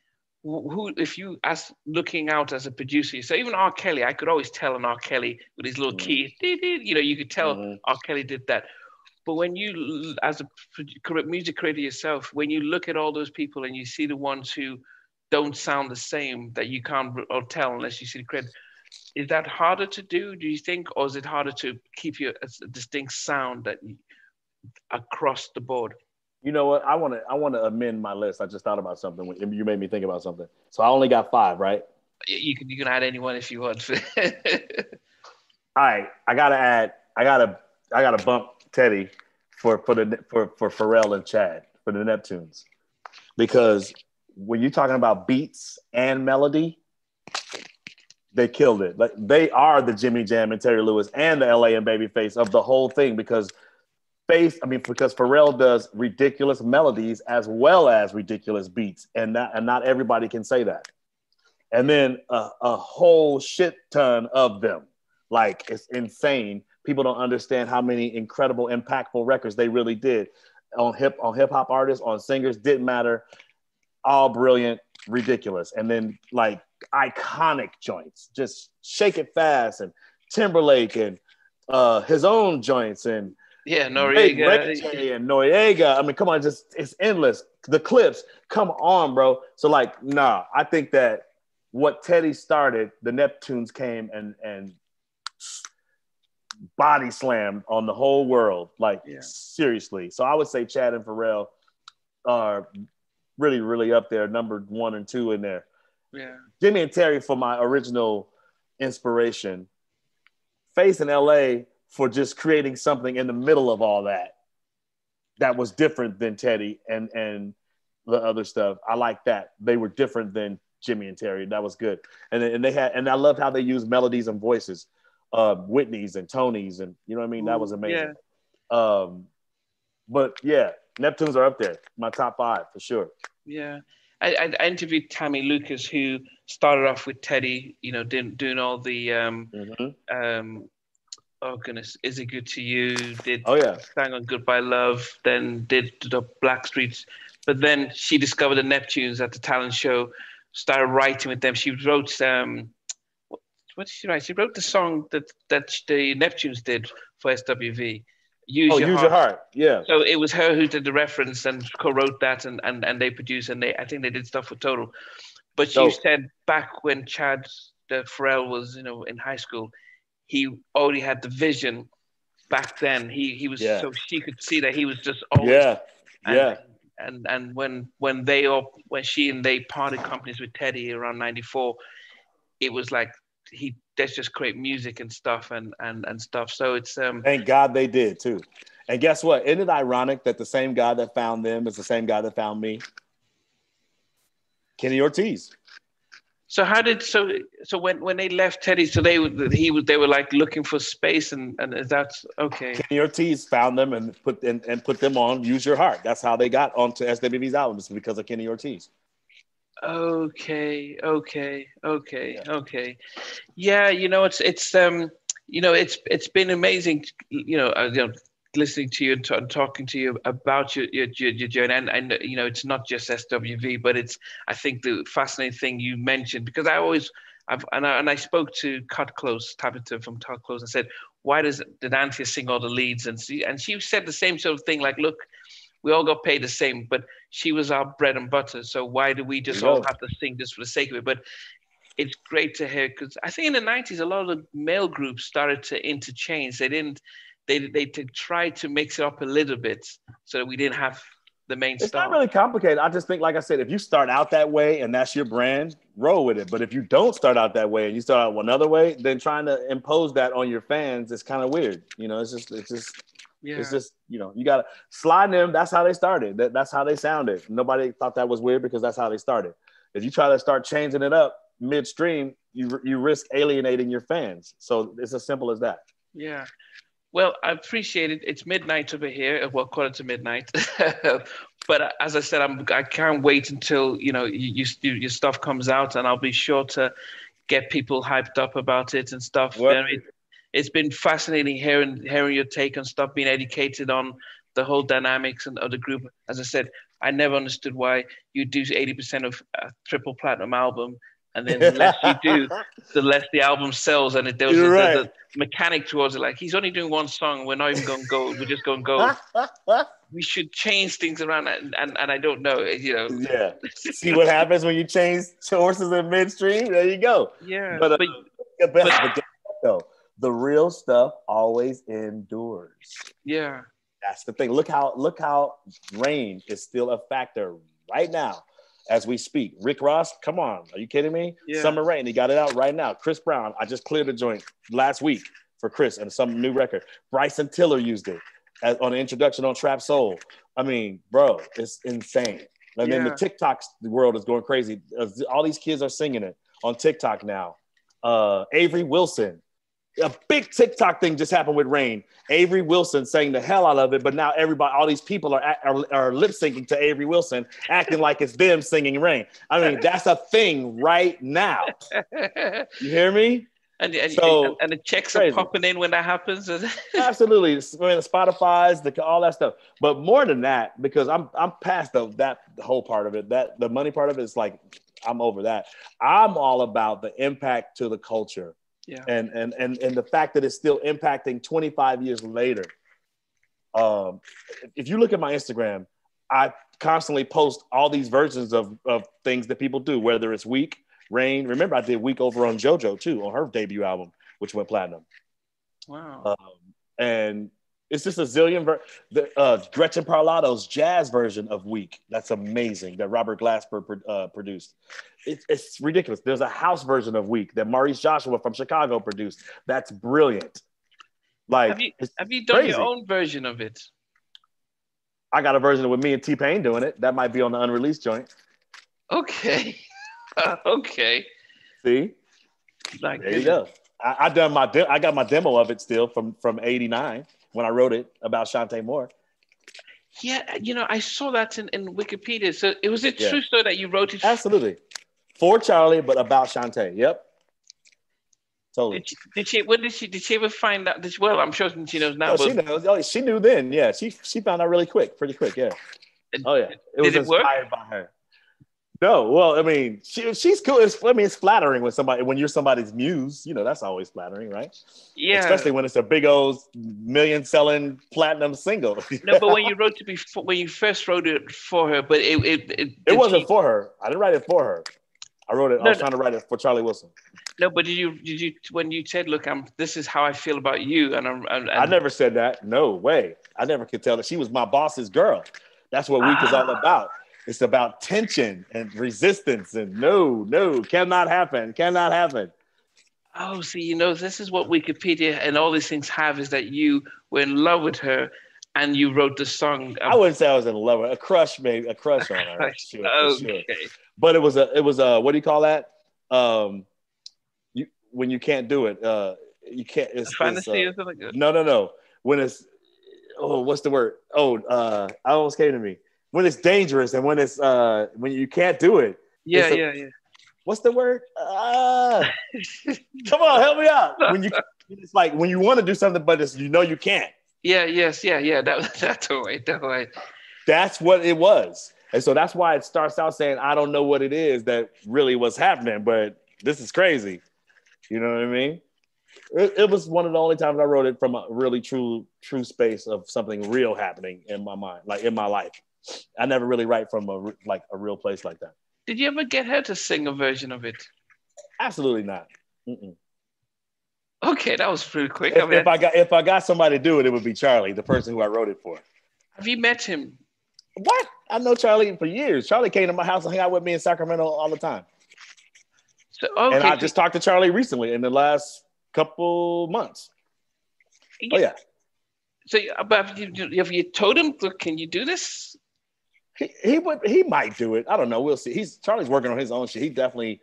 if you, as looking out as a producer, so even R. Kelly, I could always tell an R. Kelly with his little keys, you could tell R. Kelly did that. But when you, as a music creator yourself, when you look at all those people and you see the ones who don't sound the same, that you can't tell unless you see the credit, is that harder to do you think, or is it harder to keep a distinct sound that across the board? You know what? I want to amend my list. I just thought about something. You made me think about something. So I only got 5, right? You can add anyone if you want. All right, I gotta bump Teddy for Pharrell and Chad for the Neptunes, because when you're talking about beats and melody, they killed it. Like, they are the Jimmy Jam and Terry Lewis and the LA and Babyface of the whole thing, because Pharrell does ridiculous melodies as well as ridiculous beats, and not everybody can say that. And then a whole shit ton of them. Like, it's insane. People don't understand how many incredible, impactful records they really did on hip hop artists, on singers, didn't matter. All brilliant, ridiculous. And then like iconic joints, just Shake It Fast and Timberlake and his own joints and Noriega. Ray J and Noriega. I mean, come on, it's endless. The clips, come on, bro. So like, I think that what Teddy started, the Neptunes came and body slammed on the whole world, seriously. So I would say Chad and Pharrell are really, really up there, number 1 and 2 in there. Yeah. Jimmy and Terry for my original inspiration. Face in LA for just creating something in the middle of all that was different than Teddy and the other stuff. I like that. They were different than Jimmy and Terry. That was good. And I loved how they used melodies and voices. Whitney's and Tony's, and you know what I mean? That was amazing. Yeah. But yeah, Neptunes are up there. My top 5 for sure. Yeah. I interviewed Tammy Lucas, who started off with Teddy, doing all the oh goodness, Is It Good to You? Sang on Goodbye Love, then did the Black Streets. But then she discovered the Neptunes at the talent show, started writing with them. She wrote what did she write? She wrote the song that the Neptunes did for SWV. Use Your Heart. Yeah. So it was her who did the reference and co-wrote that, and they produced, and I think they did stuff for Total. But she said back when Pharrell was in high school, he already had the vision. Back then, he was so she could see that he was just always And when she and they parted companies with Teddy around '94, it was like, let's just create music and stuff and stuff. So it's thank God they did too. And guess what? Isn't it ironic that the same guy that found them is the same guy that found me? Kenny Ortiz. So when they left Teddy, so they were like looking for space and that's okay. Kenny Ortiz found them and put them on Use Your Heart. That's how they got onto SWV's albums, because of Kenny Ortiz. Okay. Yeah, it's been amazing. listening to you and talking to you about your journey. And you know, it's not just SWV, but it's, I think, the fascinating thing you mentioned, because I spoke to Cut Close, Tabitha from Cut Close, and said, why did Anthea sing all the leads? And she said the same sort of thing, like, look, we all got paid the same, but she was our bread and butter. So why do we just all have to sing just for the sake of it? But it's great to hear, because I think in the 90s, a lot of the male groups started to interchange. They tried to mix it up a little bit so that we didn't have the main star. It's not really complicated. I just think, like I said, if you start out that way and that's your brand, roll with it. But if you don't start out that way and you start out another way, then trying to impose that on your fans is kind of weird. You know, it's just, you know, you got to slide them. That's how they started. That's how they sounded. Nobody thought that was weird because that's how they started. If you try to start changing it up midstream, you risk alienating your fans. So it's as simple as that. Yeah. Well, I appreciate it. It's midnight over here. Well, quarter to midnight. But as I said, I can't wait until, you know, your stuff comes out, and I'll be sure to get people hyped up about it and stuff. It's been fascinating hearing your take on stuff, being educated on the whole dynamics of the group. As I said, I never understood why you do 80% of a triple platinum album, and then the less you do, the less the album sells. And there's a mechanic towards it. Like, he's only doing one song. We're not even going gold. We're just going gold. We should change things around. And I don't know, you know. Yeah. See what happens when you change horses in midstream? There you go. Yeah. But the real stuff always endures. Yeah. That's the thing. Look how rain is still a factor right now as we speak. Rick Ross, come on. Are you kidding me? Yeah. Summer Rain, he got it out right now. Chris Brown, I just cleared a joint last week for Chris and some new record. Bryson Tiller used it on the introduction on Trap Soul. I mean, bro, it's insane. And then the TikTok world is going crazy. All these kids are singing it on TikTok now. Avery Wilson. A big TikTok thing just happened with Rain. Avery Wilson sang the hell out of it, but now all these people are lip syncing to Avery Wilson, acting like it's them singing Rain. I mean, that's a thing right now. You hear me? And the checks are popping in when that happens. Absolutely, the Spotify's, all that stuff. But more than that, because I'm past the whole part of it. That the money part of it is like, I'm over that. I'm all about the impact to the culture. Yeah. And the fact that it's still impacting 25 years later. If you look at my Instagram, I constantly post all these versions of things that people do, whether it's Week, Rain. Remember, I did Week over on JoJo too, on her debut album, which went platinum. Wow. And it's just a zillion. Gretchen Parlato's jazz version of Week. That's amazing. That Robert Glasper produced. It's ridiculous. There's a house version of Week that Maurice Joshua from Chicago produced. That's brilliant. Like, have you done your own version of it? I got a version with me and T-Pain doing it. That might be on the unreleased joint. Okay. Okay. See? Like, there you go. I got my demo of it still from '89 when I wrote it about Chanté Moore. Yeah, you know, I saw that in Wikipedia. So it was a true story that you wrote it. Absolutely. For Charlie, but about Chanté. Yep. Totally. Did she ever find out? Well, I'm sure she knows now. She knows. Oh, she knew then. Yeah, she found out pretty quick. Yeah. Oh yeah. It was inspired by her. No, well, I mean, she's cool. It's flattering when you're somebody's muse. You know, that's always flattering, right? Yeah. Especially when it's a big old million-selling platinum single. No, but when you first wrote it for her, but it wasn't for her. I didn't write it for her. I wrote it. I was trying to write it for Charlie Wilson. No, but did you when you said, "Look, this is how I feel about you," and I never said that. No way. I never could tell that she was my boss's girl. That's what Week is all about. It's about tension and resistance, and no, cannot happen. Oh, see, you know, this is what Wikipedia and all these things have, is that you were in love with her and you wrote the song. I wouldn't say I was in love with her. A crush, maybe. A crush on her. Sure, okay. Sure. But it was a what do you call that? When you can't do it, you can't. It's fantasy or something. No. When it's what's the word? I almost came to me. When it's dangerous and when it's when you can't do it. Yeah. What's the word? Come on, help me out. It's like when you want to do something, but you know you can't. That's the way. That's what it was. And so that's why it starts out saying, I don't know what it is that really was happening, but this is crazy. You know what I mean? It was one of the only times I wrote it from a really true space of something real happening in my mind, like in my life. I never really write from a real place like that. Did you ever get her to sing a version of it? Absolutely not. Mm-mm. Okay, that was pretty quick. If I got somebody to do it, it would be Charlie, the person who I wrote it for. Have you met him? What? I know Charlie for years. Charlie came to my house and hung out with me in Sacramento all the time. So, okay, and I just talked to Charlie recently in the last couple months. Oh yeah. So, but have you told him? Can you do this? He might do it. I don't know. We'll see. Charlie's working on his own shit. He definitely.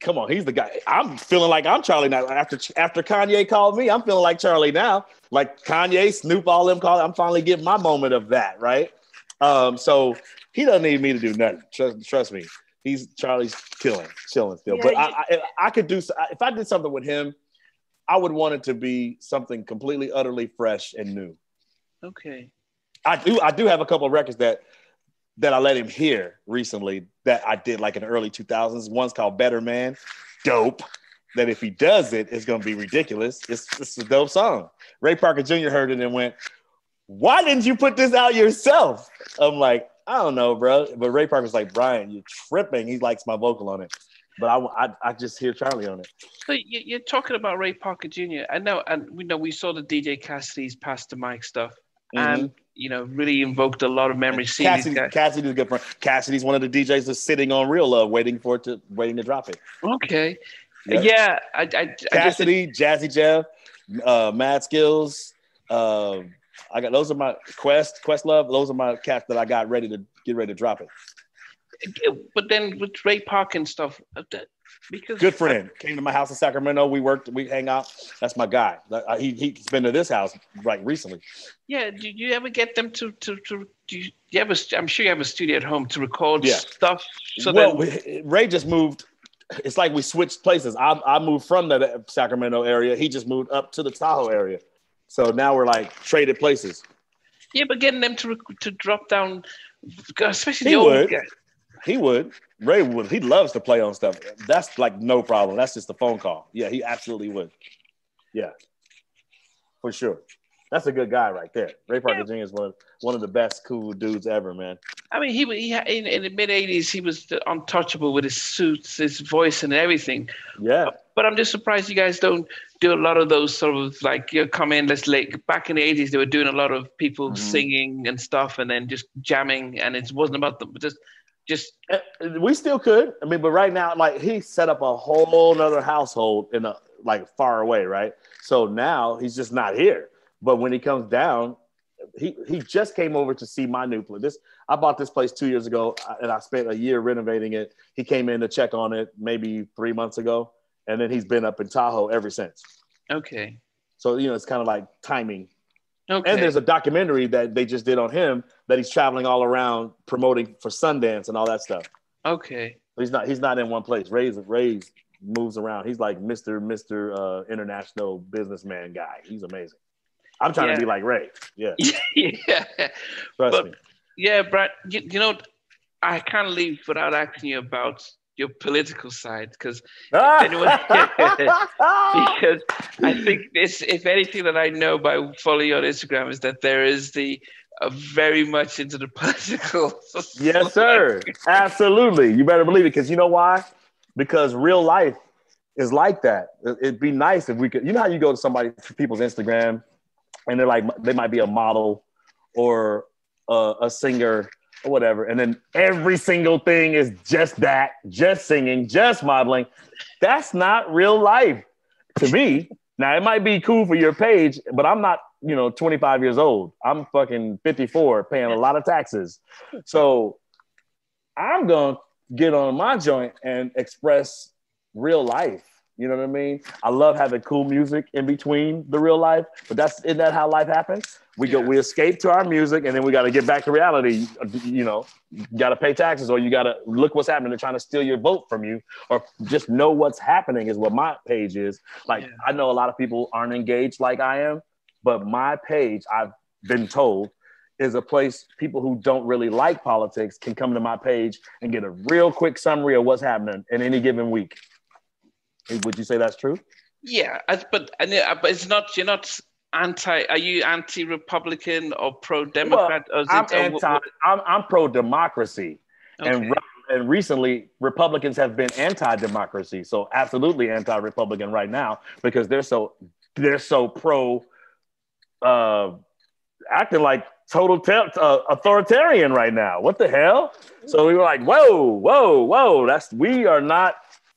Come on, he's the guy. I'm feeling like I'm Charlie now. After Kanye called me, I'm feeling like Charlie now. Like Kanye, Snoop, all them called. I'm finally getting my moment of that, right? So he doesn't need me to do nothing. Trust me. Charlie's chilling still. Yeah, but I could do, if I did something with him, I would want it to be something completely, utterly fresh and new. Okay. I do have a couple of records that I let him hear recently that I did like in the early 2000s. One's called Better Man. Dope. That if he does it, it's going to be ridiculous. It's a dope song. Ray Parker Jr. heard it and went, why didn't you put this out yourself? I'm like, I don't know, bro. But Ray Parker's like, Brian, you're tripping. He likes my vocal on it. But I just hear Charlie on it. So you're talking about Ray Parker Jr. I know, and we saw the DJ Cassidy's Pass the Mic stuff. And really invoked a lot of memories. Cassidy's a good friend. Cassidy's one of the DJs that's sitting on Real Love, waiting to drop it. Okay, yep. Yeah. Cassidy, Jazzy Jeff, Mad Skills. I got those are my Questlove. Those are my cats that I got ready to drop it. But then with Ray Parker and stuff, because good friend came to my house in Sacramento. We hang out. That's my guy. He's been to this house like recently. Yeah. Do you ever get them to do you have I'm sure you have a studio at home to record stuff. Ray just moved. It's like we switched places. I moved from the Sacramento area. He just moved up to the Tahoe area. So now we're like traded places. Yeah, but getting them to drop down, especially the old guy. He would. Ray would. He loves to play on stuff. That's like no problem. That's just a phone call. Yeah, he absolutely would. Yeah, for sure. That's a good guy right there. Ray Parker Jr. is one of the best cool dudes ever, man. I mean, he in the mid '80s, he was untouchable with his suits, his voice, and everything. Yeah. But I'm just surprised you guys don't do a lot of those sort of like come in. Let's like back in the '80s, they were doing a lot of people singing and stuff, and then just jamming, and it wasn't about them, just. We still could. I mean, but right now, like he set up a whole nother household in a like far away, right? So now he's just not here. But when he comes down, he just came over to see my new place. I bought this place 2 years ago, and I spent a year renovating it. He came in to check on it maybe 3 months ago, and then he's been up in Tahoe ever since. Okay. So it's kind of like timing. Okay. And there's a documentary that they just did on him that he's traveling all around promoting for Sundance and all that stuff. Okay. He's not in one place. Ray's moves around. He's like Mr. International businessman guy. He's amazing. I'm trying to be like Ray. Yeah. Yeah. Trust me. Yeah, Brad, I can't leave without asking you about your political side because I think this, if anything that I know by following you on Instagram is that there is very much into the political. Yes, sir. Absolutely. You better believe it because you know why? Because real life is like that. It'd be nice if we could, how you go to people's Instagram and they're like, they might be a model or a singer or whatever. And then every single thing is just that, just singing, just modeling. That's not real life to me. Now, it might be cool for your page, but I'm not, 25 years old. I'm fucking 54, paying a lot of taxes. So I'm going to get on my joint and express real life. You know what I mean? I love having cool music in between the real life, but isn't that how life happens? We escape to our music and then we got to get back to reality. You got to pay taxes or you got to look what's happening. They're trying to steal your vote from you or just know what's happening is what my page is. Like, I know a lot of people aren't engaged like I am. But my page, I've been told, is a place people who don't really like politics can come to my page and get a real quick summary of what's happening in any given week. Would you say that's true? Yeah, but it's not. You're not anti. Are you anti-Republican or pro-Democrat? Well, I'm pro-democracy, okay. and recently Republicans have been anti-democracy. So absolutely anti-Republican right now because they're so pro, acting like total authoritarian right now. What the hell? So we were like, whoa.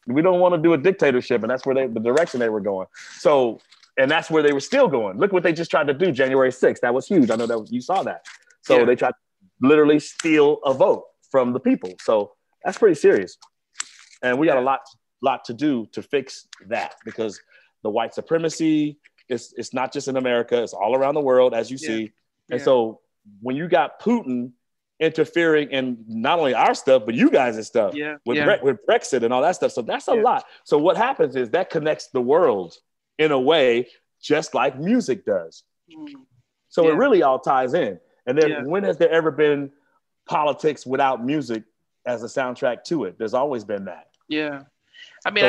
We don't want to do a dictatorship, and that's where the direction they were going. So, and that's where they were still going. Look what they just tried to do January 6th. That was huge. I know that you saw that. So They tried to literally steal a vote from the people. So that's pretty serious. And we got a lot to do to fix that because the white supremacy it's not just in America. It's all around the world, as you see. And so when you got Putin interfering in not only our stuff, but you guys' stuff with Brexit and all that stuff. So that's a lot. So what happens is that connects the world in a way just like music does. So it really all ties in. And then when has there ever been politics without music as a soundtrack to it? There's always been that. Yeah. I mean,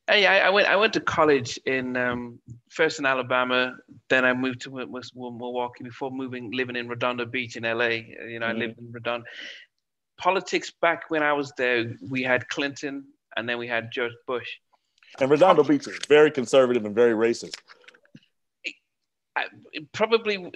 I went to college in first in Alabama, then I moved to Milwaukee before living in Redondo Beach in LA. I lived in Redondo. Politics back when I was there, we had Clinton and then we had George Bush. And Redondo Beach is very conservative and very racist. Probably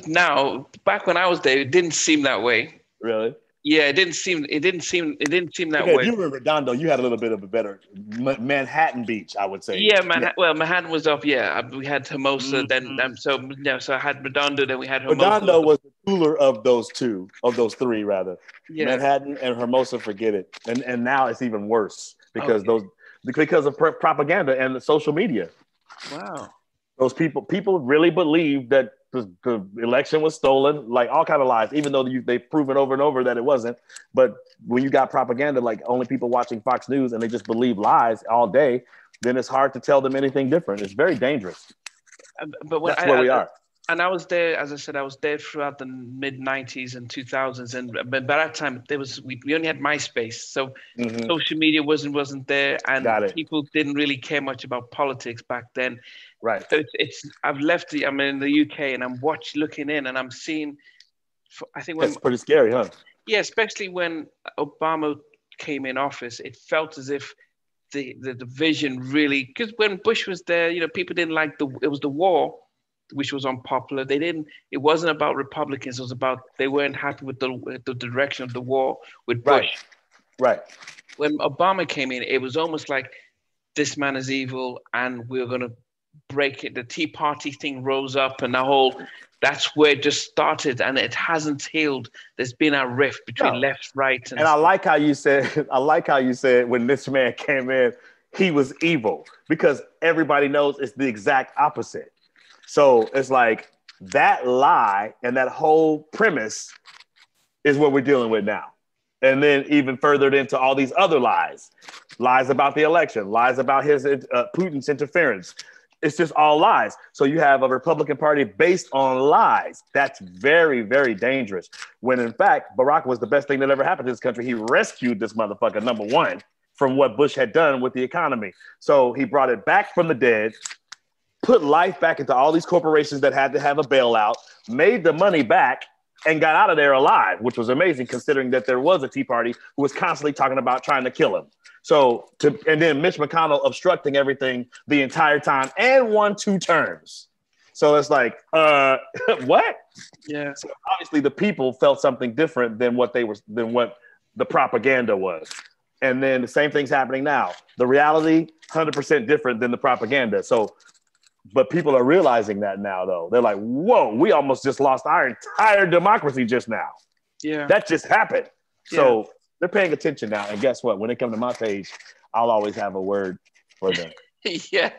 now. Back when I was there, it didn't seem that way. Really? Yeah, it didn't seem that way. If you were in Redondo, you had a little bit of a better Manhattan Beach, I would say. Yeah, Manhattan was up. Yeah, we had Hermosa, so I had Redondo, then we had Hermosa. Redondo was the cooler of those three rather. Yeah. Manhattan and Hermosa, forget it, and now it's even worse because of propaganda and the social media. Wow. Those people really believe that the election was stolen, like all kind of lies, even though they've proven over and over that it wasn't. But when you got propaganda, like only people watching Fox News and they just believe lies all day, then it's hard to tell them anything different. It's very dangerous. But that's where we are. And I was there, as I said, I was there throughout the mid-90s and 2000s. And by that time, we only had MySpace. So social media wasn't there. And people didn't really care much about politics back then. Right. So I'm in the UK and I'm looking in and I'm seeing, I think that's pretty scary, huh? Yeah, especially when Obama came in office, it felt as if the division really, because when Bush was there, people didn't like it was the war, which was unpopular. It wasn't about Republicans. It was about, they weren't happy with the direction of the war with Bush. Right. When Obama came in, it was almost like this man is evil and we're going to break it. The Tea Party thing rose up and that's where it just started and it hasn't healed. There's been a rift between left, right. And I like how you said when this man came in, he was evil, because everybody knows it's the exact opposite. So it's like that lie and that whole premise is what we're dealing with now. And then even furthered into all these other lies about the election, lies about his Putin's interference. It's just all lies. So you have a Republican Party based on lies. That's very, very dangerous. When in fact, Barack was the best thing that ever happened to this country. He rescued this motherfucker, number one, from what Bush had done with the economy. So he brought it back from the dead, put life back into all these corporations that had to have a bailout, made the money back, and got out of there alive, which was amazing considering that there was a Tea Party who was constantly talking about trying to kill him. And then Mitch McConnell obstructing everything the entire time and won 2 terms. So it's like, what? Yeah. So obviously the people felt something different than what the propaganda was. And then the same thing's happening now. The reality, 100% different than the propaganda. But people are realizing that now, though. They're like, whoa, we almost just lost our entire democracy just now. Yeah. That just happened. Yeah. So they're paying attention now. And guess what? When they come to my page, I'll always have a word for them. Yeah.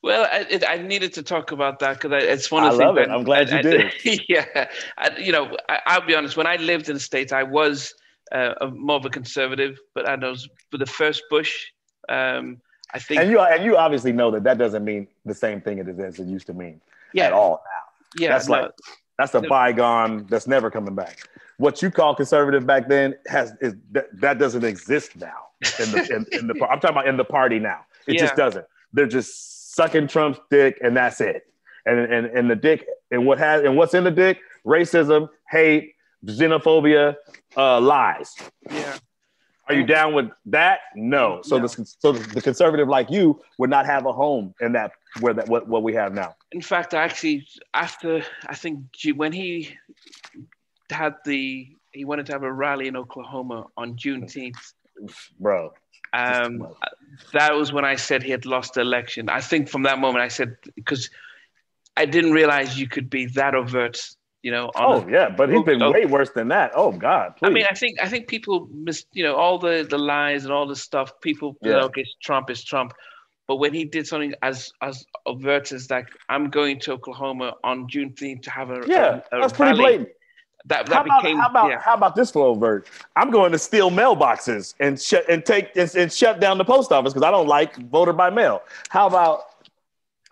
Well, I needed to talk about that because it's one of the things. I love it. I'm glad you did. Yeah. I'll be honest. When I lived in the States, I was more of a conservative, but I know for the first Bush, I think, and you obviously know that doesn't mean the same thing as it used to mean at all now. Yeah, that's a bygone that's never coming back. What you call conservative back then that doesn't exist now in the I'm talking about in the party now. It just doesn't. They're just sucking Trump's dick and that's it. And the dick and what's in the dick? Racism, hate, xenophobia, lies. Yeah. Are you down with that? No. So the conservative like you would not have a home in that what we have now. In fact, actually, after I think when he wanted to have a rally in Oklahoma on Juneteenth, bro. That was when I said he had lost the election. I think from that moment I said, because I didn't realize you could be that overt. But he's been way worse than that. Oh God, please. I mean, I think people miss, all the lies and all the stuff. People, okay, Trump is Trump, but when he did something as overt as that, I'm going to Oklahoma on Juneteenth to have a that's pretty blatant. How about this for overt? I'm going to steal mailboxes and shut down the post office because I don't like voter by mail. How about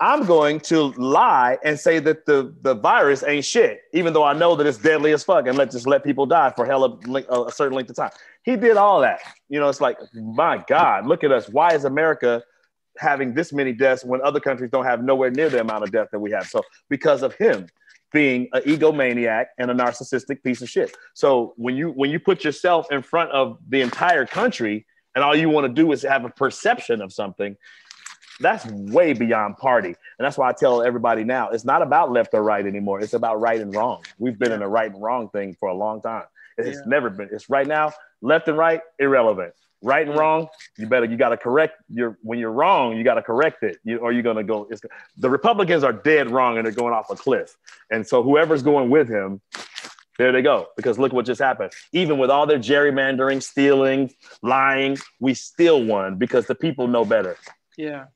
I'm going to lie and say that the virus ain't shit, even though I know that it's deadly as fuck, and just let people die for a certain length of time. He did all that. It's like, my God, look at us. Why is America having this many deaths when other countries don't have nowhere near the amount of death that we have? So because of him being an egomaniac and a narcissistic piece of shit. So when you put yourself in front of the entire country and all you want to do is have a perception of something, that's way beyond party. And that's why I tell everybody now, it's not about left or right anymore. It's about right and wrong. We've been in a right and wrong thing for a long time. It's never been. It's right now, left and right, irrelevant. Right and wrong, you got to correct when you're wrong, you got to correct it. Or you're going to go, the Republicans are dead wrong and they're going off a cliff. And so whoever's going with him, there they go. Because look what just happened. Even with all their gerrymandering, stealing, lying, we still won because the people know better. Yeah.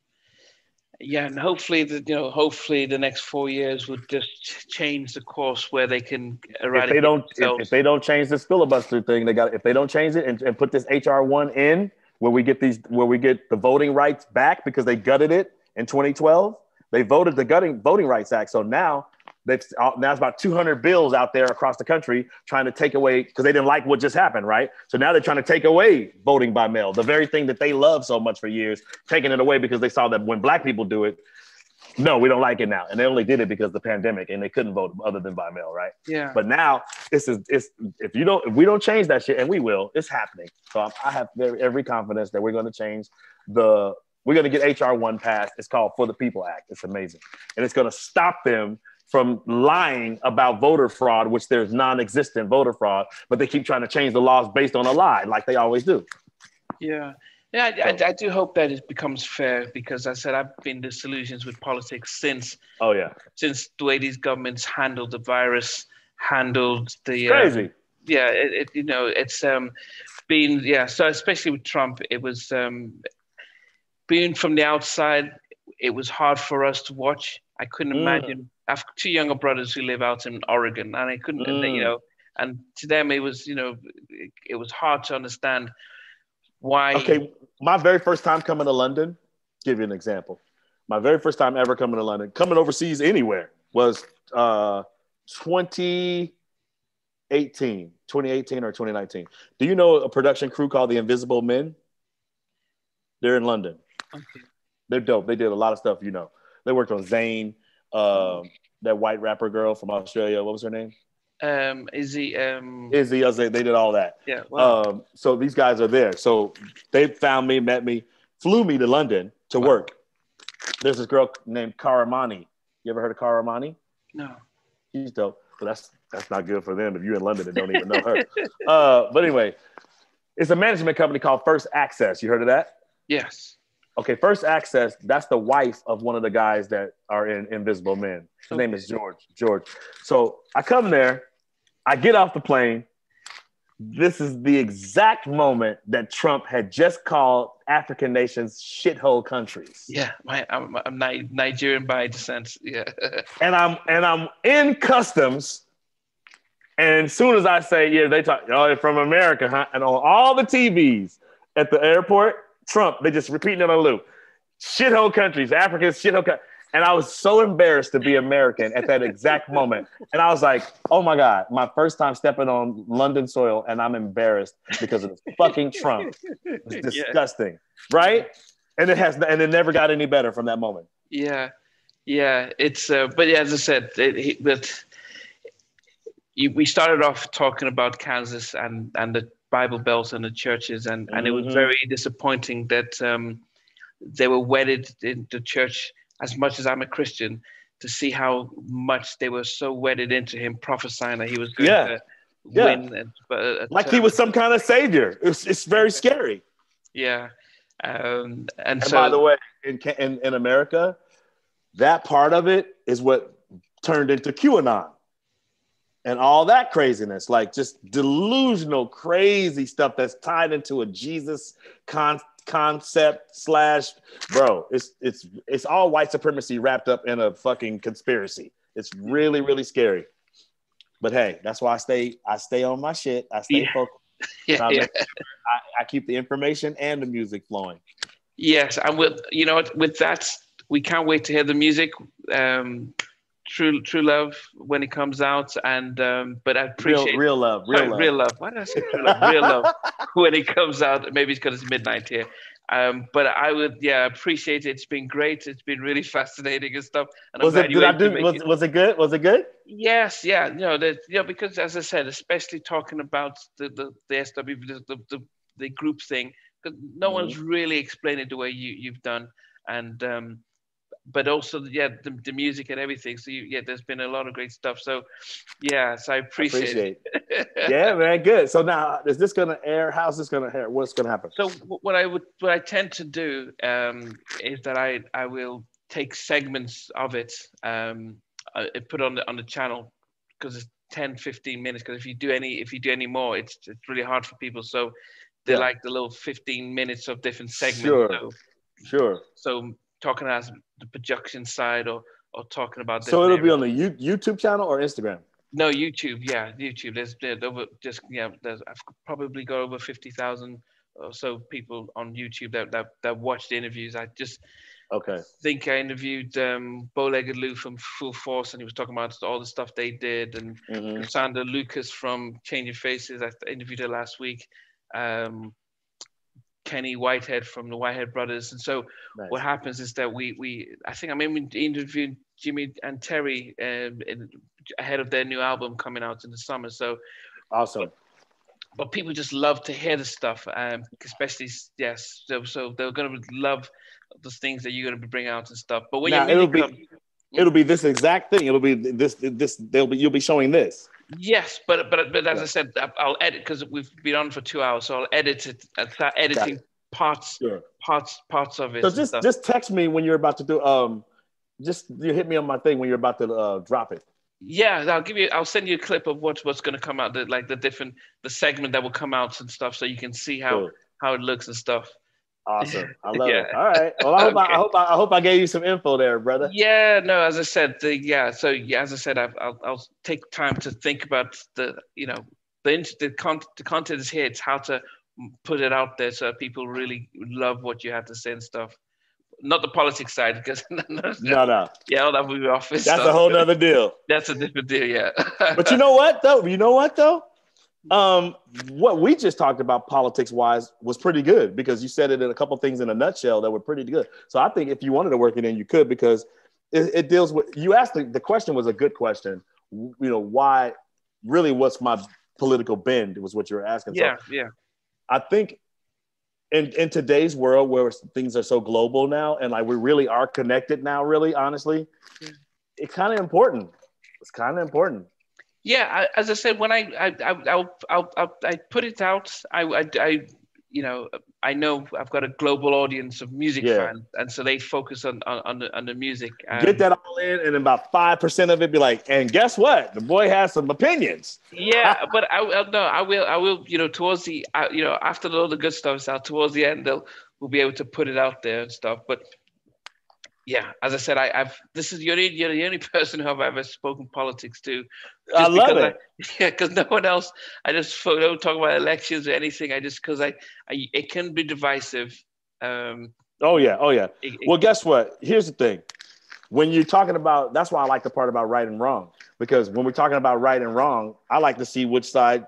Yeah, and hopefully the next 4 years would just change the course where they can eradicate if they don't change this filibuster thing, if they don't change it and put this HR1 in where we get the voting rights back because they gutted it in 2012. They voted the Voting Rights Act. So now there's about 200 bills out there across the country trying to take away, because they didn't like what just happened, right? So now they're trying to take away voting by mail, the very thing that they loved so much for years, taking it away because they saw that when Black people do it, no, we don't like it now. And they only did it because of the pandemic and they couldn't vote other than by mail, right? Yeah. But now if we don't change that shit, and we will, it's happening. So I have every confidence that we're going to change we're going to get HR1 passed. It's called For the People Act. It's amazing. And it's going to stop them from lying about voter fraud, which there's non-existent voter fraud, but they keep trying to change the laws based on a lie, like they always do. Yeah. Yeah, I do hope that it becomes fair, because I said I've been disillusioned with politics since the way these governments handled the virus, handled the crazy. It's been so especially with Trump, it was being from the outside, it was hard for us to watch. I couldn't imagine. I have two younger brothers who live out in Oregon, and I couldn't, and to them it was, it was hard to understand why. Okay, my very first time coming to London, give you an example. My very first time ever coming to London, coming overseas anywhere, was 2018 or 2019. Do you know a production crew called the Invisible Men? They're in London. Okay. They're dope. They did a lot of stuff, They worked on Zayn, that white rapper girl from Australia. What was her name? Izzy. Izzy. They did all that. Yeah. Wow. So these guys are there. So they found me, met me, flew me to London to work. There's this girl named Karamani. You ever heard of Karamani? No. She's dope. But that's not good for them if you're in London and don't even know her. But anyway, it's a management company called First Access. You heard of that? Yes. Okay, First Access, that's the wife of one of the guys that are in Invisible Men. His name is George. So I come there, I get off the plane. This is the exact moment that Trump had just called African nations shithole countries. Yeah, I'm Nigerian by descent. Yeah. and I'm in customs. And as soon as I say, they talk, you're from America, huh? And on all the TVs at the airport, Trump, they just repeating it on a loop. shithole countries, Africa's shithole countries. And I was so embarrassed to be American at that exact moment. And I was like, oh my God, my first time stepping on London soil, and I'm embarrassed because of this fucking Trump. It's disgusting, right? And it never got any better from that moment. Yeah. It's but yeah, as I said, we started off talking about Kansas and the Bible Belt and the churches, and it was very disappointing that they were wedded in the church. As much as I'm a Christian, to see how much they were so wedded into him prophesying that he was going to win. Like he was some kind of savior. It's very scary. Yeah. And so, by the way, in America, that part of it is what turned into QAnon and all that craziness, like just delusional, crazy stuff that's tied into a Jesus concept / bro, it's all white supremacy wrapped up in a fucking conspiracy. It's really, really scary. But hey, that's why I stay on my shit. I stay focused. I keep the information and the music flowing. Yes, and with that, we can't wait to hear the music. True Love when it comes out, and but I appreciate real love. Why did I say True Love? Real Love when it comes out. Maybe it's because it's midnight here. But I would appreciate it. It's been great. It's been really fascinating and stuff. And was it good? Was it good? Yes, yeah. Because as I said, especially talking about the SW the group thing, because no one's really explained it the way you've done, and but also the music and everything. So there's been a lot of great stuff. So so I appreciate it. Yeah, man, good. So now, is this gonna air? How's this gonna air? What's gonna happen? So what I tend to do is that I will take segments of it, put on the channel, because it's 10-15 minutes. Because if you do any more, it's really hard for people. So they like the little 15 minutes of different segments. Sure. So talking as the production side or talking about. So it'll be on the YouTube channel or Instagram? No, YouTube. Yeah, YouTube. There's I've probably got over 50,000 or so people on YouTube that watched the interviews. I think I interviewed Bow-Legged Lou from Full Force, and he was talking about all the stuff they did, and Cassandra Lucas from Changing Faces. I interviewed her last week. Kenny Whitehead from the Whitehead Brothers. And so what happens is that I think I'm interviewing Jimmy and Terry ahead of their new album coming out in the summer. So awesome. But people just love to hear the stuff, especially, so they're going to love the things that you're going to bring out and stuff. But when it'll be this exact thing. It'll be this. You'll be showing this. Yes, but as I said, I'll edit, because we've been on for 2 hours, so I'll edit it and start editing parts of it. So just text me when you're about to do. You hit me on my thing when you're about to drop it. Yeah, I'll send you a clip of what's going to come out, the segment that will come out and stuff, so you can see how it looks and stuff. Awesome. I love it. All right. Well, I hope I gave you some info there, brother. Yeah, no, as I said, as I said, I'll take time to think about the content is here. It's how to put it out there so people really love what you have to say and stuff. Not the politics side, because no. Yeah, that would be office. That's a whole nother deal. That's a different deal, yeah. But you know what though? What we just talked about politics wise was pretty good, because you said it in a couple things in a nutshell that were pretty good. So I think if you wanted to work it in, you could, because it deals with, you asked the question was a good question. Why really, what's my political bend was what you were asking. Yeah. I think in today's world where things are so global now, and like we really are connected now, really, honestly, it's kind of important. It's kind of important. Yeah, as I said, when I'll put it out, I know I've got a global audience of music fans, and so they focus on the music. Get that all in, and about 5% of it be like, and guess what? The boy has some opinions. Yeah, but I will. Towards the after all the good stuff is out, towards the end, we'll be able to put it out there and stuff. But yeah, as I said, you're the only person who I've ever spoken politics to. I love it. Because no one else. I just don't talk about elections or anything. Because it can be divisive. Oh yeah. Well, guess what? Here's the thing. When you're talking about, that's why I like the part about right and wrong, because when we're talking about right and wrong, I like to see which side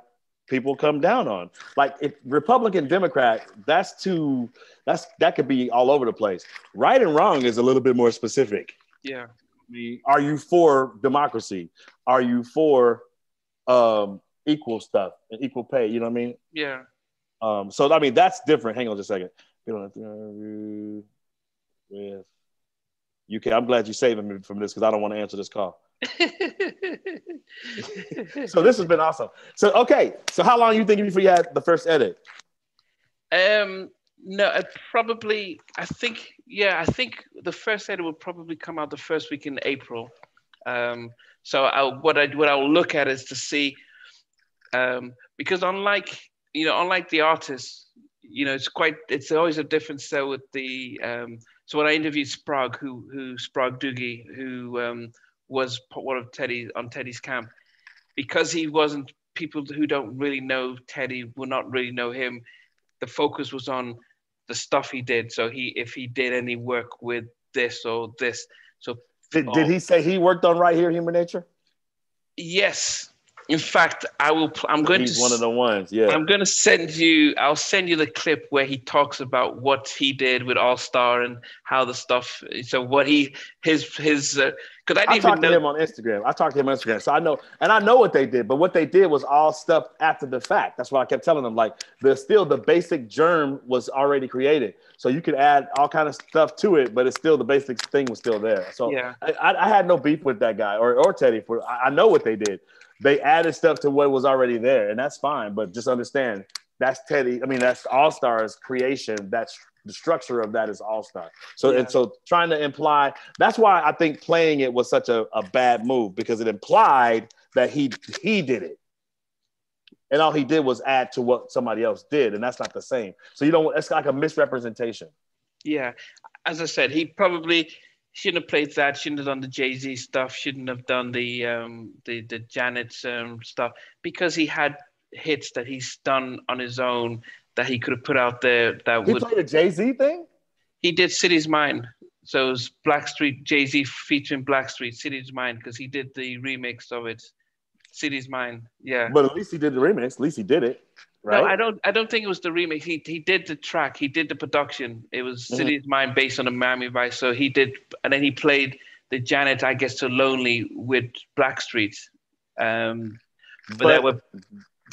people come down on. Like if Republican, Democrat, that could be all over the place. Right and wrong is a little bit more specific. Yeah. Are you for democracy? Are you for equal stuff and equal pay? You know what I mean? Yeah. So I mean that's different. Hang on just a second. You don't have to interview with UK. I'm glad you're saving me from this because I don't want to answer this call. So this has been awesome. So okay. So how long you think before you had the first edit? No, I think the first edit will probably come out the first week in April. So what I'll look at is to see, because unlike the artists, it's always a difference there with the. So when I interviewed Sprague, Sprague Doogie, who was one of Teddy's camp, because he wasn't, people who don't really know Teddy will not really know him. The focus was on the stuff he did. So if he did any work with this or this. So did he say he worked on Right Here, Human Nature? Yes. In fact, he's one of the ones. Yeah. I'll send you the clip where he talks about what he did with Allstar and how the stuff. So what because I talked to him on Instagram. So I know what they did, but what they did was all stuff after the fact. That's what I kept telling them. Like the basic germ was already created. So you could add all kind of stuff to it, but it's still the basic thing was still there. So yeah. I had no beef with that guy or Teddy I know what they did. They added stuff to what was already there, and that's fine. But just understand that's Teddy. I mean, that's Allstar's creation. That's the structure of that is Allstar. So and so trying to imply, that's why I think playing it was such a bad move, because it implied that he did it. And all he did was add to what somebody else did, and that's not the same. So it's like a misrepresentation. Yeah. As I said, he probably shouldn't have played that, shouldn't have done the Jay-Z stuff, shouldn't have done the Janet stuff, because he had hits that he's done on his own that he could have put out there. He played a Jay-Z thing? He did City's Mine. So it was Blackstreet, Jay-Z featuring Blackstreet, City's Mine, because he did the remix of it. City's Mine, yeah. But at least he did the remix. At least he did it. Right? No, I don't think it was the remix. He did the track. He did the production. It was City's Mind based on the Miami Vice. So he did, and then he played the Janet, I guess, to Lonely with Blackstreet. But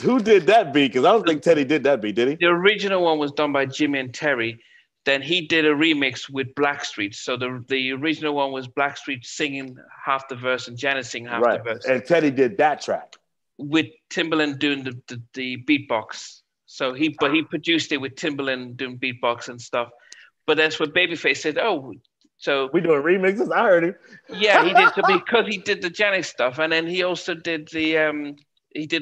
who did that beat? Because I don't think Teddy did that beat, did he? The original one was done by Jimmy and Terry. Then he did a remix with Blackstreet. So the original one was Blackstreet singing half the verse and Janet singing half the verse. And Teddy did that track with Timbaland doing the beatbox. So he produced it with Timbaland doing beatbox and stuff. But that's what Babyface said. Oh, so we doing remixes? I heard him. Yeah, he did. So because he did the Janet stuff, and then he also did the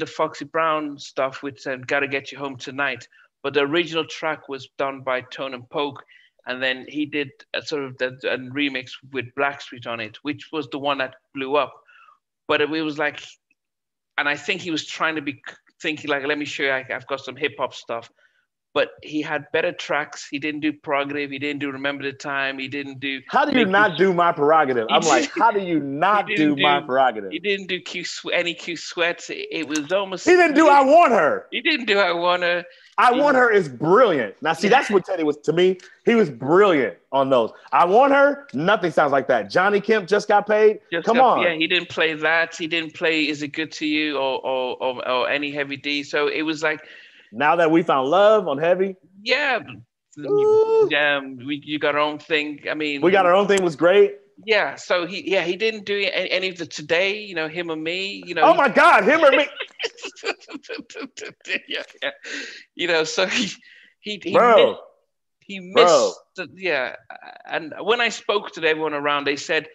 Foxy Brown stuff with "Gotta Get You Home Tonight." But the original track was done by Tone and Poke, and then he did a sort of a remix with Blackstreet on it, which was the one that blew up. But it was like. And I think he was trying to be thinking like, let me show you, I've got some hip hop stuff. But he had better tracks. He didn't do Prerogative. He didn't do Remember the Time. He didn't do. How do you not do My Prerogative? I'm like, how do you not do My Prerogative? He didn't do any Q Sweats. It was almost. He didn't do I Want Her. He didn't do I Want Her. I Want Her is brilliant. Now, see, that's what Teddy was to me. He was brilliant on those. I Want Her, nothing sounds like that. Johnny Kemp just got paid. Come on. Yeah, he didn't play that. He didn't play Is It Good to You or any Heavy D. So it was like. Now That We Found Love on Heavy. Yeah. You Got Our Own Thing. I mean. We Got Our Own Thing was great. Yeah. So he didn't do any of the Today, Him or Me, Oh my God, Him or Me. yeah. So he Bro. He missed and when I spoke to everyone around, they said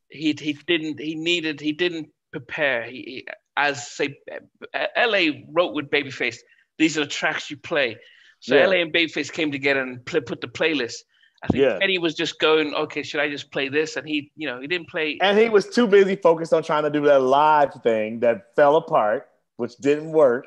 he didn't prepare. LA wrote with Babyface, these are the tracks you play. So LA and Babyface came together and put the playlist. I think Eddie was just going, okay, should I just play this? And he didn't play. And he was too busy focused on trying to do that live thing that fell apart, which didn't work.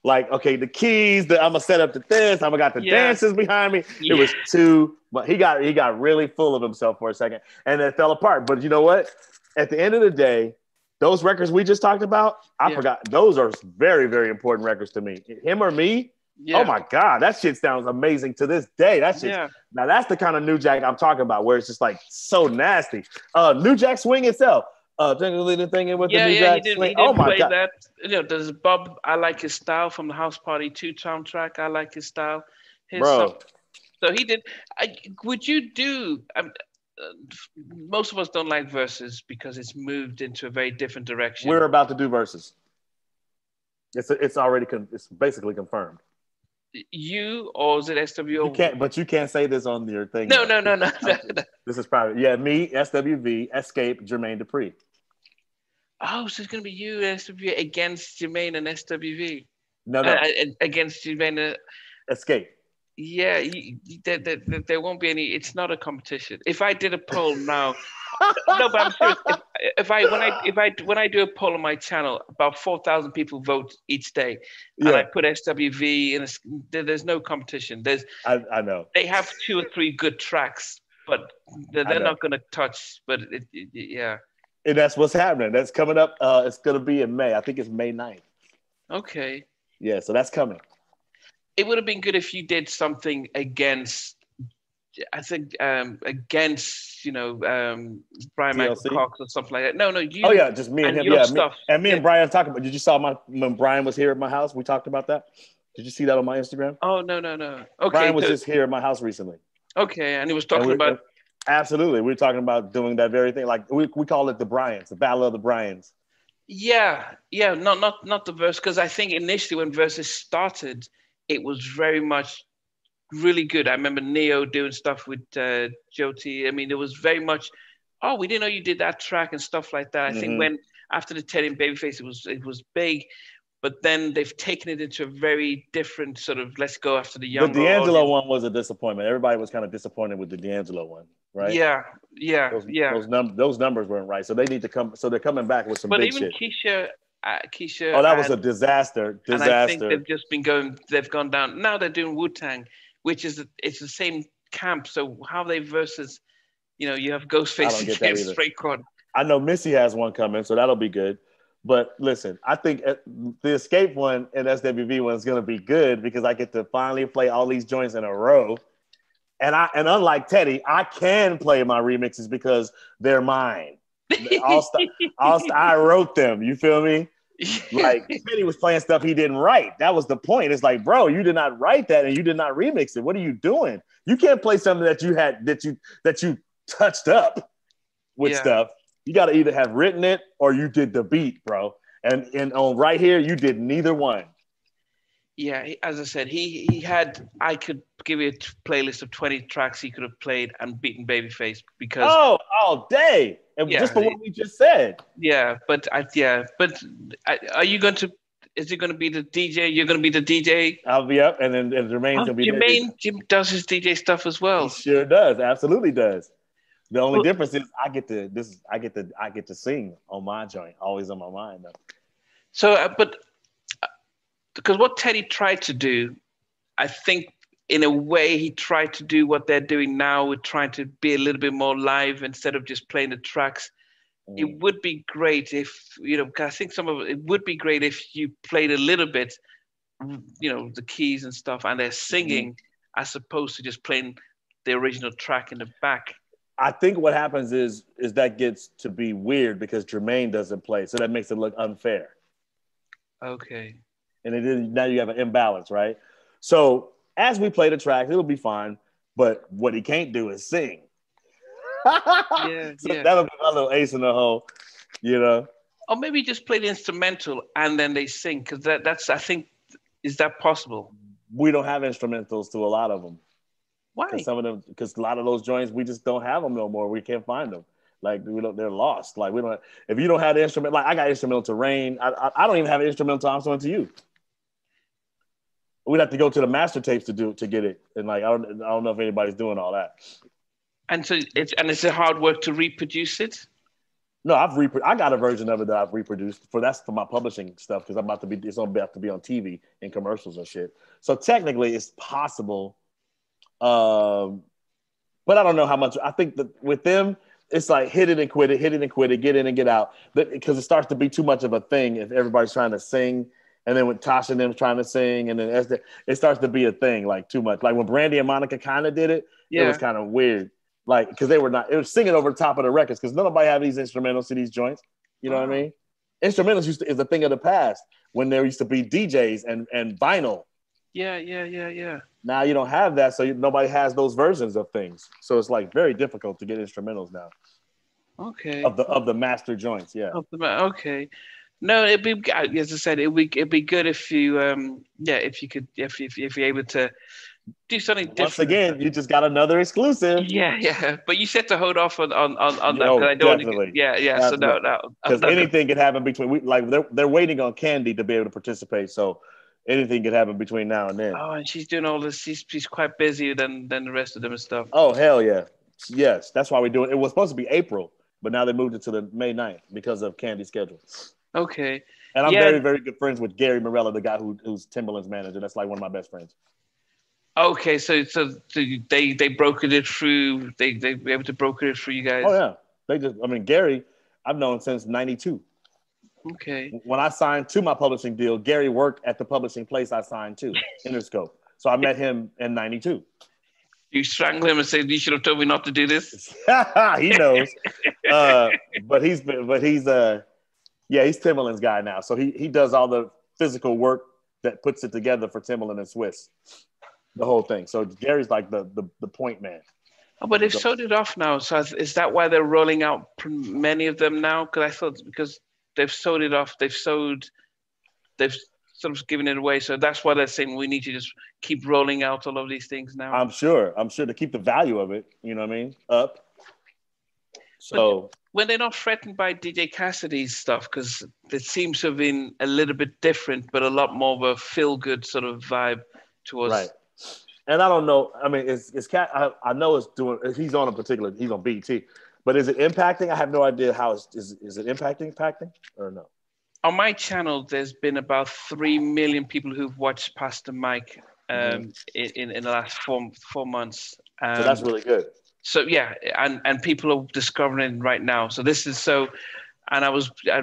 Like, okay, the keys, I'm gonna set up the this, I'm gonna got the dancers behind me. It was too, but he got really full of himself for a second, and it fell apart. But you know what? At the end of the day, those records we just talked about, I forgot. Those are very, very important records to me. Him or Me. Oh my God, that shit sounds amazing to this day. That shit. Now that's the kind of New Jack I'm talking about, where it's just like so nasty. New Jack Swing itself. The thing with the New Jack Swing. Oh my God. That. You know, there's Bob. I like his style from the House Party 2 soundtrack. I like his style. Bro. So he did. Would you do? Most of us don't like verses because it's moved into a very different direction. We're about to do verses. It's already it's basically confirmed. You or is it SWV? You can't say this on your thing. No. This is private. Yeah, me, SWV, Escape, Jermaine Dupri. Oh, so it's gonna be you, SWV, against Jermaine and SWV. No. Against Jermaine. Escape. Yeah, there won't be any. It's not a competition. If I did a poll now, no, but I'm serious. When I do a poll on my channel, about 4,000 people vote each day, and I put SWV, and there's no competition. I know they have 2 or 3 good tracks, but they're not going to touch. But and that's what's happening. That's coming up. It's going to be in May. I think it's May 9th. Okay. Yeah, so that's coming. It would have been good if you did something against. I think against Brian Michael Cox or something like that. No, you. Oh yeah, just me and him. Yeah, stuff. Me and Brian talking about. Did you saw when Brian was here at my house? We talked about that. Did you see that on my Instagram? Oh no. Okay, Brian was just here at my house recently. Okay, and he was talking about. Absolutely, we were talking about doing that very thing. Like we call it the Bryans, the Battle of the Bryans. Yeah, not the verse, because I think initially when verses started, it was very much really good. I remember Neo doing stuff with Joti. I mean, it was very much, oh, we didn't know you did that track and stuff like that. I think when after the Teddy and Babyface, it was big, but then they've taken it into a very different sort of let's go after the younger. The D'Angelo one was a disappointment. Everybody was kind of disappointed with the D'Angelo one, right? Yeah. Those numbers weren't right, so they need to come. So they're coming back with some big shit. But even Keisha. Oh, that was a disaster. And I think they've just they've gone down. Now they're doing Wu-Tang, which is it's the same camp. So how they versus, you have Ghostface and James Straightcord. I know Missy has one coming, so that'll be good. But listen, I think the Escape one and SWV one is going to be good because I get to finally play all these joints in a row. And unlike Teddy, I can play my remixes because they're mine. I wrote them. You feel me? Like Teddy was playing stuff he didn't write. That was the point. It's like, bro, you did not write that and you did not remix it. What are you doing? You can't play something that you had that you touched up with stuff. You got to either have written it or you did the beat, bro. And on right here, you did neither one. Yeah, as I said, he had. I could give you a playlist of 20 tracks he could have played and beaten Babyface because all day, and just for what we just said. Yeah, but are you going to? Is it going to be the DJ? You're going to be the DJ. I'll be up, and then Jermaine's going to be. Jim does his DJ stuff as well. He sure does, absolutely does. The only difference is I get to sing on my joint, always on my mind though. So, because what Teddy tried to do, I think in a way he tried to do what they're doing now with trying to be a little bit more live instead of just playing the tracks. It would be great if, because I think it would be great if you played a little bit, the keys and stuff and they're singing as opposed to just playing the original track in the back. I think what happens is that gets to be weird because Jermaine doesn't play. So that makes it look unfair. Okay. And now you have an imbalance, right? So as we play the tracks, it'll be fine. But what he can't do is sing. That'll be my little ace in the hole, Or maybe just play the instrumental and then they sing. Because that's, I think, is that possible? We don't have instrumentals to a lot of them. Why? Because a lot of those joints, we just don't have them no more. We can't find them. Like they're lost. Like we don't. If you don't have the instrument, like I got instrumental to Rain. I don't even have an instrumental to I'm Someone to You. We'd have to go to the master tapes to get it. And like I don't know if anybody's doing all that. And so it's a hard work to reproduce it. No, I got a version of it that I've reproduced that's for my publishing stuff because it's about to be on TV and commercials and shit. So technically, it's possible, but I don't know how much. I think that with them, it's like hit it and quit it, get in and get out, because it starts to be too much of a thing if everybody's trying to sing, and then with Tasha and them trying to sing, and then it starts to be a thing like too much. Like when Brandy and Monica kind of did it, it was kind of weird. Like, because it was singing over the top of the records because nobody had these instrumentals to these joints. You know what I mean? Instrumentals is a thing of the past when there used to be DJs and vinyl. Yeah. Now you don't have that, so nobody has those versions of things. So it's like very difficult to get instrumentals now. Okay. Of the master joints, yeah. Okay. No, it'd be, as I said, it'd be good if you if you're able to do something different. Once again, you just got another exclusive. Yeah. But you said to hold off on that because I don't. Definitely. Yeah. So no. Because anything could happen between. They're waiting on Candy to be able to participate. So anything could happen between now and then. Oh, and she's doing all this. She's quite busy than the rest of them and stuff. Oh hell yeah, yes. That's why we do it. It was supposed to be April, but now they moved it to the May 9th because of Candy's schedule. Okay. And I'm very, very good friends with Gary Morella, the guy who's Timbaland's manager. That's like one of my best friends. Okay, so they brokered it through. They were able to broker it for you guys. Oh yeah, Gary, I've known since '92. Okay. When I signed to my publishing deal, Gary worked at the publishing place I signed to, Interscope. So I met him in '92. You strangle him and say, "You should have told me not to do this." He knows, but he's Timbaland's guy now. So he does all the physical work that puts it together for Timbaland and Swiss. The whole thing. So Gary's like the point man. Oh, but they've sold it off now. So is that why they're rolling out many of them now? Because they've sold it off. They've sort of given it away. So that's why they're saying we need to just keep rolling out all of these things now. I'm sure to keep the value of it, you know what I mean, up. So but when they're not threatened by DJ Cassidy's stuff, because it seems to have been a little bit different, but a lot more of a feel-good sort of vibe towards. Right. And I don't know. I mean, I know it's doing. He's on BET, but is it impacting? I have no idea how is it impacting or no? On my channel, there's been about 3 million people who've watched Pastor Mike in the last four months. So that's really good. So yeah, and people are discovering it right now. So this is so. And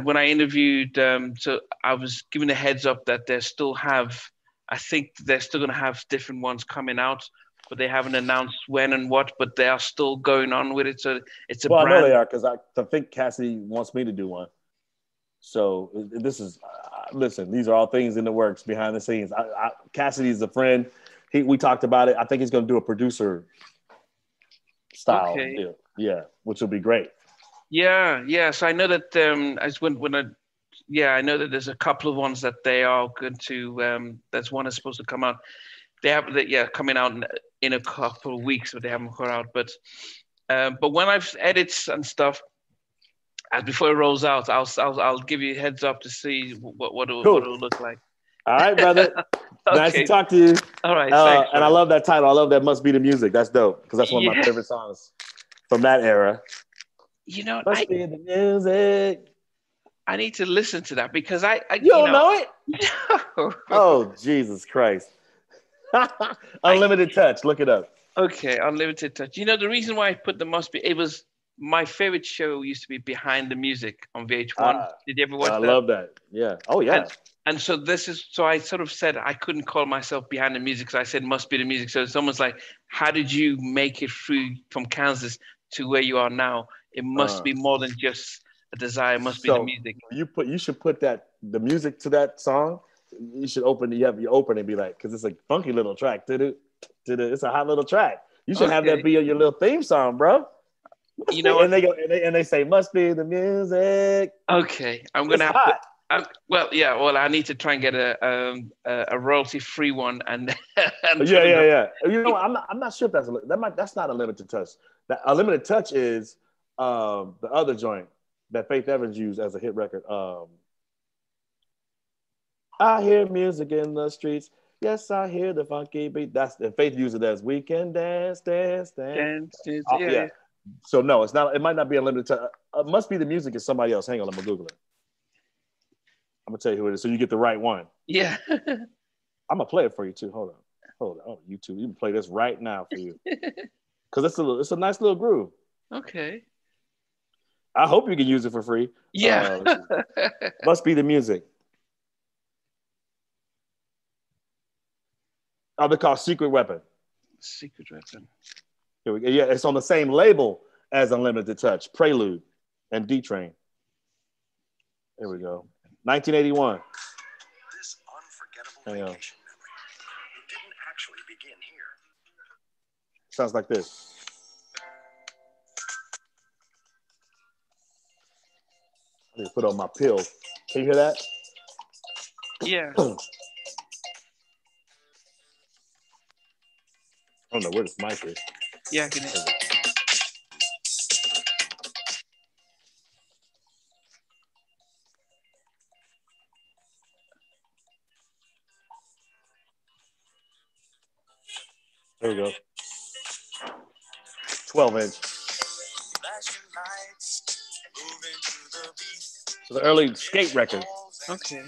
when I interviewed, so I was given a heads up that they still have. I think they're still going to have different ones coming out, but they haven't announced when and what, but they are still going on with it. So it's a brand. I know they are because I think Cassidy wants me to do one. So this is, listen, these are all things in the works behind the scenes. Cassidy's a friend. We talked about it. I think he's going to do a producer style deal. Yeah, which will be great. Yeah. So I know that I know that there's a couple of ones that they are going to. That's one is supposed to come out. They have coming out in a couple of weeks, but they haven't come out. But when I've edits and stuff, before it rolls out, I'll give you a heads up to see what it'll look like. All right, brother. Okay. Nice to talk to you. All right, thanks, and I love that title. I love that Must Be the Music. That's dope because that's one of my favorite songs from that era. You know, Must be the music. I need to listen to that because you don't know it? No. Oh, Jesus Christ. Unlimited Touch. Look it up. Okay, Unlimited Touch. You know, the reason why I put the Must Be, it was my favorite show used to be Behind the Music on VH1. Did you ever watch that? I love that. Yeah. Oh, yeah. And so I sort of said I couldn't call myself Behind the Music, so I said Must Be the Music. So it's almost like, how did you make it through from Kansas to where you are now? It must be more than just a desire. Must be the music. You should put the music to that song. You should open and be like, because it's a funky little track. It's a hot little track. You should have that be your little theme song, bro. You know, and they say must be the music. Okay, I'm gonna have to. Well, I need to try and get a royalty-free one, and yeah. You know, I'm not sure if that's not a limited touch. That a limited touch is the other joint that Faith Evans used as a hit record. I hear music in the streets. Yes, I hear the funky beat. And Faith used it as we can dance. Yeah. So no, it's not. It might not be unlimited touch. It must be the music is somebody else. Hang on, I'm gonna Google it. I'm gonna tell you who it is, so you get the right one. Yeah. I'm gonna play it for you too. Hold on. Oh, YouTube, you can play this right now for you, because it's a nice little groove. Okay. I hope you can use it for free. Yeah. Must be the music. Oh, they're called Secret Weapon. Secret Weapon. Here we go. Yeah, it's on the same label as Unlimited Touch, Prelude, and D-Train. There we go. 1981. This unforgettable vacation memory. It didn't actually begin here. Sounds like this. I need to put on my pill. Can you hear that? Yeah. I don't know where this mic is. Yeah, I can hear it. There we go. 12-inch. So the early skate record. Okay.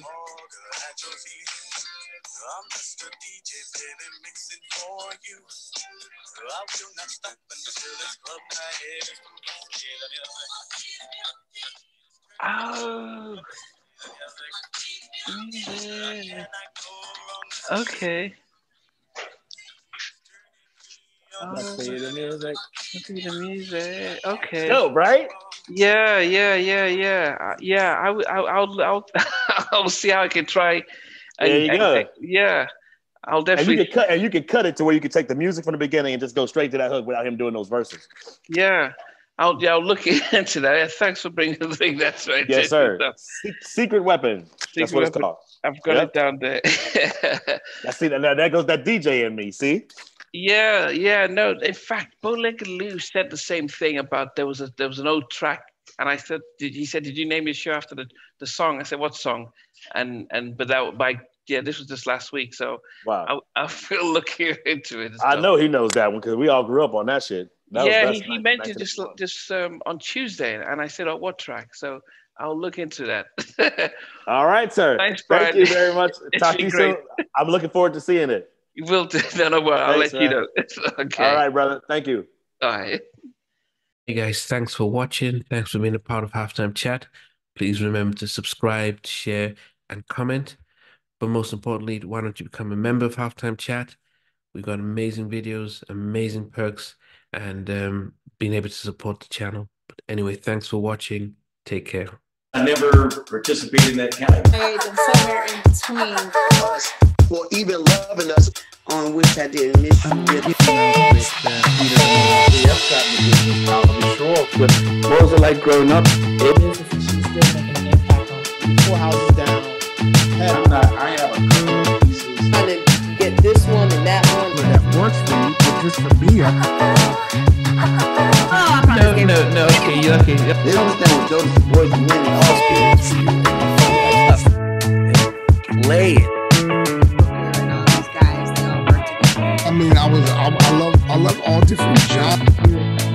Oh. Yeah. Okay. Let's see the music. Let's see the music. Okay. Dope, right? Yeah. I'll see how I can try. There you go. Yeah. I'll definitely. And you can cut it to where you can take the music from the beginning and just go straight to that hook without him doing those verses. Yeah. I'll look into that. Yeah, thanks for bringing the thing. That's right. Yes, sir. Secret Weapon. That's what it's called. I've got it down there. I see that. Now there goes that DJ in me. See? Yeah. No, in fact, Bo Lou said the same thing about there was an old track, and I said, did you name your show after the song? I said, what song? This was just last week, so wow. I feel looking into it. I know he knows that one because we all grew up on that shit. He mentioned this on Tuesday, and I said, "Oh, what track?" So I'll look into that. All right, sir. Thanks, Brian. Thank you very much. Talk to you soon. I'm looking forward to seeing it. You will do. No, I'll let you know. Okay. All right, brother. Thank you. All right. Hey guys, thanks for watching. Thanks for being a part of Halftime Chat. Please remember to subscribe, share, and comment. But most importantly, why don't you become a member of Halftime Chat? We've got amazing videos, amazing perks, and being able to support the channel. But anyway, thanks for watching. Take care. I never participated in that category. And somewhere in between us, or even loving us, on which I didn't miss you. What was it like growing up? She's still making an impact on 4 houses down. I have a couple of pieces. Trying to get this one and that one. That works for you, but just for me. No, okay, you're okay. They don't understand what Jonas' voice is winning all spirits. Play it. I mean, I love all different genres.